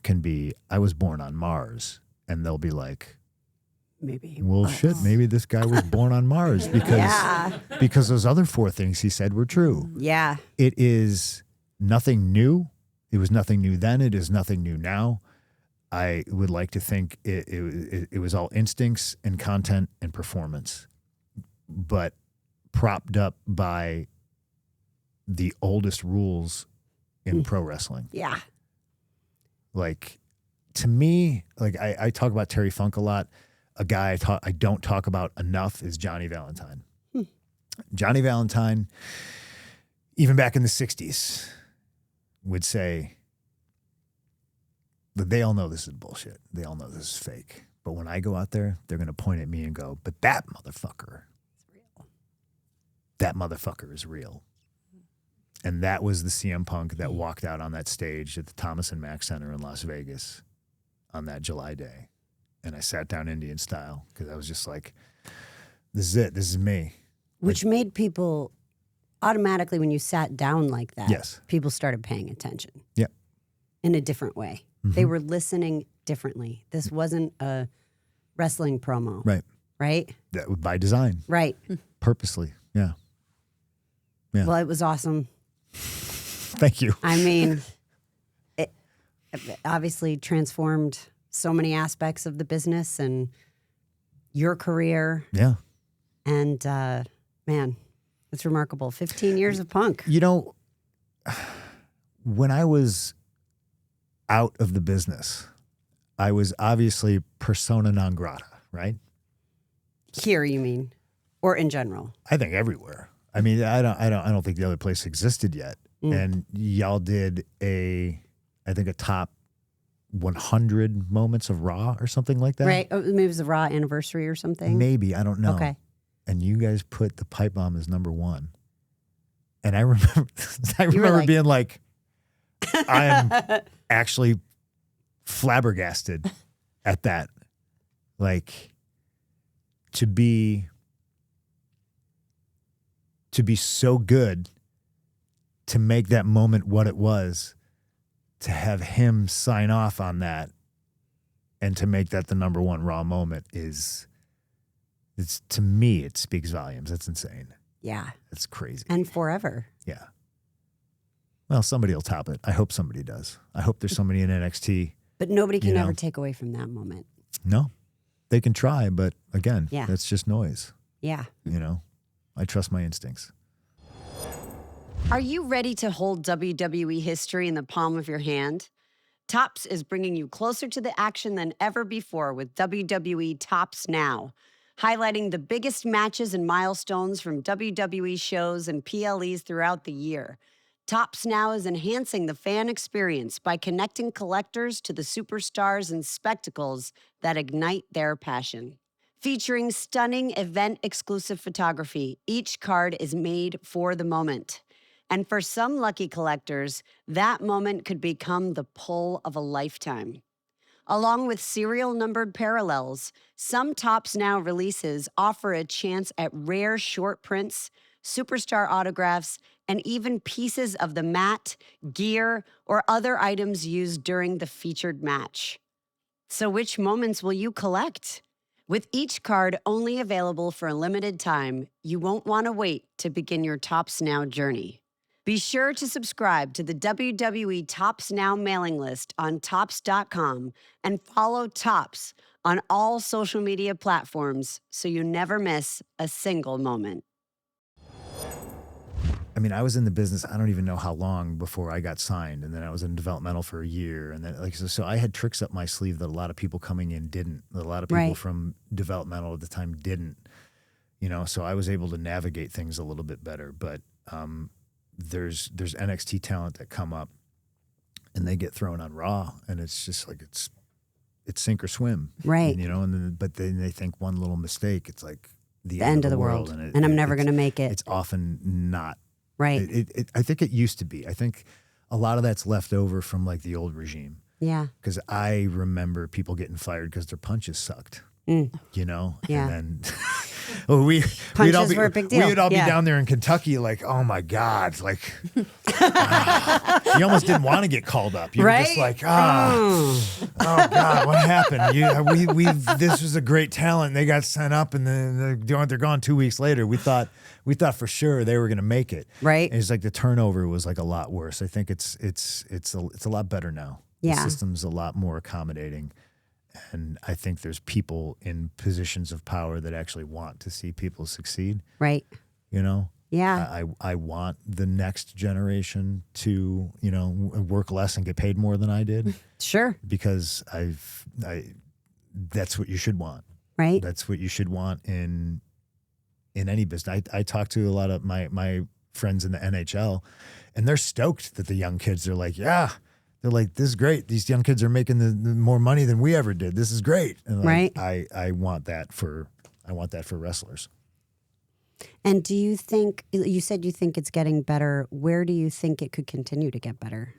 S1: can be, I was born on Mars. And they'll be like,
S2: Maybe.
S1: well, shit, maybe this guy was born on Mars because those other 4 things he said were true.
S2: Yeah.
S1: It is nothing new. It was nothing new then. It is nothing new now. I would like to think it was all instincts and content and performance, but propped up by the oldest rules in pro wrestling.
S2: Yeah.
S1: Like, to me, like I talk about Terry Funk a lot. A guy I don't talk about enough is Johnny Valentine. Johnny Valentine, even back in the 60s, would say that they all know this is bullshit. They all know this is fake. But when I go out there, they're going to point at me and go, but that motherfucker, that motherfucker is real. And that was the CM Punk that walked out on that stage at the Thomas and Mack Center in Las Vegas on that July day. And I sat down Indian style because I was just like, this is it. This is me.
S2: Which made people automatically, when you sat down like that,
S1: Yes.
S2: people started paying attention.
S1: Yep.
S2: In a different way. They were listening differently. This wasn't a wrestling promo.
S1: Right.
S2: Right?
S1: That was by design,
S2: Right.
S1: purposely. Yeah. Yeah.
S2: Well, it was awesome.
S1: Thank you.
S2: I mean, it obviously transformed so many aspects of the business and your career.
S1: Yeah.
S2: And man, it's remarkable. 15 years of Punk.
S1: You know, when I was out of the business, I was obviously persona non grata, right?
S2: Here, you mean? Or in general?
S1: I think everywhere. I mean, I don't think the other place existed yet. And y'all did I think a top 100 moments of Raw or something like that.
S2: Right. Oh, maybe it was a Raw anniversary or something.
S1: Maybe, I don't know.
S2: Okay.
S1: And you guys put the pipe bomb as number 1. And I remember
S2: like-
S1: being like, I am actually flabbergasted at that. Like, to be so good to make that moment what it was, to have him sign off on that and to make that the number 1 Raw moment it's, to me, it speaks volumes. That's insane.
S2: Yeah.
S1: It's crazy.
S2: And forever.
S1: Yeah. Well, somebody will top it. I hope somebody does. I hope there's somebody in NXT.
S2: But nobody can
S1: You know.
S2: ever take away from that moment.
S1: No, they can try, but again,
S2: Yeah.
S1: that's just noise.
S2: Yeah.
S1: You know, I trust my instincts.
S2: Are you ready to hold WWE history in the palm of your hand? Topps is bringing you closer to the action than ever before with WWE Topps Now, highlighting the biggest matches and milestones from WWE shows and PLEs throughout the year. Topps Now is enhancing the fan experience by connecting collectors to the superstars and spectacles that ignite their passion. Featuring stunning event-exclusive photography, each card is made for the moment. And for some lucky collectors, that moment could become the pull of a lifetime. Along with serial numbered parallels, some Topps Now releases offer a chance at rare short prints, superstar autographs, and even pieces of the mat, gear, or other items used during the featured match. So which moments will you collect? With each card only available for a limited time, you won't want to wait to begin your Topps Now journey. Be sure to subscribe to the WWE Topps Now mailing list on Topps.com and follow Topps on all social media platforms so you never miss a single moment.
S1: I mean, I was in the business, I don't even know how long before I got signed. And then I was in developmental for a year. And then, like, so I had tricks up my sleeve that a lot of people coming in didn't, that a lot of people
S2: Right.
S1: from developmental at the time didn't, you know, so I was able to navigate things a little bit better. But there's NXT talent that come up and they get thrown on Raw, and it's just like it's sink or swim,
S2: Right.
S1: And, and then, but then they think one little mistake, it's like the
S2: end of the world. And I'm never going to make it.
S1: It's often not.
S2: Right.
S1: I think it used to be. I think a lot of that's left over from like the old regime.
S2: Yeah.
S1: Because I remember people getting fired because their punches sucked.
S2: Yeah.
S1: And then we'd all
S2: Punches were a big deal.
S1: We'd all be
S2: Yeah.
S1: down there in Kentucky, like, oh my God, like, you almost didn't want to get called up. You were just like, oh God, what happened? This was a great talent. They got sent up, and then they're gone 2 weeks later. We thought for sure they were going to make it.
S2: Right.
S1: And it's like the turnover was like a lot worse. I think it's a lot better now.
S2: Yeah.
S1: The system's a lot more accommodating. And I think there's people in positions of power that actually want to see people succeed.
S2: Right. Yeah.
S1: I want the next generation to, work less and get paid more than I did,
S2: Sure.
S1: because that's what you should want.
S2: Right.
S1: That's what you should want in any business. I talk to a lot of my friends in the NHL, and they're stoked that the young kids are like, yeah. They're like, this is great. These young kids are making the more money than we ever did. This is great. And
S2: Right.
S1: I want that for wrestlers.
S2: And do you think, you said you think it's getting better. Where do you think it could continue to get better?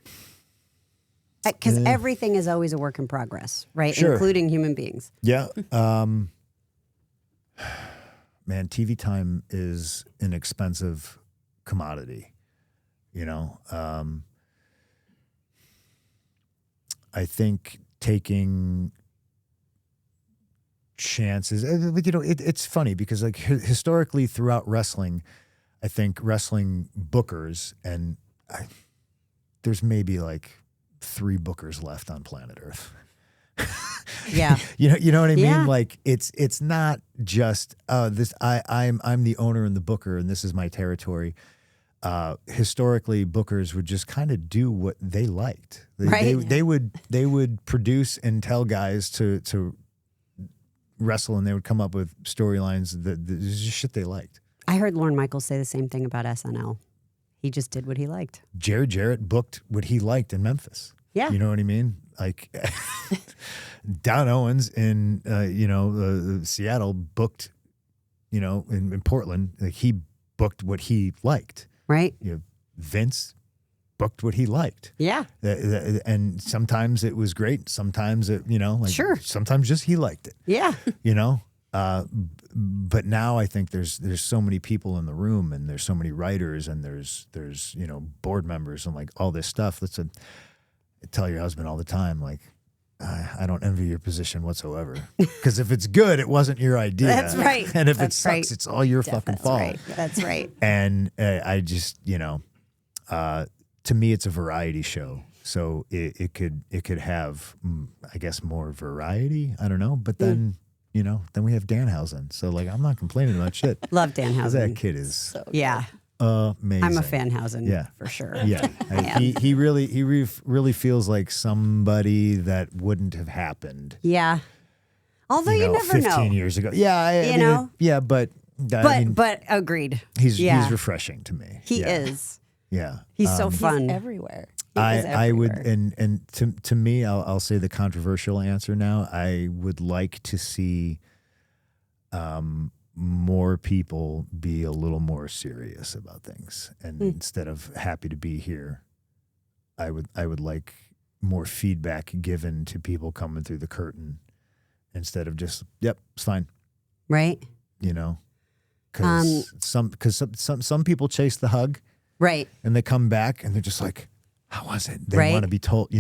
S2: Because everything is always a work in progress, right?
S1: Sure.
S2: Including human beings.
S1: Yeah. Man, TV time is an expensive commodity, I think taking chances, it's funny because like historically throughout wrestling, I think wrestling bookers, and there's maybe like 3 bookers left on planet Earth.
S2: Yeah.
S1: You know what I mean?
S2: Yeah.
S1: Like it's not just I'm the owner and the booker and this is my territory. Historically, bookers would just kind of do what they liked. They would produce and tell guys to wrestle, and they would come up with storylines that just shit they liked.
S2: I heard Lorne Michaels say the same thing about SNL. He just did what he liked.
S1: Jared Jarrett booked what he liked in Memphis.
S2: Yeah.
S1: You know what I mean? Like Don Owens in Seattle booked, in Portland, like he booked what he liked.
S2: Right.
S1: Vince booked what he liked.
S2: Yeah.
S1: And sometimes it was great. Sometimes
S2: Sure.
S1: Sometimes just he liked it.
S2: Yeah.
S1: But now I think there's so many people in the room, and there's so many writers, and there's board members and like all this stuff. I tell your husband all the time, like, I don't envy your position whatsoever. Because if it's good, it wasn't your idea.
S2: That's right.
S1: And if
S2: That's
S1: it sucks,
S2: right.
S1: it's all your fucking fault.
S2: Right. That's right.
S1: And I just, to me, it's a variety show. So it could have, I guess, more variety. I don't know. But then, then we have Danhausen. So like, I'm not complaining about shit.
S2: Love Dan
S1: 'Cause
S2: Housen.
S1: that kid is
S2: Yeah.
S1: amazing.
S2: I'm a Fanhausen.
S1: Yeah.
S2: For sure.
S1: Yeah, he really feels like somebody that wouldn't have happened.
S2: Yeah. Although you never
S1: 15
S2: know.
S1: years ago. Yeah, I mean, yeah, but
S2: But agreed.
S1: he's
S2: yeah.
S1: refreshing to me.
S2: He
S1: Yeah.
S2: is.
S1: Yeah,
S2: He's so
S4: He's
S2: fun.
S4: everywhere.
S1: I would, and to me, I'll say the controversial answer now. I would like to see more people be a little more serious about things, and instead of happy to be here, I would like more feedback given to people coming through the curtain instead of just yep, it's fine,
S2: Right.
S1: because some people chase the hug.
S2: Right.
S1: And they come back and they're just like, how was it? They
S2: Right.
S1: want to be told,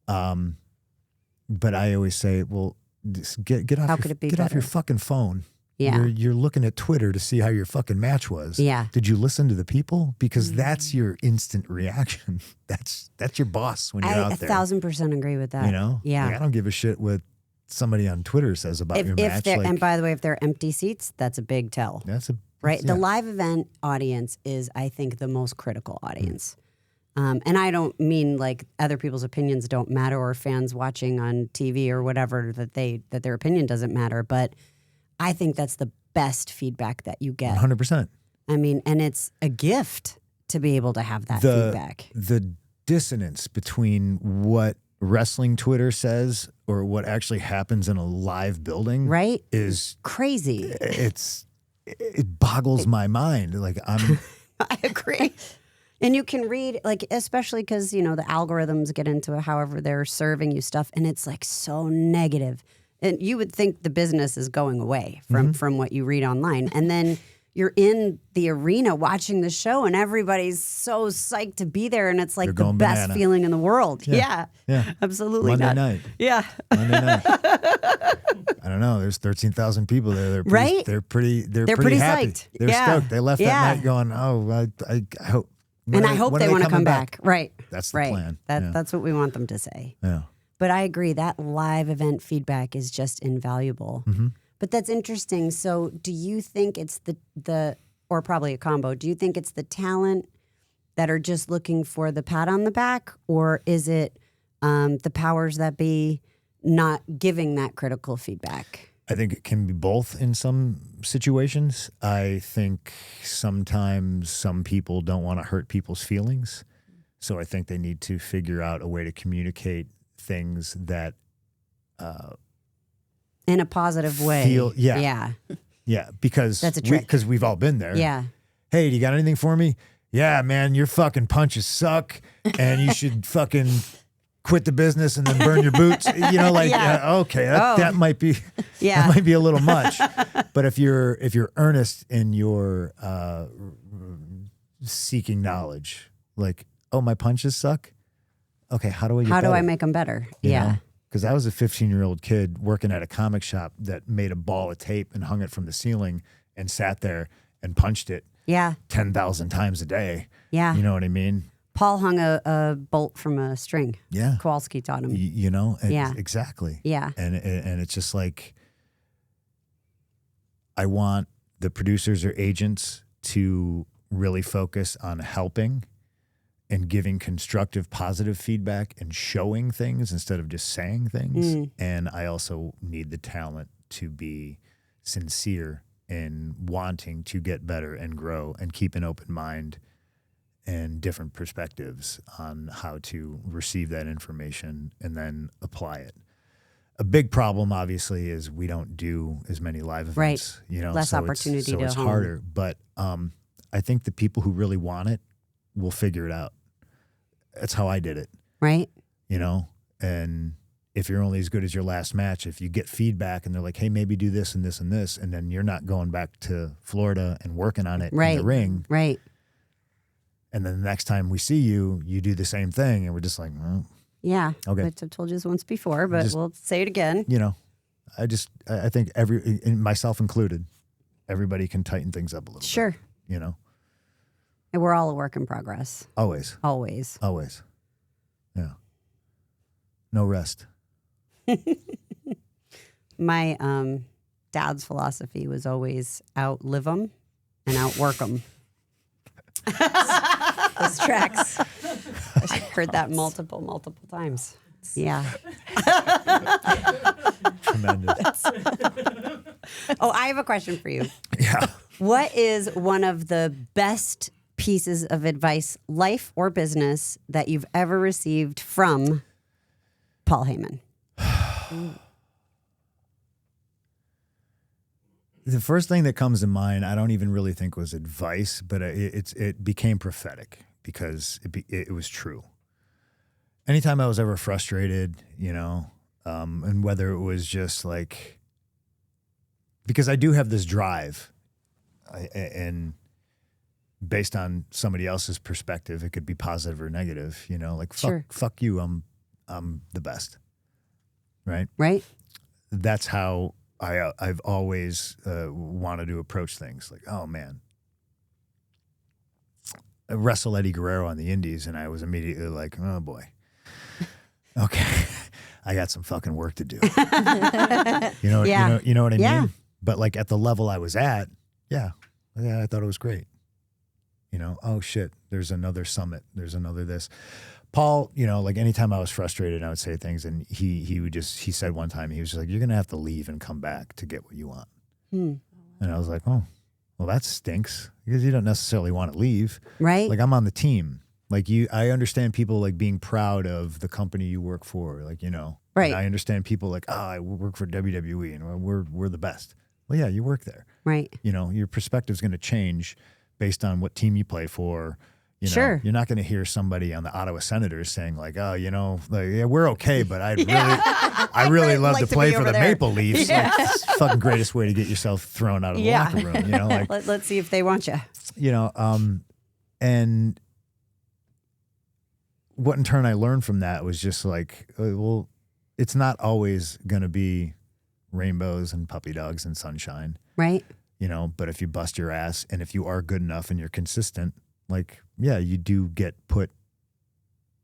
S1: but I always say, well, just get off,
S2: How could it be
S1: get off your
S2: better?
S1: fucking phone.
S2: Yeah.
S1: You're looking at Twitter to see how your fucking match was.
S2: Yeah.
S1: Did you listen to the people? Because that's your instant reaction. That's your boss when you're
S2: I
S1: out there.
S2: 1,000% agree with that.
S1: Yeah.
S2: Yeah.
S1: Like, I don't give a shit what somebody on Twitter says about your match.
S2: they're,
S1: Like,
S2: and by the way, if they're empty seats, that's a big tell.
S1: that's a
S2: Right.
S1: yeah.
S2: The live event audience is, I think, the most critical audience. And I don't mean like other people's opinions don't matter, or fans watching on TV or whatever that their opinion doesn't matter. But I think that's the best feedback that you get.
S1: 100%.
S2: I mean, and it's a gift to be able to have that feedback.
S1: The dissonance between what wrestling Twitter says or what actually happens in a live building
S2: Right?
S1: is
S2: Crazy.
S1: it boggles my mind. Like I'm
S2: I agree. And you can read, like, especially because, you know, the algorithms get into however they're serving you stuff, and it's like so negative. And you would think the business is going away from what you read online. And then you're in the arena watching the show, and everybody's so psyched to be there, and it's like
S1: You're
S2: the
S1: going
S2: best
S1: banana.
S2: feeling in the world.
S1: Yeah. Yeah.
S2: Absolutely.
S1: Monday
S2: not.
S1: night.
S2: Yeah.
S1: Monday night. I don't know. There's 13,000 people there. They're pretty,
S2: Right?
S1: They're pretty
S2: pretty
S1: happy.
S2: psyched.
S1: They're
S2: Yeah.
S1: stoked. They left
S2: Yeah.
S1: that night going, oh, I hope.
S2: And I hope they want to come back. Right.
S1: That's the
S2: right.
S1: plan.
S2: That,
S1: Yeah.
S2: That's what we want them to say.
S1: Yeah.
S2: But I agree that live event feedback is just invaluable.
S1: Mm-hmm.
S2: But that's interesting. So do you think it's the or probably a combo, do you think it's the talent that are just looking for the pat on the back, or is it the powers that be not giving that critical feedback?
S1: I think it can be both in some situations. I think sometimes some people don't want to hurt people's feelings. So I think they need to figure out a way to communicate things that
S2: In a positive way.
S1: Yeah.
S2: Yeah.
S1: Yeah, because
S2: That's a trick.
S1: because we've all been there.
S2: Yeah.
S1: Hey, do you got anything for me? Yeah, man, your fucking punches suck, and you should fucking quit the business and then burn your boots. You know, like
S2: Yeah.
S1: okay, that might be
S2: Yeah.
S1: that might be a little much. But if you're earnest in your seeking knowledge, like, oh, my punches suck. Okay, how do I get
S2: How do I
S1: better?
S2: make them better?
S1: You
S2: Yeah.
S1: Because I was a 15-year-old kid working at a comic shop that made a ball of tape and hung it from the ceiling and sat there and punched it
S2: Yeah.
S1: 10,000 times a day.
S2: Yeah.
S1: You know what I mean?
S2: Paul hung a bolt from a string.
S1: Yeah.
S2: Kowalski taught him.
S1: You know?
S2: Yeah.
S1: Exactly.
S2: Yeah.
S1: And it's just like, I want the producers or agents to really focus on helping and giving constructive, positive feedback and showing things instead of just saying things. And I also need the talent to be sincere in wanting to get better and grow and keep an open mind and different perspectives on how to receive that information and then apply it. A big problem, obviously, is we don't do as many live events.
S2: Right.
S1: You know,
S2: Less
S1: so
S2: opportunity
S1: so
S2: to
S1: it's
S2: hone.
S1: harder. But I think the people who really want it will figure it out. That's how I did it,
S2: Right?
S1: you know? And if you're only as good as your last match, if you get feedback and they're like, hey, maybe do this and this and this, and then you're not going back to Florida and working on it in
S2: Right.
S1: the ring,
S2: Right.
S1: and then the next time we see you, you do the same thing, and we're just like, well,
S2: Yeah.
S1: Okay.
S2: Which I've told you this once before, but
S1: Just-
S2: we'll say it again.
S1: you know, I think myself included, everybody can tighten things up a little
S2: Sure.
S1: bit, you know?
S2: And we're all a work in progress.
S1: Always.
S2: Always.
S1: Always. Yeah. No rest.
S2: My dad's philosophy was always outlive them and outwork them.
S4: Those tracks.
S2: I heard that multiple times. Yeah.
S1: Tremendous.
S2: Oh, I have a question for you.
S1: Yeah.
S2: What is one of the best pieces of advice, life or business, that you've ever received from Paul Heyman?
S1: The first thing that comes to mind, I don't even really think was advice, but it became prophetic because it was true. Anytime I was ever frustrated, you know, and whether it was just like, because I do have this drive, and based on somebody else's perspective, it could be positive or negative, you know, like
S2: Sure.
S1: fuck you, I'm the best, right?
S2: Right?
S1: That's how I've always wanted to approach things. Like, oh man, I wrestled Eddie Guerrero on the Indies, and I was immediately like, oh boy, okay, I got some fucking work to do. You know,
S2: Yeah.
S1: you know what I
S2: Yeah.
S1: mean? But like at the level I was at, yeah, I thought it was great. You know, oh shit, there's another summit, there's another this. Paul, you know, like anytime I was frustrated, I would say things, and he said one time, he was just like, you're gonna have to leave and come back to get what you want. And I was like, oh, well, that stinks, because you don't necessarily want to leave.
S2: Right?
S1: Like, I'm on the team. Like I understand people like being proud of the company you work for, like, you know.
S2: Right.
S1: And I understand people like, I work for WWE and we're the best. Well, yeah, you work there.
S2: Right.
S1: You know, your perspective's going to change based on what team you play for. You know,
S2: Sure.
S1: you're not going to hear somebody on the Ottawa Senators saying like, oh, you know, like, yeah, we're okay, but I really love
S2: like
S1: to
S2: to
S1: play
S2: be
S1: for
S2: over
S1: the
S2: there.
S1: Maple Leafs.
S2: Yeah.
S1: Like, it's the fucking greatest way to get yourself thrown out of the
S2: Yeah.
S1: locker room. You know, like,
S2: Let's see if they want you.
S1: you know, and what in turn I learned from that was just like, well, it's not always going to be rainbows and puppy dogs and sunshine,
S2: Right.
S1: you know, but if you bust your ass and if you are good enough and you're consistent, like, yeah, you do get put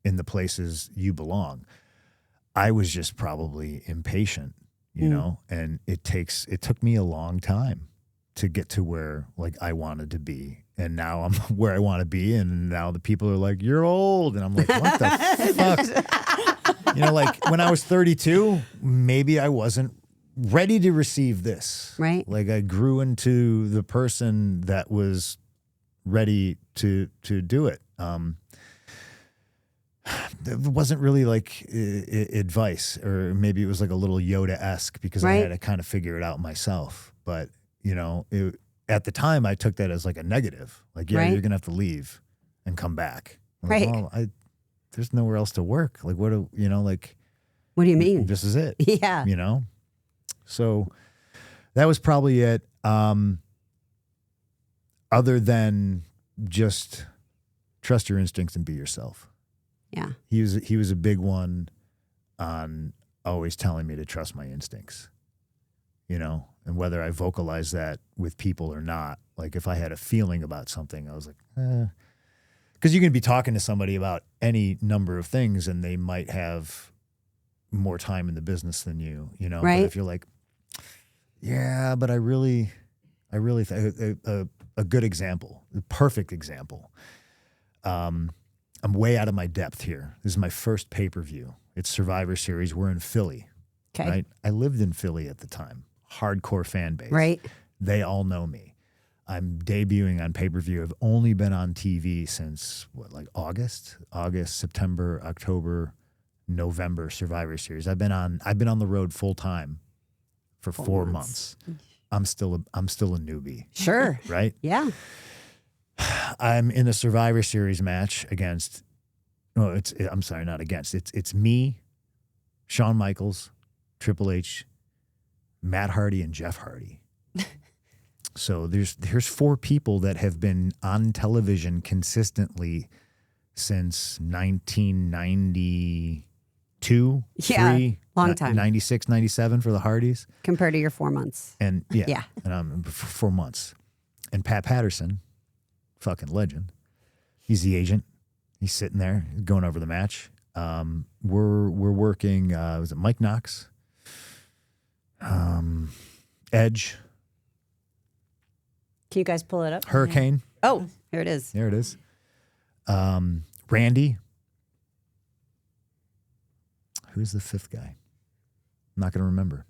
S1: in the places you belong. I was just probably impatient, you know, and it took me a long time to get to where like I wanted to be. And now I'm where I want to be. And now the people are like, you're old. And I'm like, what the fuck? You know, like when I was 32, maybe I wasn't ready to receive this.
S2: Right.
S1: Like I grew into the person that was ready to do it. It wasn't really like advice, or maybe it was like a little Yoda-esque because I
S2: Right.
S1: had to kind of figure it out myself. But, you know, at the time I took that as like a negative. Like, yeah,
S2: Right.
S1: you're going to have to leave and come back. I'm
S2: Right.
S1: like, well, there's nowhere else to work. Like, you know, like,
S2: What do you mean?
S1: this is it,
S2: Yeah.
S1: you know? So that was probably it. Other than just trust your instincts and be yourself.
S2: Yeah.
S1: He was a big one on always telling me to trust my instincts, you know, and whether I vocalize that with people or not. Like if I had a feeling about something, I was like, because you can be talking to somebody about any number of things and they might have more time in the business than you know.
S2: Right.
S1: But if you're like, yeah, but I really a good example, a perfect example. I'm way out of my depth here. This is my first pay-per-view. It's Survivor Series. We're in Philly.
S2: Okay.
S1: Right? I lived in Philly at the time. Hardcore fan base.
S2: Right.
S1: They all know me. I'm debuting on pay-per-view. I've only been on TV since like August, September, October, November Survivor Series. I've been on the road full time for 4 months. I'm still a newbie.
S2: Sure.
S1: Right?
S2: Yeah.
S1: I'm in a Survivor Series match against. No, I'm sorry, not against. It's me, Shawn Michaels, Triple H, Matt Hardy, and Jeff Hardy. So there's 4 people that have been on television consistently since 1992.
S2: Yeah,
S1: 3,
S2: long time.
S1: 96, 97 for the Hardys.
S2: Compared to your 4 months.
S1: And yeah.
S2: Yeah.
S1: And I'm for 4 months. And Pat Patterson, fucking legend. He's the agent. He's sitting there going over the match. We're working, was it Mike Knox? Edge,
S2: Can you guys pull it up?
S1: Hurricane.
S2: Oh, here it is.
S1: There it is. Randy. Who's the 5th guy? I'm not going to remember.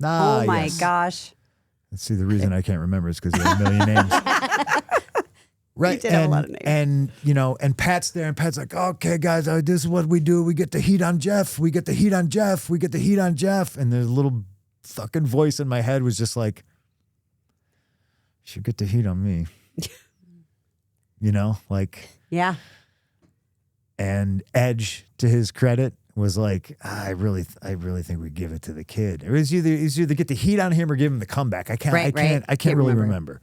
S2: Oh my
S1: yes.
S2: gosh.
S1: Let's see. The reason I can't remember is because he had a million names. Right.
S2: did have a lot of names.
S1: And, you know, and Pat's there and Pat's like, okay, guys, this is what we do. We get the heat on Jeff. We get the heat on Jeff. We get the heat on Jeff. And the little fucking voice in my head was just like, you should get the heat on me. You know, like,
S2: Yeah.
S1: and Edge, to his credit, was like, I really think we give it to the kid. It was either get the heat on him or give him the comeback. I can't really remember.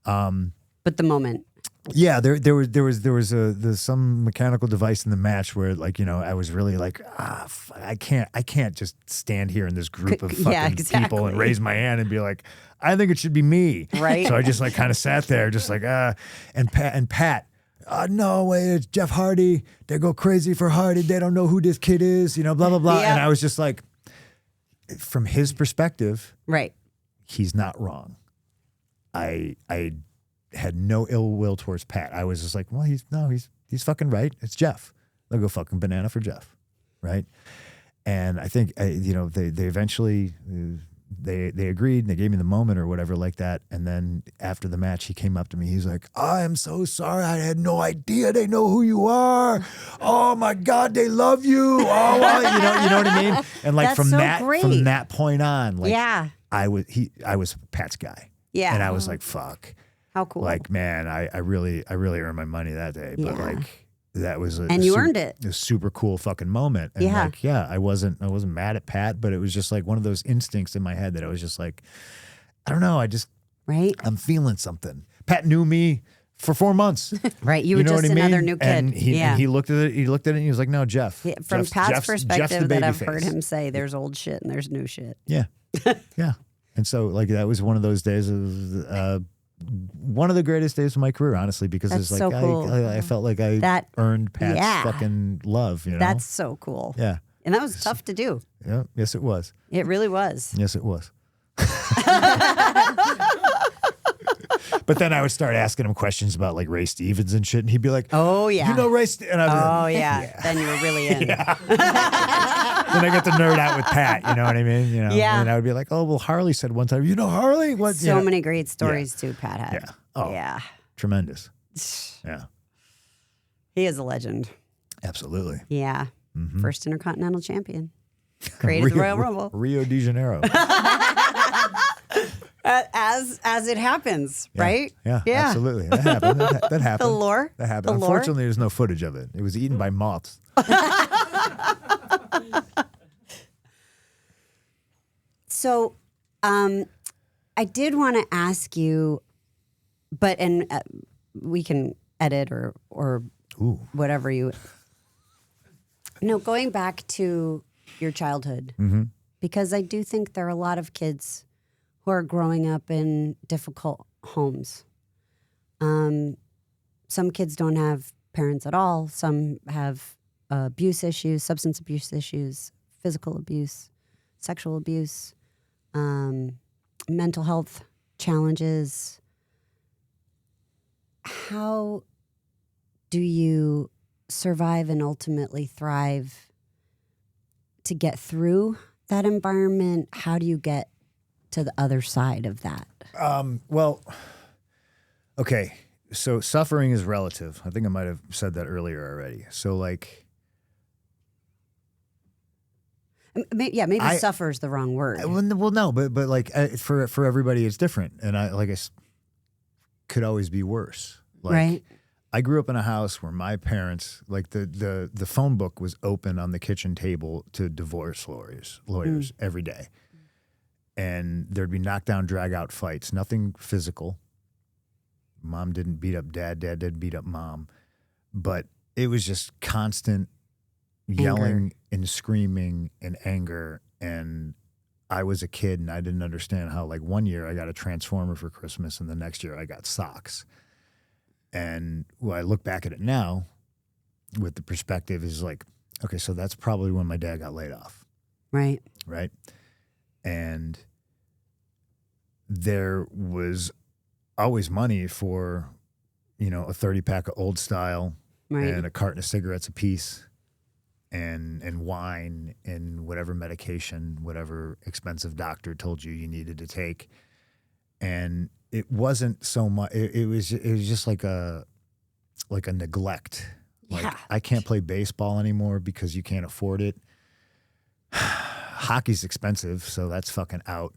S2: But the moment.
S1: Yeah, there was some mechanical device in the match where, like, you know, I was really like, I can't just stand here in this group of
S2: Yeah,
S1: fucking people and raise my hand and be like, I think it should be me.
S2: Right.
S1: So I just like kind of sat there, just like and Pat. No way, it's Jeff Hardy. They go crazy for Hardy. They don't know who this kid is. You know, blah blah blah.
S2: Yeah.
S1: And I was just like, from his perspective,
S2: Right.
S1: he's not wrong. I had no ill will towards Pat. I was just like, well, he's fucking right. It's Jeff. They'll go fucking banana for Jeff, right? And I think they eventually they agreed and they gave me the moment or whatever like that. And then after the match, he came up to me. He's like, I am so sorry. I had no idea they know who you are. Oh my God, they love you. Oh, well, you know what I mean? And like
S2: That's
S1: from
S2: so
S1: that
S2: great.
S1: point on, like
S2: Yeah.
S1: I was Pat's guy.
S2: Yeah.
S1: And I was like, fuck.
S2: How cool.
S1: Like, man, I really earned my money that day. But
S2: Yeah.
S1: like that was
S2: And you earned it.
S1: A super cool fucking moment. And
S2: Yeah.
S1: like, yeah, I wasn't mad at Pat, but it was just like one of those instincts in my head that I was just like, I don't know,
S2: right?
S1: I'm feeling something. Pat knew me for 4 months.
S2: Right. You were
S1: know
S2: just
S1: what I mean?
S2: another new kid.
S1: And
S2: yeah.
S1: he looked at it, and he was like, no, Jeff.
S2: Yeah, from
S1: Jeff's-
S2: Pat's
S1: Jeff's the
S2: perspective, that I've
S1: baby
S2: heard
S1: face.
S2: him say, there's old shit and there's new shit.
S1: Yeah. Yeah. And so like that was one of those days of one of the greatest days of my career, honestly, because
S2: That's
S1: it's like
S2: so cool.
S1: I felt like I
S2: That-
S1: earned Pat's
S2: yeah.
S1: fucking love, you know?
S2: That's so cool.
S1: yeah.
S2: And that was tough to do.
S1: Yeah. Yes, it was.
S2: It really was.
S1: Yes, it was. But then I would start asking him questions about like Ray Stevens and shit, and he'd be like,
S2: Oh, yeah.
S1: you know Ray Stevens? And I'd be like,
S2: Oh, yeah. Then you were really in.
S1: then I got to nerd out with Pat, you know what I mean? You know,
S2: Yeah.
S1: And I would be like, oh, well, Harley said one time, you know Harley? What?
S2: So
S1: You know?
S2: many great stories, too, Pat had.
S1: Yeah. Oh.
S2: Yeah.
S1: Tremendous. Yeah,
S2: He is a legend.
S1: absolutely.
S2: Yeah.
S1: Mm-hmm.
S2: First Intercontinental Champion. Created the Royal Rumble.
S1: Rio de Janeiro.
S2: As it happens, right?
S1: Yeah, absolutely. That happened. That happened.
S2: The lore.
S1: That happened.
S2: The lore.
S1: Unfortunately, there's no footage of it. It was eaten by moths.
S2: So, I did want to ask you, but we can edit or
S1: Ooh.
S2: whatever you. No, going back to your childhood,
S1: Mm-hmm.
S2: because I do think there are a lot of kids who are growing up in difficult homes. Some kids don't have parents at all. Some have abuse issues, substance abuse issues, physical abuse, sexual abuse, mental health challenges. How do you survive and ultimately thrive to get through that environment? How do you get to the other side of that?
S1: Well, okay. So suffering is relative. I think I might have said that earlier already. So like,
S2: Maybe suffer is the wrong word.
S1: well, no, but like for everybody, it's different, and could always be worse. Like,
S2: Right.
S1: I grew up in a house where my parents, like the phone book was open on the kitchen table to divorce lawyers every day. And there'd be knockdown, drag out fights, nothing physical. Mom didn't beat up dad, dad didn't beat up mom. But it was just constant yelling and screaming and anger. And I was a kid and I didn't understand how, like, one year I got a Transformer for Christmas and the next year I got socks. And when I look back at it now with the perspective is like, okay, so that's probably when my dad got laid off.
S2: Right.
S1: Right. And there was always money for, a 30-pack of Old Style
S2: Right.
S1: and a carton of cigarettes apiece and wine and whatever medication, whatever expensive doctor told you needed to take. And it wasn't so much, it was just like a neglect. Like,
S2: Yeah.
S1: I can't play baseball anymore because you can't afford it. Hockey's expensive, so that's fucking out.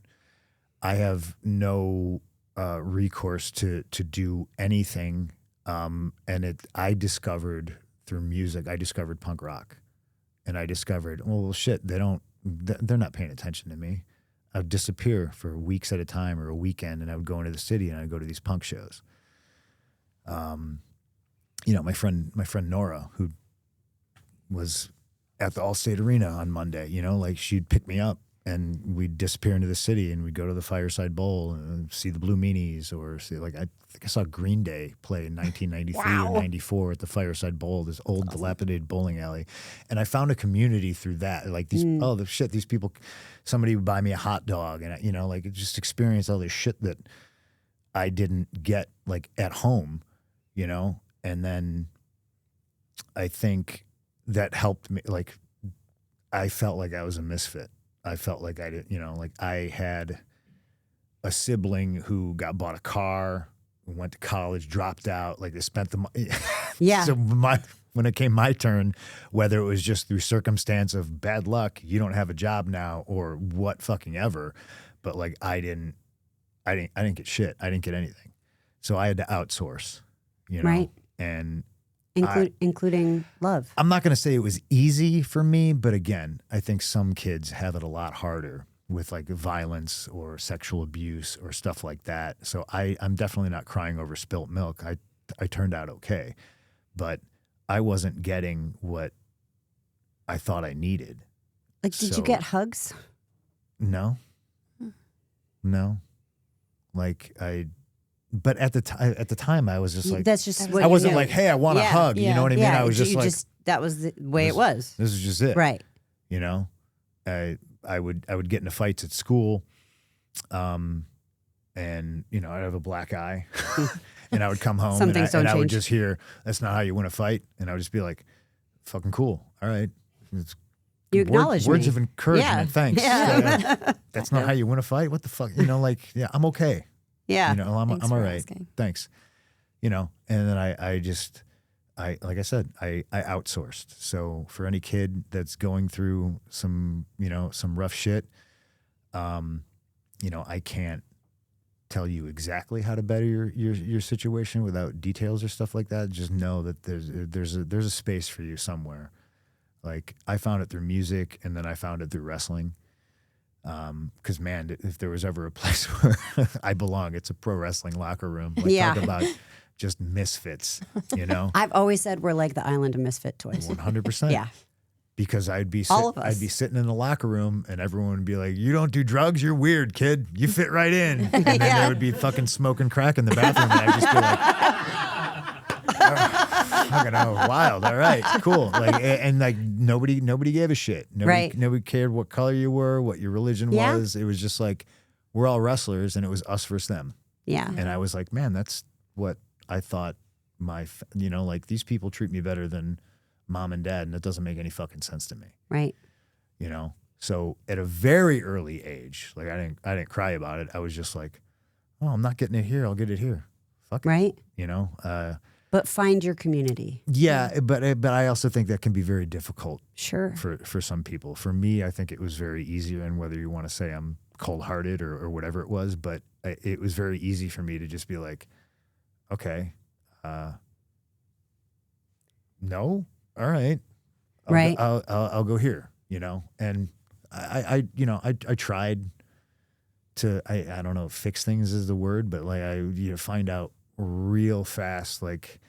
S1: I have no recourse to do anything. And I discovered through music, I discovered punk rock. And I discovered, well, shit, they're not paying attention to me. I would disappear for weeks at a time or a weekend, and I would go into the city and I'd go to these punk shows. My friend Nora, who was at the Allstate Arena on Monday, like she'd pick me up and we'd disappear into the city and we'd go to the Fireside Bowl and see the Blue Meanies or see, like, I think I saw Green Day play in 1993 or 94 at the Fireside Bowl, this old dilapidated bowling alley. And I found a community through that. Like these people, somebody would buy me a hot dog and I just experience all this shit that I didn't get like at home, and then I think that helped me. Like, I felt like I was a misfit. I felt like I did, like I had a sibling who bought a car, went to college, dropped out, like they spent the money.
S2: Yeah.
S1: So when it came my turn, whether it was just through circumstance of bad luck, you don't have a job now, or what fucking ever, but like I didn't get shit. I didn't get anything. So I had to outsource,
S2: Right.
S1: And
S2: including love.
S1: I'm not going to say it was easy for me, but again, I think some kids have it a lot harder with like violence or sexual abuse or stuff like that. So I'm definitely not crying over spilt milk. I turned out okay, but I wasn't getting what I thought I needed.
S2: Like, did
S1: So-
S2: you get hugs?
S1: No. Like but at the time I was just like,
S2: That's just what
S1: I
S2: you
S1: wasn't
S2: knew.
S1: like, hey, I want a
S2: Yeah,
S1: hug. You know what I mean? I was just
S2: you
S1: like,
S2: that was the way it
S1: this-
S2: was.
S1: this is just it.
S2: Right.
S1: I would get into fights at school, and I'd have a black eye, and I would come home
S2: Some
S1: and,
S2: things don't
S1: I would
S2: change.
S1: just hear, "That's not how you win a fight," and I would just be like, "Fucking cool, all right." It's
S2: You acknowledge
S1: words
S2: me.
S1: of encouragement.
S2: Yeah.
S1: Thanks.
S2: Yeah.
S1: That's not how you win a fight. What the fuck? Yeah, I'm okay.
S2: Yeah.
S1: I'm
S4: Thanks
S1: all
S4: for
S1: right.
S4: asking.
S1: Thanks. And then I like I said, I outsourced. So for any kid that's going through some rough shit, I can't tell you exactly how to better your situation without details or stuff like that. Just know that there's a space for you somewhere. Like I found it through music, and then I found it through wrestling. Because man, if there was ever a place where I belong, it's a pro wrestling locker room. Like,
S2: Yeah.
S1: talk about just misfits,
S2: I've always said we're like the island of misfit toys.
S1: 100%.
S2: Yeah.
S1: Because I'd be
S2: All of us.
S1: I'd be sitting in the locker room, and everyone would be like, "You don't do drugs? You're weird, kid. You fit right in." And then
S2: Yeah.
S1: they would be fucking smoking crack in the bathroom, and I'd just be like, "Fucking wild. All right, cool." Like, and like nobody gave a shit. Nobody cared what color you were, what your religion
S2: Yeah.
S1: was. It was just like we're all wrestlers, and it was us versus them.
S2: Yeah.
S1: And I was like, man, that's what I thought. Like these people treat me better than mom and dad, and that doesn't make any fucking sense to me.
S2: Right.
S1: So at a very early age, like I didn't cry about it. I was just like, oh, I'm not getting it here. I'll get it here. Fuck it.
S2: Right. But find your community.
S1: Yeah, but I also think that can be very difficult
S2: Sure.
S1: for some people. For me, I think it was very easy, and whether you want to say I'm cold-hearted or whatever it was, but it was very easy for me to just be like, okay, no, all right,
S2: Right.
S1: I'll go here, and I tried to, I don't know, fix things is the word, but like I find out real fast, like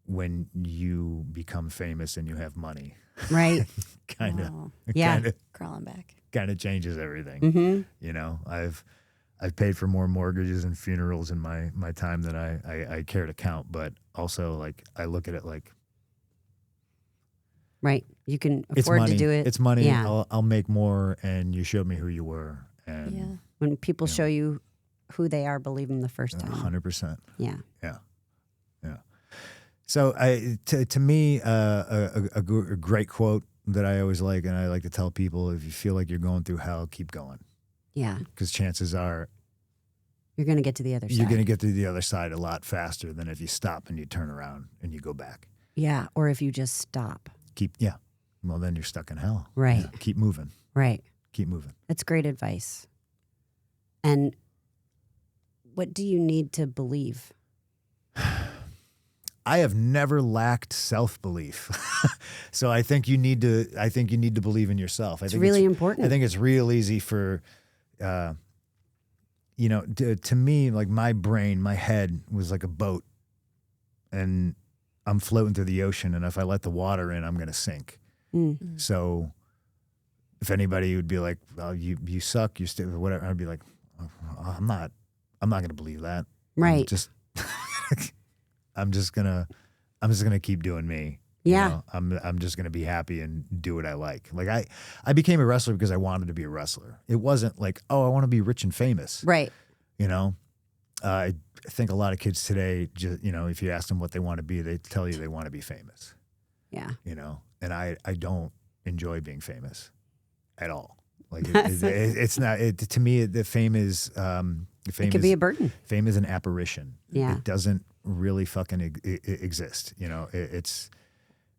S1: when you become famous and you have money,
S2: Right.
S1: kind of,
S4: Oh,
S2: Yeah.
S4: crawling back.
S1: kind of changes everything.
S2: Mm-hmm.
S1: I've paid for more mortgages and funerals in my time than I care to count, but also like I look at it like
S2: Right. You can
S1: it's
S2: afford
S1: money.
S2: to do it.
S1: It's money.
S2: Yeah.
S1: I'll make more, and you showed me who you were, and
S4: Yeah.
S2: When people
S1: Yeah.
S2: show you who they are, believe them the first time.
S1: 100%.
S2: Yeah.
S1: So to me, a great quote that I always like, and I like to tell people: if you feel like you're going through hell, keep going,
S2: Yeah.
S1: because chances are
S2: You're going to get to the other side.
S1: you're going to get to the other side a lot faster than if you stop and you turn around and you go back.
S2: Yeah. Or if you just stop.
S1: Well, then you're stuck in hell.
S2: Right.
S1: Yeah, keep moving.
S2: Right.
S1: Keep moving.
S2: That's great advice. And what do you need to believe?
S1: I have never lacked self-belief. So I think you need to believe in yourself.
S2: It's really important.
S1: I think it's real easy for, to me, like my brain, my head was like a boat, and I'm floating through the ocean, and if I let the water in, I'm going to sink.
S2: Mm.
S1: So if anybody would be like, well, you suck, you whatever, I'd be like, oh, I'm not going to believe that.
S2: Right.
S1: I'm just gonna keep doing me.
S2: Yeah.
S1: I'm just gonna be happy and do what I like. Like I became a wrestler because I wanted to be a wrestler. It wasn't like, oh, I want to be rich and famous.
S2: Right.
S1: I think a lot of kids today, just, if you ask them what they want to be, they tell you they want to be famous.
S2: Yeah.
S1: And I don't enjoy being famous. at all. Like it's not. To me, the fame is
S2: It could be a burden.
S1: Fame is an apparition.
S2: Yeah.
S1: It doesn't really fucking exist. You know, it's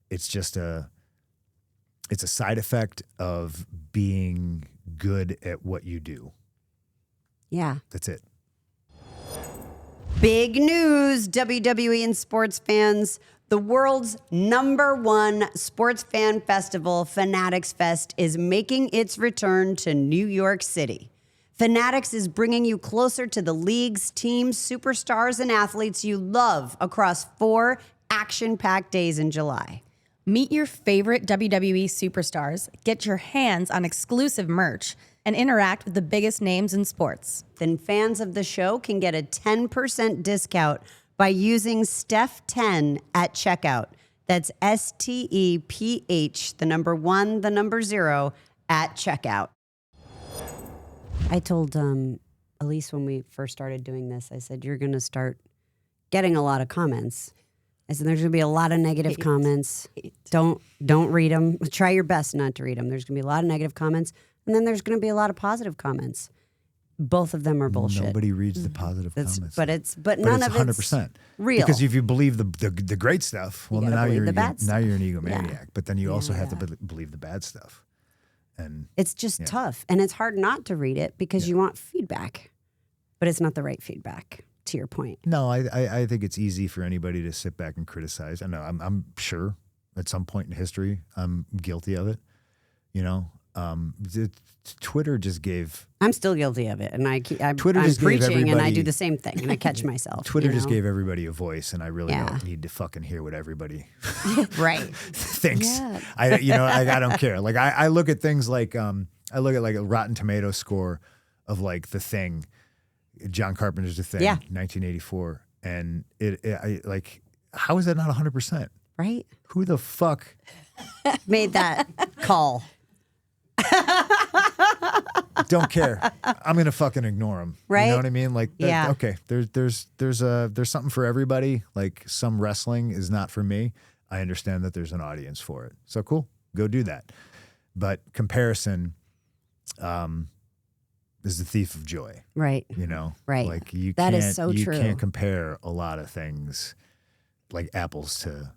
S1: just it's a side effect of being good at what you do.
S2: Yeah.
S1: That's it.
S2: Big news, WWE and sports fans. The world's #1 sports fan festival, Fanatics Fest, is making its return to New York City. Fanatics is bringing you closer to the leagues, teams, superstars, and athletes you love across 4 action-packed days in July.
S4: Meet your favorite WWE superstars, get your hands on exclusive merch, and interact with the biggest names in sports.
S2: Then fans of the show can get a 10% discount by using Steph10 at checkout. That's STEPH, the number 1, the number 0 at checkout. I told Elise when we first started doing this, I said, you're going to start getting a lot of comments. I said, there's going to be a lot of negative comments. Don't read them. Try your best not to read them. There's going to be a lot of negative comments. And then there's going to be a lot of positive comments. Both of them are bullshit.
S1: Nobody reads the positive comments.
S2: But none of it's
S1: 100%
S2: real.
S1: Because if you believe the great stuff, well,
S2: You
S1: then
S2: gotta
S1: now
S2: believe
S1: you're
S2: the bad
S1: now you're an
S2: stuff.
S1: egomaniac.
S2: Yeah.
S1: But then you also have
S2: Yeah.
S1: to believe the bad stuff. And
S2: It's just tough. And it's hard not to read it because you want feedback. But it's not the right feedback, to your point.
S1: no, I think it's easy for anybody to sit back and criticize. I know I'm sure at some point in history I'm guilty of it. You know, Twitter just gave
S2: I'm still guilty of it. And I'm
S1: Twitter just gave
S2: preaching and I do
S1: everybody-
S2: the same thing. And I catch myself.
S1: Twitter
S2: you
S1: just
S2: know?
S1: gave everybody a voice, and I really
S2: Yeah.
S1: don't need to fucking hear what everybody
S2: Right.
S1: thinks.
S4: Yeah.
S1: I don't care. Like I look at things like I look at like a Rotten Tomato score of like The Thing, John Carpenter's The Thing,
S2: Yeah.
S1: 1984, and I like, how is that not 100%?
S2: Right?
S1: Who the fuck?
S2: Made that call.
S1: Don't care. I'm gonna fucking ignore them.
S2: Right?
S1: You know what I mean? Like,
S2: Yeah.
S1: okay. There's something for everybody. Like some wrestling is not for me. I understand that there's an audience for it. So cool. Go do that. But comparison is the thief of joy.
S2: Right.
S1: You know?
S2: Right.
S1: Like you
S2: That
S1: can't
S2: is so
S1: you
S2: true.
S1: can't compare a lot of things like apples to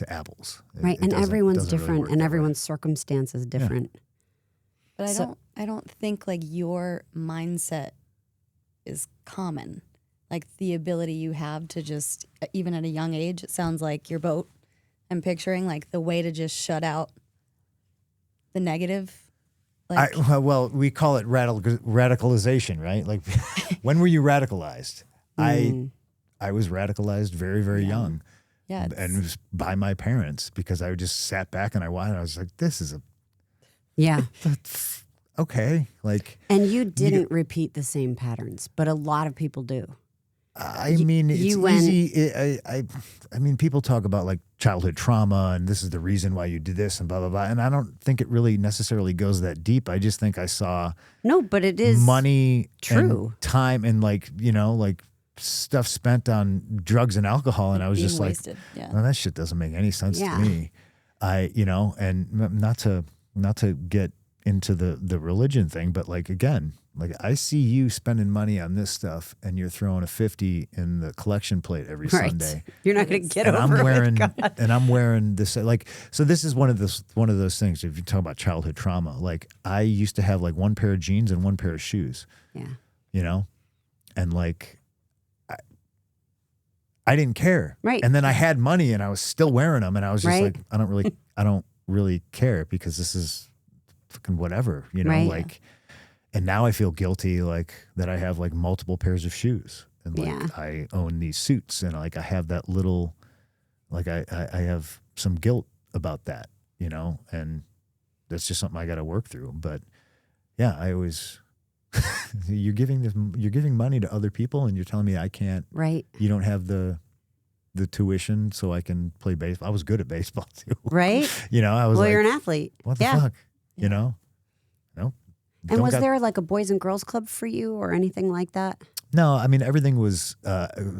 S1: apples.
S2: Right.
S1: It
S2: And
S1: doesn't-
S2: everyone's
S1: doesn't really
S2: different
S1: work
S2: and
S1: that way.
S2: everyone's circumstance is different.
S4: But
S2: So-
S4: I don't think like your mindset is common. Like the ability you have to just, even at a young age, it sounds like your boat. I'm picturing like the way to just shut out the negative. Like,
S1: Well, we call it radicalization, right? Like, when were you radicalized? I was radicalized very, very young,
S4: yeah,
S1: and it was by my parents because I just sat back and I watched. I was like, "This is
S2: Yeah.
S1: okay." Like,
S2: And you didn't repeat the same patterns, but a lot of people do.
S1: I mean, it's
S2: you went-
S1: easy. I mean, people talk about like childhood trauma and this is the reason why you did this and blah blah blah. And I don't think it really necessarily goes that deep. I just think I saw
S2: No, but it is
S1: money,
S2: true.
S1: and time, and like like stuff spent on drugs and alcohol, and I was
S4: being
S1: just like,
S4: wasted. Yeah.
S1: well, that shit doesn't make any sense
S2: Yeah.
S1: to me. And not to get into the religion thing, but like again, like I see you spending money on this stuff, and you're throwing a 50 in the collection plate every
S2: right.
S1: Sunday.
S2: You're not going to get
S1: And
S2: over
S1: I'm wearing,
S2: it. God.
S1: and I'm wearing this like, so this is one of those things. If you talk about childhood trauma, like I used to have like one pair of jeans and one pair of shoes,
S2: Yeah.
S1: and like I didn't care.
S2: Right.
S1: And then I had money and I was still wearing them, and I was just
S2: Right.
S1: like, I don't really care because this is fucking whatever,
S2: Right.
S1: like, and now I feel guilty like that I have like multiple pairs of shoes, and like
S2: Yeah.
S1: I own these suits, and like I have that little, like I have some guilt about that, and that's just something I got to work through. But yeah, I always, you're giving money to other people, and you're telling me I can't.
S2: Right.
S1: You don't have the tuition so I can play baseball. I was good at baseball too.
S2: Right.
S1: I was
S2: Well,
S1: like,
S2: you're an athlete.
S1: what the
S2: yeah.
S1: fuck? Nope.
S2: And
S1: Don't
S2: was
S1: got-
S2: there like a boys and girls club for you or anything like that?
S1: No, I mean, everything was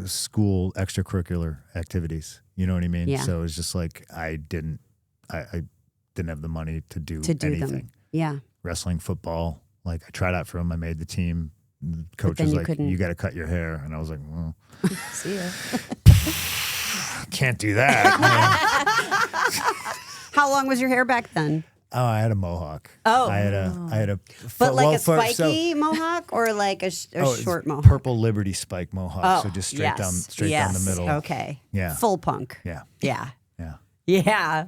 S1: school extracurricular activities. You know what I mean?
S2: Yeah.
S1: So it was just like, I didn't have the money to do
S2: To do
S1: anything.
S2: them. Yeah.
S1: wrestling, football. Like I tried out for him. I made the team. The coach
S2: then
S1: was
S2: you
S1: like,
S2: couldn't-
S1: "You got to cut your hair," and I was like, "Well,
S2: See ya.
S1: can't do that."
S2: How long was your hair back then?
S1: Oh, I had a mohawk.
S2: Oh.
S1: I had a.
S2: But like
S1: well,
S2: a
S1: so-
S2: spiky mohawk or like a
S1: oh, it's
S2: short mohawk?
S1: purple Liberty Spike mohawk.
S2: Oh,
S1: So just straight
S2: yes.
S1: down the
S2: Yes.
S1: middle.
S2: Okay.
S1: Yeah.
S2: Full punk.
S1: Yeah.
S2: Yeah.
S1: Yeah.
S2: Yeah.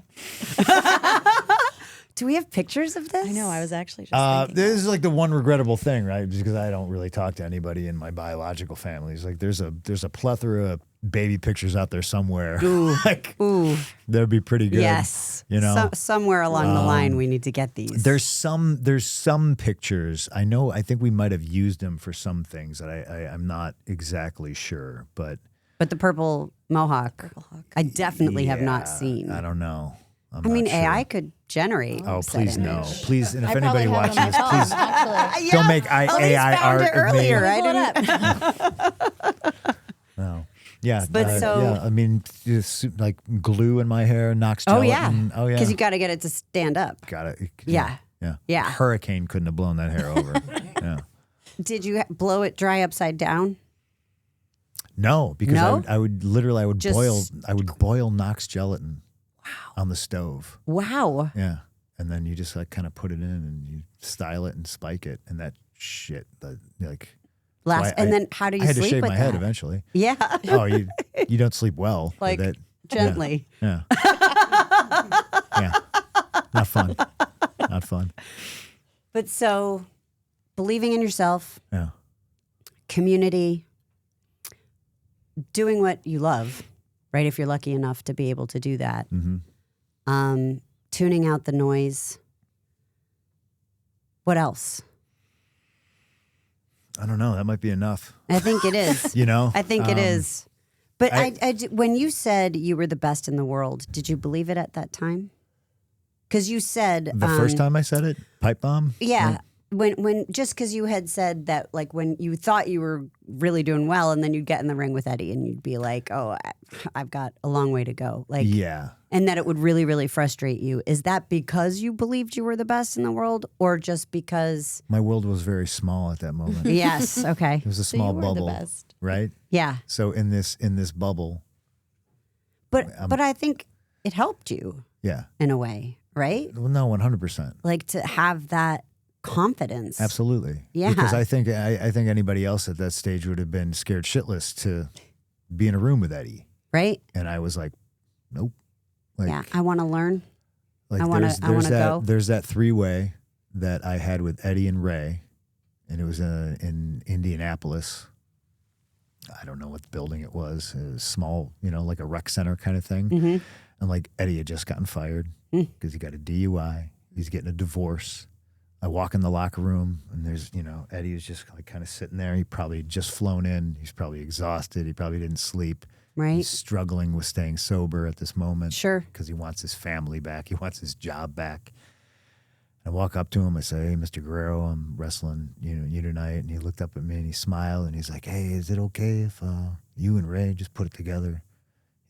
S2: Do we have pictures of this?
S4: I know. I was actually just thinking.
S1: This is like the one regrettable thing, right? Because I don't really talk to anybody in my biological family. It's like there's a plethora of baby pictures out there somewhere. Like
S2: Ooh.
S1: that'd be pretty good.
S2: Yes.
S1: You know?
S2: Somewhere along the line, we need to get these.
S1: There's some pictures. I think we might have used them for some things that I'm not exactly sure, but
S2: But the purple mohawk, I definitely have not
S1: yeah,
S2: seen.
S1: I don't know.
S2: I mean,
S1: not sure.
S2: AI could generate.
S1: Oh,
S2: said
S1: please no,
S2: image.
S1: please. And if
S4: I probably
S1: anybody
S4: have it on
S1: watching
S4: my
S1: this,
S4: phone,
S1: please
S4: actually.
S1: don't make AI
S2: found
S1: art
S2: it
S1: of me.
S2: earlier. I
S4: Pull it
S2: didn't.
S4: up.
S1: No. Yeah,
S2: But so-
S1: yeah. I mean, just like glue in my hair, knocks
S2: Oh
S1: gelatin.
S2: yeah.
S1: Oh yeah.
S2: Because you got to get it to stand up.
S1: got it.
S2: Yeah.
S1: Yeah.
S2: Yeah.
S1: A hurricane couldn't have blown that hair over. Yeah.
S2: Did you blow it dry upside down?
S1: No, because
S2: No?
S1: I would
S2: Just-
S1: boil Knox gelatin on the stove.
S2: Wow.
S1: Yeah. And then you just like kind of put it in and you style it and spike it and that shit like
S2: Last,
S1: I-
S2: and
S1: I-
S2: then how do you
S1: I had to
S2: sleep
S1: shave
S2: with
S1: my
S2: that?
S1: head eventually.
S2: Yeah.
S1: Oh, you don't sleep well. with
S2: Like
S1: it.
S2: gently.
S1: Yeah. Yeah. Not fun. Not fun.
S2: But so believing in yourself,
S1: Yeah.
S2: community, doing what you love, right? If you're lucky enough to be able to do that,
S1: Mm-hmm.
S2: tuning out the noise. What else?
S1: I don't know. That might be enough.
S2: I think it is.
S1: You know?
S2: I think it is. But
S1: I-
S2: when you said you were the best in the world, did you believe it at that time? Because you said
S1: The first time I said it, pipe bomb.
S2: yeah. When just because you had said that, like when you thought you were really doing well, and then you'd get in the ring with Eddie, and you'd be like, "Oh, I've got a long way to go," like,
S1: Yeah.
S2: and that it would really, really frustrate you. Is that because you believed you were the best in the world, or just because?
S1: My world was very small at that moment.
S2: Yes. Okay.
S1: It was a
S4: So
S1: small
S4: you were
S1: bubble,
S4: the best.
S1: right?
S2: Yeah.
S1: So in this bubble,
S2: But I think it helped you
S1: yeah.
S2: in a way, right?
S1: Well, no, 100%.
S2: Like to have that confidence.
S1: Absolutely.
S2: Yeah.
S1: Because I think anybody else at that stage would have been scared shitless to be in a room with Eddie,
S2: Right?
S1: and I was like, nope. Like,
S2: Yeah. I want to learn.
S1: like
S2: I wanna-
S1: there's
S2: I wanna
S1: that
S2: go.
S1: there's that 3-way that I had with Eddie and Ray, and it was in Indianapolis. I don't know what building it was. It was small, like a rec center kind of thing.
S2: Mhm.
S1: And like Eddie had just gotten fired
S2: Mm.
S1: because he got a DUI. He's getting a divorce. I walk in the locker room and there's, Eddie was just like kind of sitting there. He probably just flown in. He's probably exhausted. He probably didn't sleep.
S2: Right?
S1: He's struggling with staying sober at this moment
S2: Sure.
S1: because he wants his family back. He wants his job back. I walk up to him. I say, "Hey, Mr. Guerrero, I'm wrestling, you tonight." And he looked up at me and he smiled and he's like, "Hey, is it okay if you and Ray just put it together?"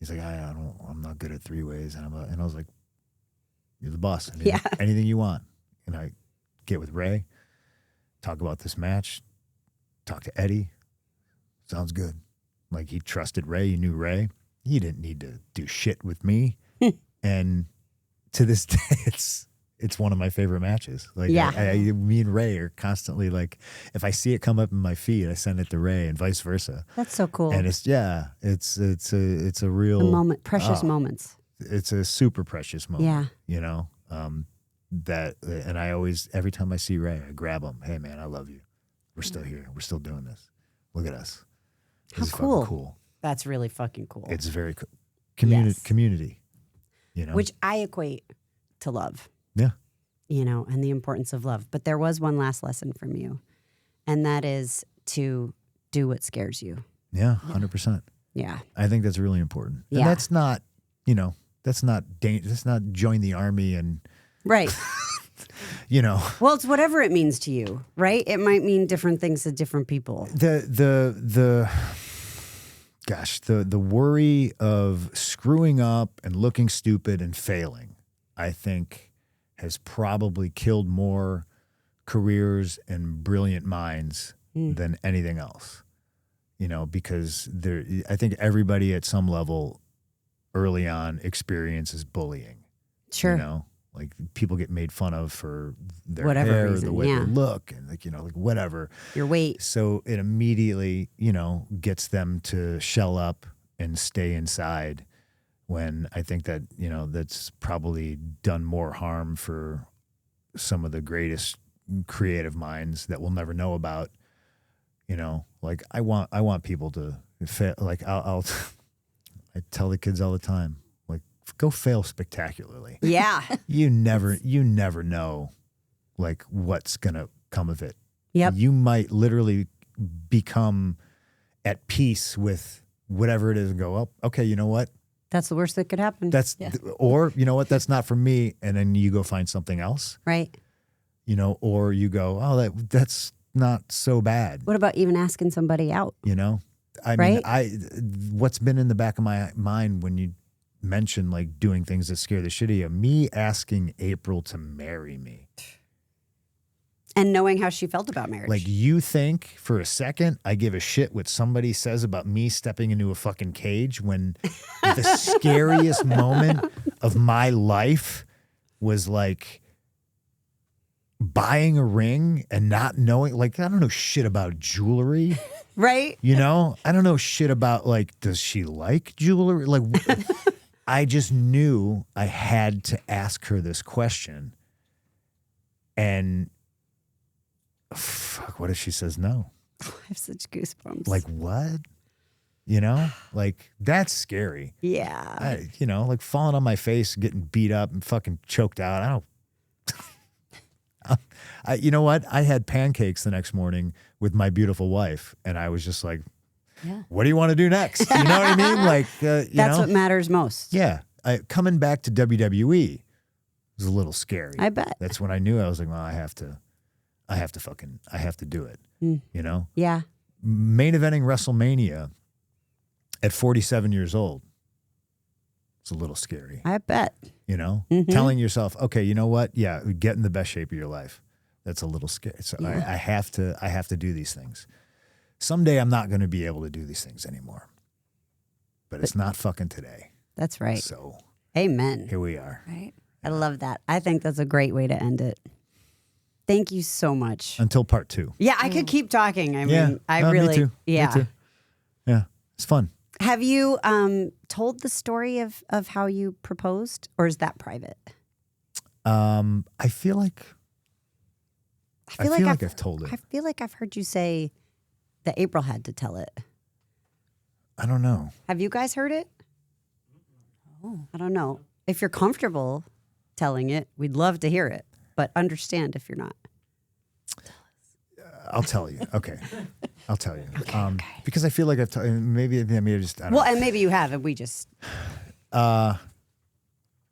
S1: He's like, "I'm not good at 3-ways." And I was like, "You're the boss. Anything you want." And I get with Ray, talk about this match, talk to Eddie. Sounds good. Like he trusted Ray. He knew Ray. He didn't need to do shit with me. And to this day, it's one of my favorite matches. Like,
S2: Yeah.
S1: me and Ray are constantly like, if I see it come up in my feed, I send it to Ray, and vice versa.
S2: That's so cool.
S1: And it's a real
S2: the moment, precious
S1: oh,
S2: moments.
S1: It's a super precious moment.
S2: Yeah.
S1: And I always, every time I see Ray, I grab him. "Hey man, I love you. We're still here. We're still doing this. Look at us. This
S2: How
S1: is fucking
S2: cool.
S1: cool.
S2: That's really fucking cool.
S1: It's very cool.
S2: Yes.
S1: Community.
S2: Which I equate to love.
S1: Yeah.
S2: And the importance of love. But there was one last lesson from you, and that is to do what scares you.
S1: Yeah, 100%.
S2: Yeah.
S1: I think that's really important.
S2: Yeah.
S1: And that's not, that's not join the army and,
S2: Right. Well, it's whatever it means to you, right? It might mean different things to different people.
S1: the worry of screwing up and looking stupid and failing, I think has probably killed more careers and brilliant minds than anything else. You know, because I think everybody at some level early on experiences bullying.
S2: Sure.
S1: You know, like people get made fun of for their
S2: Whatever
S1: hair,
S2: reason,
S1: the way
S2: yeah.
S1: they look, and like, you know, like whatever.
S2: Your weight.
S1: So it immediately, you know, gets them to shell up and stay inside, when I think that, you know, that's probably done more harm for some of the greatest creative minds that we'll never know about. You know, like I want people to fail. Like I tell the kids all the time, like, go fail spectacularly.
S2: Yeah.
S1: You never know like what's gonna come of it.
S2: Yep.
S1: You might literally become at peace with whatever it is and go, oh, okay, you know what?
S2: That's the worst that could happen.
S1: That's or you know what? That's not for me. And then you go find something else,
S2: right.
S1: you know, or you go, oh, that's not so bad.
S2: What about even asking somebody out?
S1: You know, I mean, what's been in the back of my mind when you mention like doing things that scare the shit out of you, me asking April to marry me.
S2: And knowing how she felt about marriage.
S1: Like, you think for a second I give a shit what somebody says about me stepping into a fucking cage, when the scariest moment of my life was like buying a ring and not knowing, like, I don't know shit about jewelry.
S2: right?
S1: You know, I don't know shit about like, does she like jewelry? Like, I just knew I had to ask her this question. And fuck, what if she says no?
S2: I have such goosebumps.
S1: Like, what? You know, like, that's scary.
S2: yeah.
S1: You know, like falling on my face, getting beat up and fucking choked out. I don't. You know what? I had pancakes the next morning with my beautiful wife, and I was just like,
S4: Yeah.
S1: what do you want to do next? You know what I mean? Like, you
S2: That's
S1: know?
S2: what matters most.
S1: Yeah. Coming back to WWE was a little scary.
S2: I bet.
S1: That's when I knew. I was like, well, I have to do it.
S2: Mm.
S1: You know?
S2: Yeah.
S1: Main eventing WrestleMania at 47 years old. It's a little scary.
S2: I bet.
S1: You know?
S2: Mhm.
S1: Telling yourself, okay, you know what? Yeah, get in the best shape of your life. That's a little scary. So
S2: Yeah.
S1: I have to do these things. Someday I'm not going to be able to do these things anymore. But it's not fucking today.
S2: That's right.
S1: So
S2: Amen.
S1: here we are.
S4: Right.
S2: I love that. I think that's a great way to end it. Thank you so much.
S1: Until part 2.
S2: Yeah, I could keep talking. I mean, I
S1: No,
S2: really,
S1: me too.
S2: yeah.
S1: Me too. Yeah, it's fun.
S2: Have you told the story of how you proposed, or is that private?
S1: I feel like I've told it.
S2: I feel like I've heard you say that April had to tell it.
S1: I don't know.
S2: Have you guys heard it? Oh, I don't know. If you're comfortable telling it, we'd love to hear it, but understand if you're not.
S1: I'll tell you. Okay. I'll tell you. Because I feel like maybe I just, I don't
S2: Well,
S1: know.
S2: and maybe you have, and we just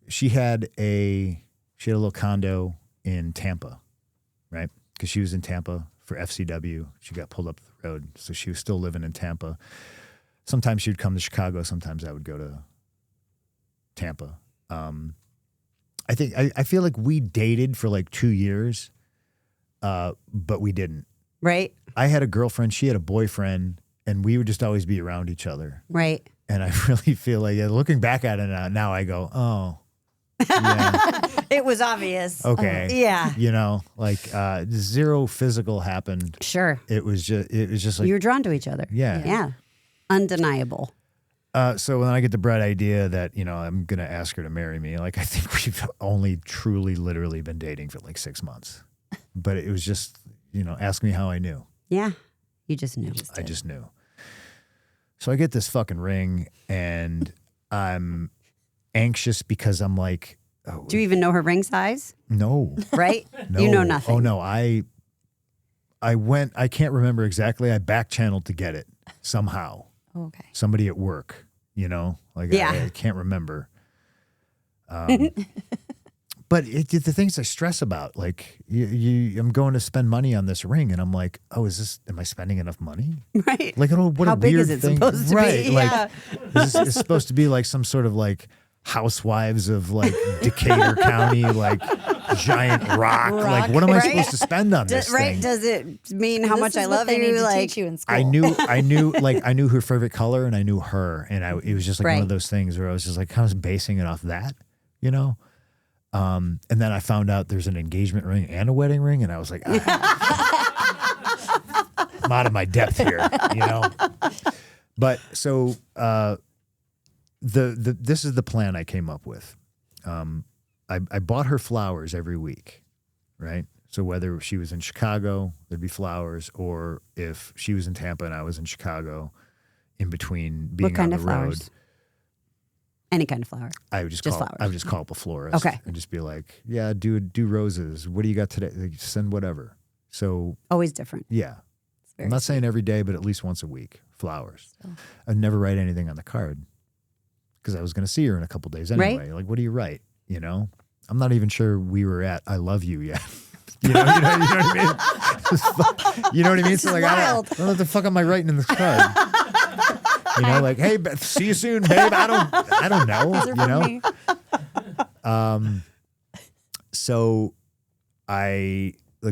S1: She had a little condo in Tampa, right? Because she was in Tampa for FCW. She got pulled up the road, so she was still living in Tampa. Sometimes she would come to Chicago. Sometimes I would go to Tampa. I feel like we dated for like 2 years, but we didn't.
S2: right,
S1: I had a girlfriend, she had a boyfriend, and we would just always be around each other.
S2: right.
S1: And I really feel like, looking back at it now I go, oh, yeah,
S2: It was obvious.
S1: okay.
S2: Yeah,
S1: You know, like zero physical happened.
S2: sure.
S1: It was just like,
S2: You were drawn to each other.
S1: yeah.
S2: Yeah, undeniable.
S1: So when I get the bright idea that, you know, I'm going to ask her to marry me, like, I think we've only truly, literally been dating for like 6 months. But it was just, you know, ask me how I knew.
S2: Yeah, you just knew.
S1: I just knew. So I get this fucking ring, and I'm anxious because I'm like, oh,
S2: Do you even know her ring size?
S1: no,
S2: Right?
S1: no.
S2: You know nothing.
S1: Oh no, I can't remember exactly. I back channeled to get it somehow.
S4: Okay.
S1: Somebody at work, you know, like
S2: Yeah.
S1: I can't remember. But the things I stress about, like I'm going to spend money on this ring, and I'm like, oh, am I spending enough money?
S2: Right.
S1: Like, what
S2: How
S1: a
S2: big
S1: weird
S2: is it
S1: thing.
S2: supposed to
S1: right?
S2: be?
S1: Like,
S2: Yeah.
S1: it's supposed to be like some sort of like housewives of like Decatur County, like giant rock. Like, what am I
S2: Right?
S1: supposed to spend on this
S2: Right?
S1: thing?
S2: Does it mean how
S4: This
S2: much
S4: is
S2: I
S4: what
S2: love
S4: they need
S2: you?
S4: to
S2: Like,
S4: teach you in school.
S1: I knew her favorite color, and I knew her, and it was just like one
S2: Right.
S1: of those things where I was just like, I was basing it off that, you know. And then I found out there's an engagement ring and a wedding ring, and I was like, I'm out of my depth here, you know. But so this is the plan I came up with. I bought her flowers every week, right? So whether she was in Chicago, there'd be flowers, or if she was in Tampa and I was in Chicago, in between being
S2: what kind
S1: on
S2: of
S1: the road,
S2: flowers? Any kind of flower.
S1: I would just
S2: Just
S1: call.
S2: flowers.
S1: I would just call up a florist,
S2: Okay.
S1: and just be like, "Yeah, do roses. What do you got today? Like, send whatever." So
S2: Always different.
S1: yeah,
S4: very
S1: I'm not saying every day, but at least once a week, flowers. I'd never write anything on the card because I was going to see her in a couple days
S2: Right.
S1: anyway. Like, what do you write? You know, I'm not even sure we were at "I love you" yet. you know what I mean? You know what I mean? So like, I don't know what the fuck am I writing in this card? You know, like, hey, see you soon, babe. I don't know.
S4: These are
S1: You
S4: for
S1: know.
S4: me.
S1: So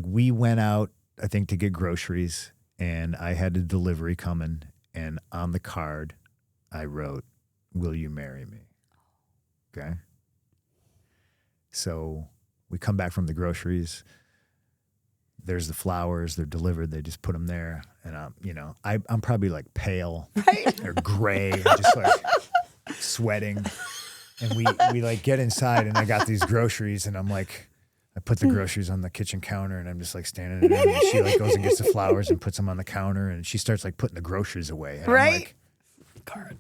S1: we went out, I think, to get groceries, and I had a delivery coming, and on the card I wrote, "Will you marry me?" Okay. So we come back from the groceries. There's the flowers. They're delivered. They just put them there, and I'm probably like pale or gray, just like sweating. And we like get inside, and I got these groceries, and I'm like, I put the groceries on the kitchen counter, and I'm just like standing there, and she like goes and gets the flowers and puts them on the counter, and she starts like putting the groceries away. And
S2: Right.
S1: I'm like, card.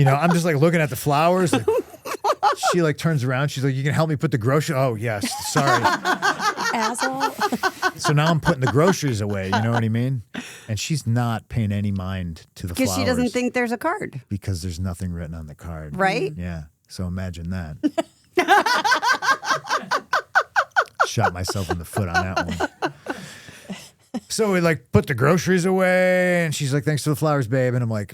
S1: I'm just like looking at the flowers. Like, she like turns around. She's like, "You can help me put the groceries." Oh yes, sorry.
S4: Asshole.
S1: So now I'm putting the groceries away. You know what I mean? And she's not paying any mind to the flowers
S2: Because she doesn't think there's a card.
S1: because there's nothing written on the card.
S2: Right?
S1: Yeah. So imagine that. Shot myself in the foot on that one. So we like put the groceries away, and she's like, "Thanks for the flowers, babe." And I'm like,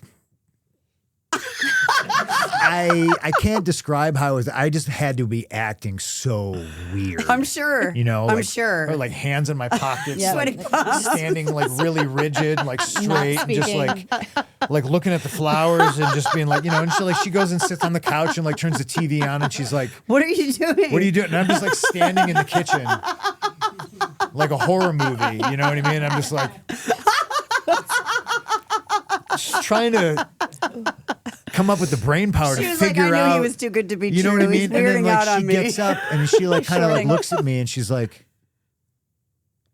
S1: I can't describe how it was. I just had to be acting so weird.
S2: I'm sure.
S1: I'm
S2: I'm sure.
S1: Or like hands in my pockets,
S4: Yeah.
S1: like standing like really rigid, like straight, just
S4: speaking.
S1: like looking at the flowers and just being like, and she goes and sits on the couch and like turns the TV on, and she's like,
S2: What are you doing?
S1: "What are you doing?" And I'm just like standing in the kitchen like a horror movie. You know what I mean? I'm just like just trying to come up with the brain power
S2: She
S1: to
S2: was like,
S1: figure
S2: I knew
S1: out.
S2: he was too good to be
S1: You know
S2: true.
S1: what I mean?
S2: He's
S1: And then
S2: weirding
S1: like
S2: out
S1: she
S2: on me.
S1: gets up and she like kind of like looks at me and she's like,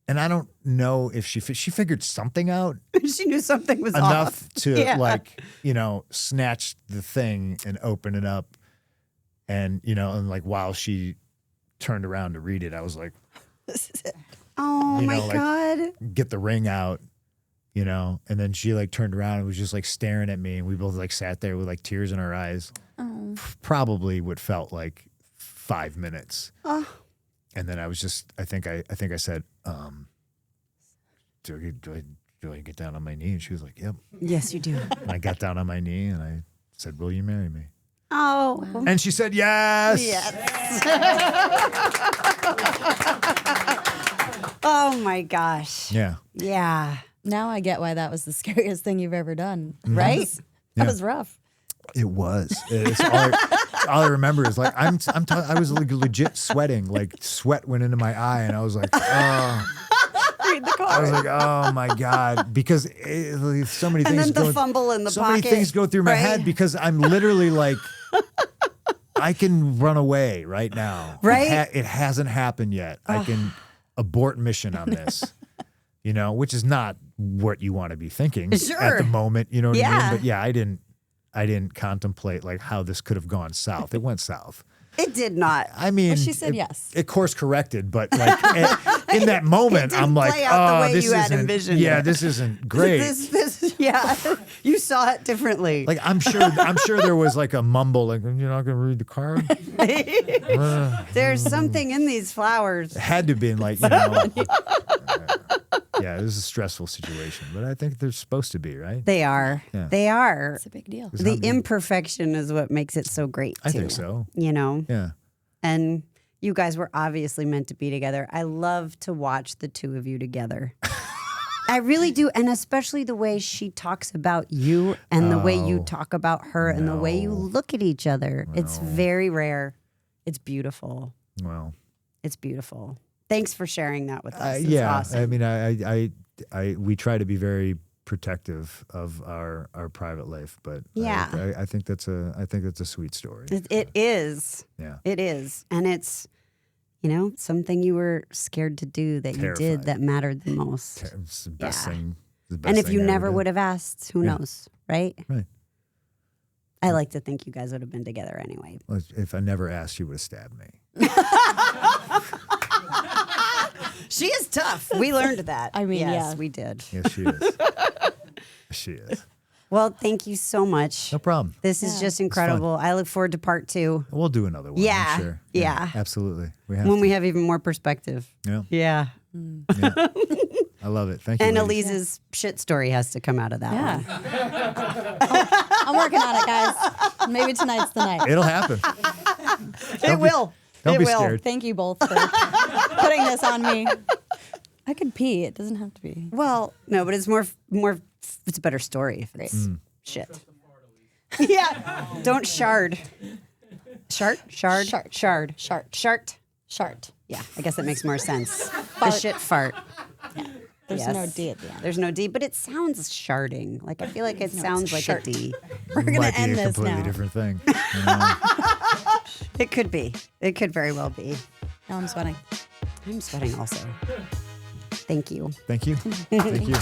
S1: and I don't know if she figured something out
S2: She knew something was
S1: enough
S2: off.
S1: to
S2: Yeah.
S1: like, snatch the thing and open it up. And, and like while she turned around to read it, I was like,
S2: Oh
S1: you
S2: my
S1: know, like-
S2: God.
S1: get the ring out, and then she like turned around and was just like staring at me, and we both like sat there with like tears in our eyes.
S4: Oh.
S1: Probably what felt like 5 minutes.
S2: Oh.
S1: And then I was just, I think I said, do I get down on my knee? And she was like, "Yep."
S2: Yes, you do.
S1: And I got down on my knee and I said, "Will you marry me?"
S2: Oh.
S1: And she said, "Yes."
S2: Oh my gosh.
S1: Yeah.
S2: Yeah.
S4: Now I get why that was the scariest thing you've ever done.
S2: Right?
S1: Yeah.
S4: That was rough.
S1: It was. It's all I remember is like I was like legit sweating, like sweat went into my eye, and I was like, oh.
S2: Read the
S1: I
S2: card.
S1: was like, oh my God, because so many
S2: And
S1: things
S2: then the
S1: go,
S2: fumble in the
S1: so
S2: pocket.
S1: many things go through my
S2: right?
S1: head because I'm literally like, I can run away right now.
S2: Right?
S1: It hasn't happened yet. I can abort mission on this, which is not what you want to be thinking at
S2: Sure.
S1: the moment. You know what I
S2: Yeah.
S1: mean? But yeah, I didn't contemplate like how this could have gone south. It went south.
S2: It did not.
S1: I mean,
S4: Well, she said
S1: it,
S4: yes.
S1: It course corrected, but like in that moment,
S2: didn't
S1: I'm like,
S2: play out the
S1: oh,
S2: way
S1: this
S2: you had
S1: isn't.
S2: envisioned
S1: Yeah,
S2: it.
S1: this isn't great.
S2: This, yeah. You saw it differently.
S1: Like I'm sure there was like a mumble, like, "You're not gonna read the card."
S2: There's something in these flowers.
S1: It had to have been like, Yeah, it was a stressful situation, but I think they're supposed to be, right?
S2: They are.
S1: Yeah.
S2: They are.
S4: It's a big deal.
S1: 'Cause
S2: The
S1: how many-
S2: imperfection is what makes it so great, too.
S1: I think so.
S2: You know?
S1: Yeah.
S2: And you guys were obviously meant to be together. I love to watch the two of you together. I really do. And especially the way she talks about you and the way you talk about her and the way you
S1: No.
S2: look at each other. It's very rare. It's beautiful.
S1: Well,
S2: It's beautiful. Thanks for sharing that with us. It's
S1: yeah.
S2: awesome.
S1: I mean, we try to be very protective of our private life, but
S2: Yeah.
S1: I think that's a sweet story.
S2: It is.
S1: Yeah.
S2: It is. And it's, something you were scared to do that you did
S1: Terrified.
S2: that mattered the most.
S1: It's the best
S2: Yeah.
S1: thing. The best
S2: And if
S1: thing
S2: you
S1: I ever
S2: never
S1: did.
S2: would have asked, who
S1: Yeah.
S2: knows, right?
S1: Right.
S2: I like to think you guys would have been together anyway.
S1: Well, if I never asked, you would have stabbed me.
S2: She is tough. We learned that.
S4: I mean,
S2: yes,
S4: yeah.
S2: we did.
S1: Yes, she is. She is.
S2: Well, thank you so much.
S1: No problem.
S2: This is just incredible. I look forward to part 2
S1: We'll do another one.
S2: Yeah.
S1: I'm sure.
S2: Yeah.
S1: Absolutely. We have
S2: when
S1: to.
S2: we have even more perspective.
S1: Yeah.
S2: Yeah.
S1: Yeah. I love it. Thank you.
S2: And
S1: ladies.
S2: Elise's shit story has to come out of that one.
S4: I'm working on it, guys. Maybe tonight's the night.
S1: It'll happen.
S2: It will.
S1: Don't
S2: It
S1: be
S2: will.
S1: scared.
S4: Thank you both for putting this on me. I could pee. It doesn't have to be.
S2: Well, no, but it's more. It's a better story if it's
S1: Mm.
S2: shit. Yeah. Don't shard. Shart.
S4: Shart.
S2: Shard.
S4: Shart.
S2: Shart.
S4: Shart.
S2: Yeah, I guess that makes more sense. The shit fart.
S4: There's
S2: Yes.
S4: no D at the end.
S2: There's no D, but it sounds sharding. Like I feel like it sounds like
S4: shart.
S2: a D.
S4: We're
S1: It
S4: gonna
S1: might
S4: end
S1: be a
S4: this
S1: completely
S4: now.
S1: different thing. You know?
S2: It could be. It could very well be.
S4: Now I'm sweating.
S2: I'm sweating also. Thank you.
S1: Thank you. Thank you.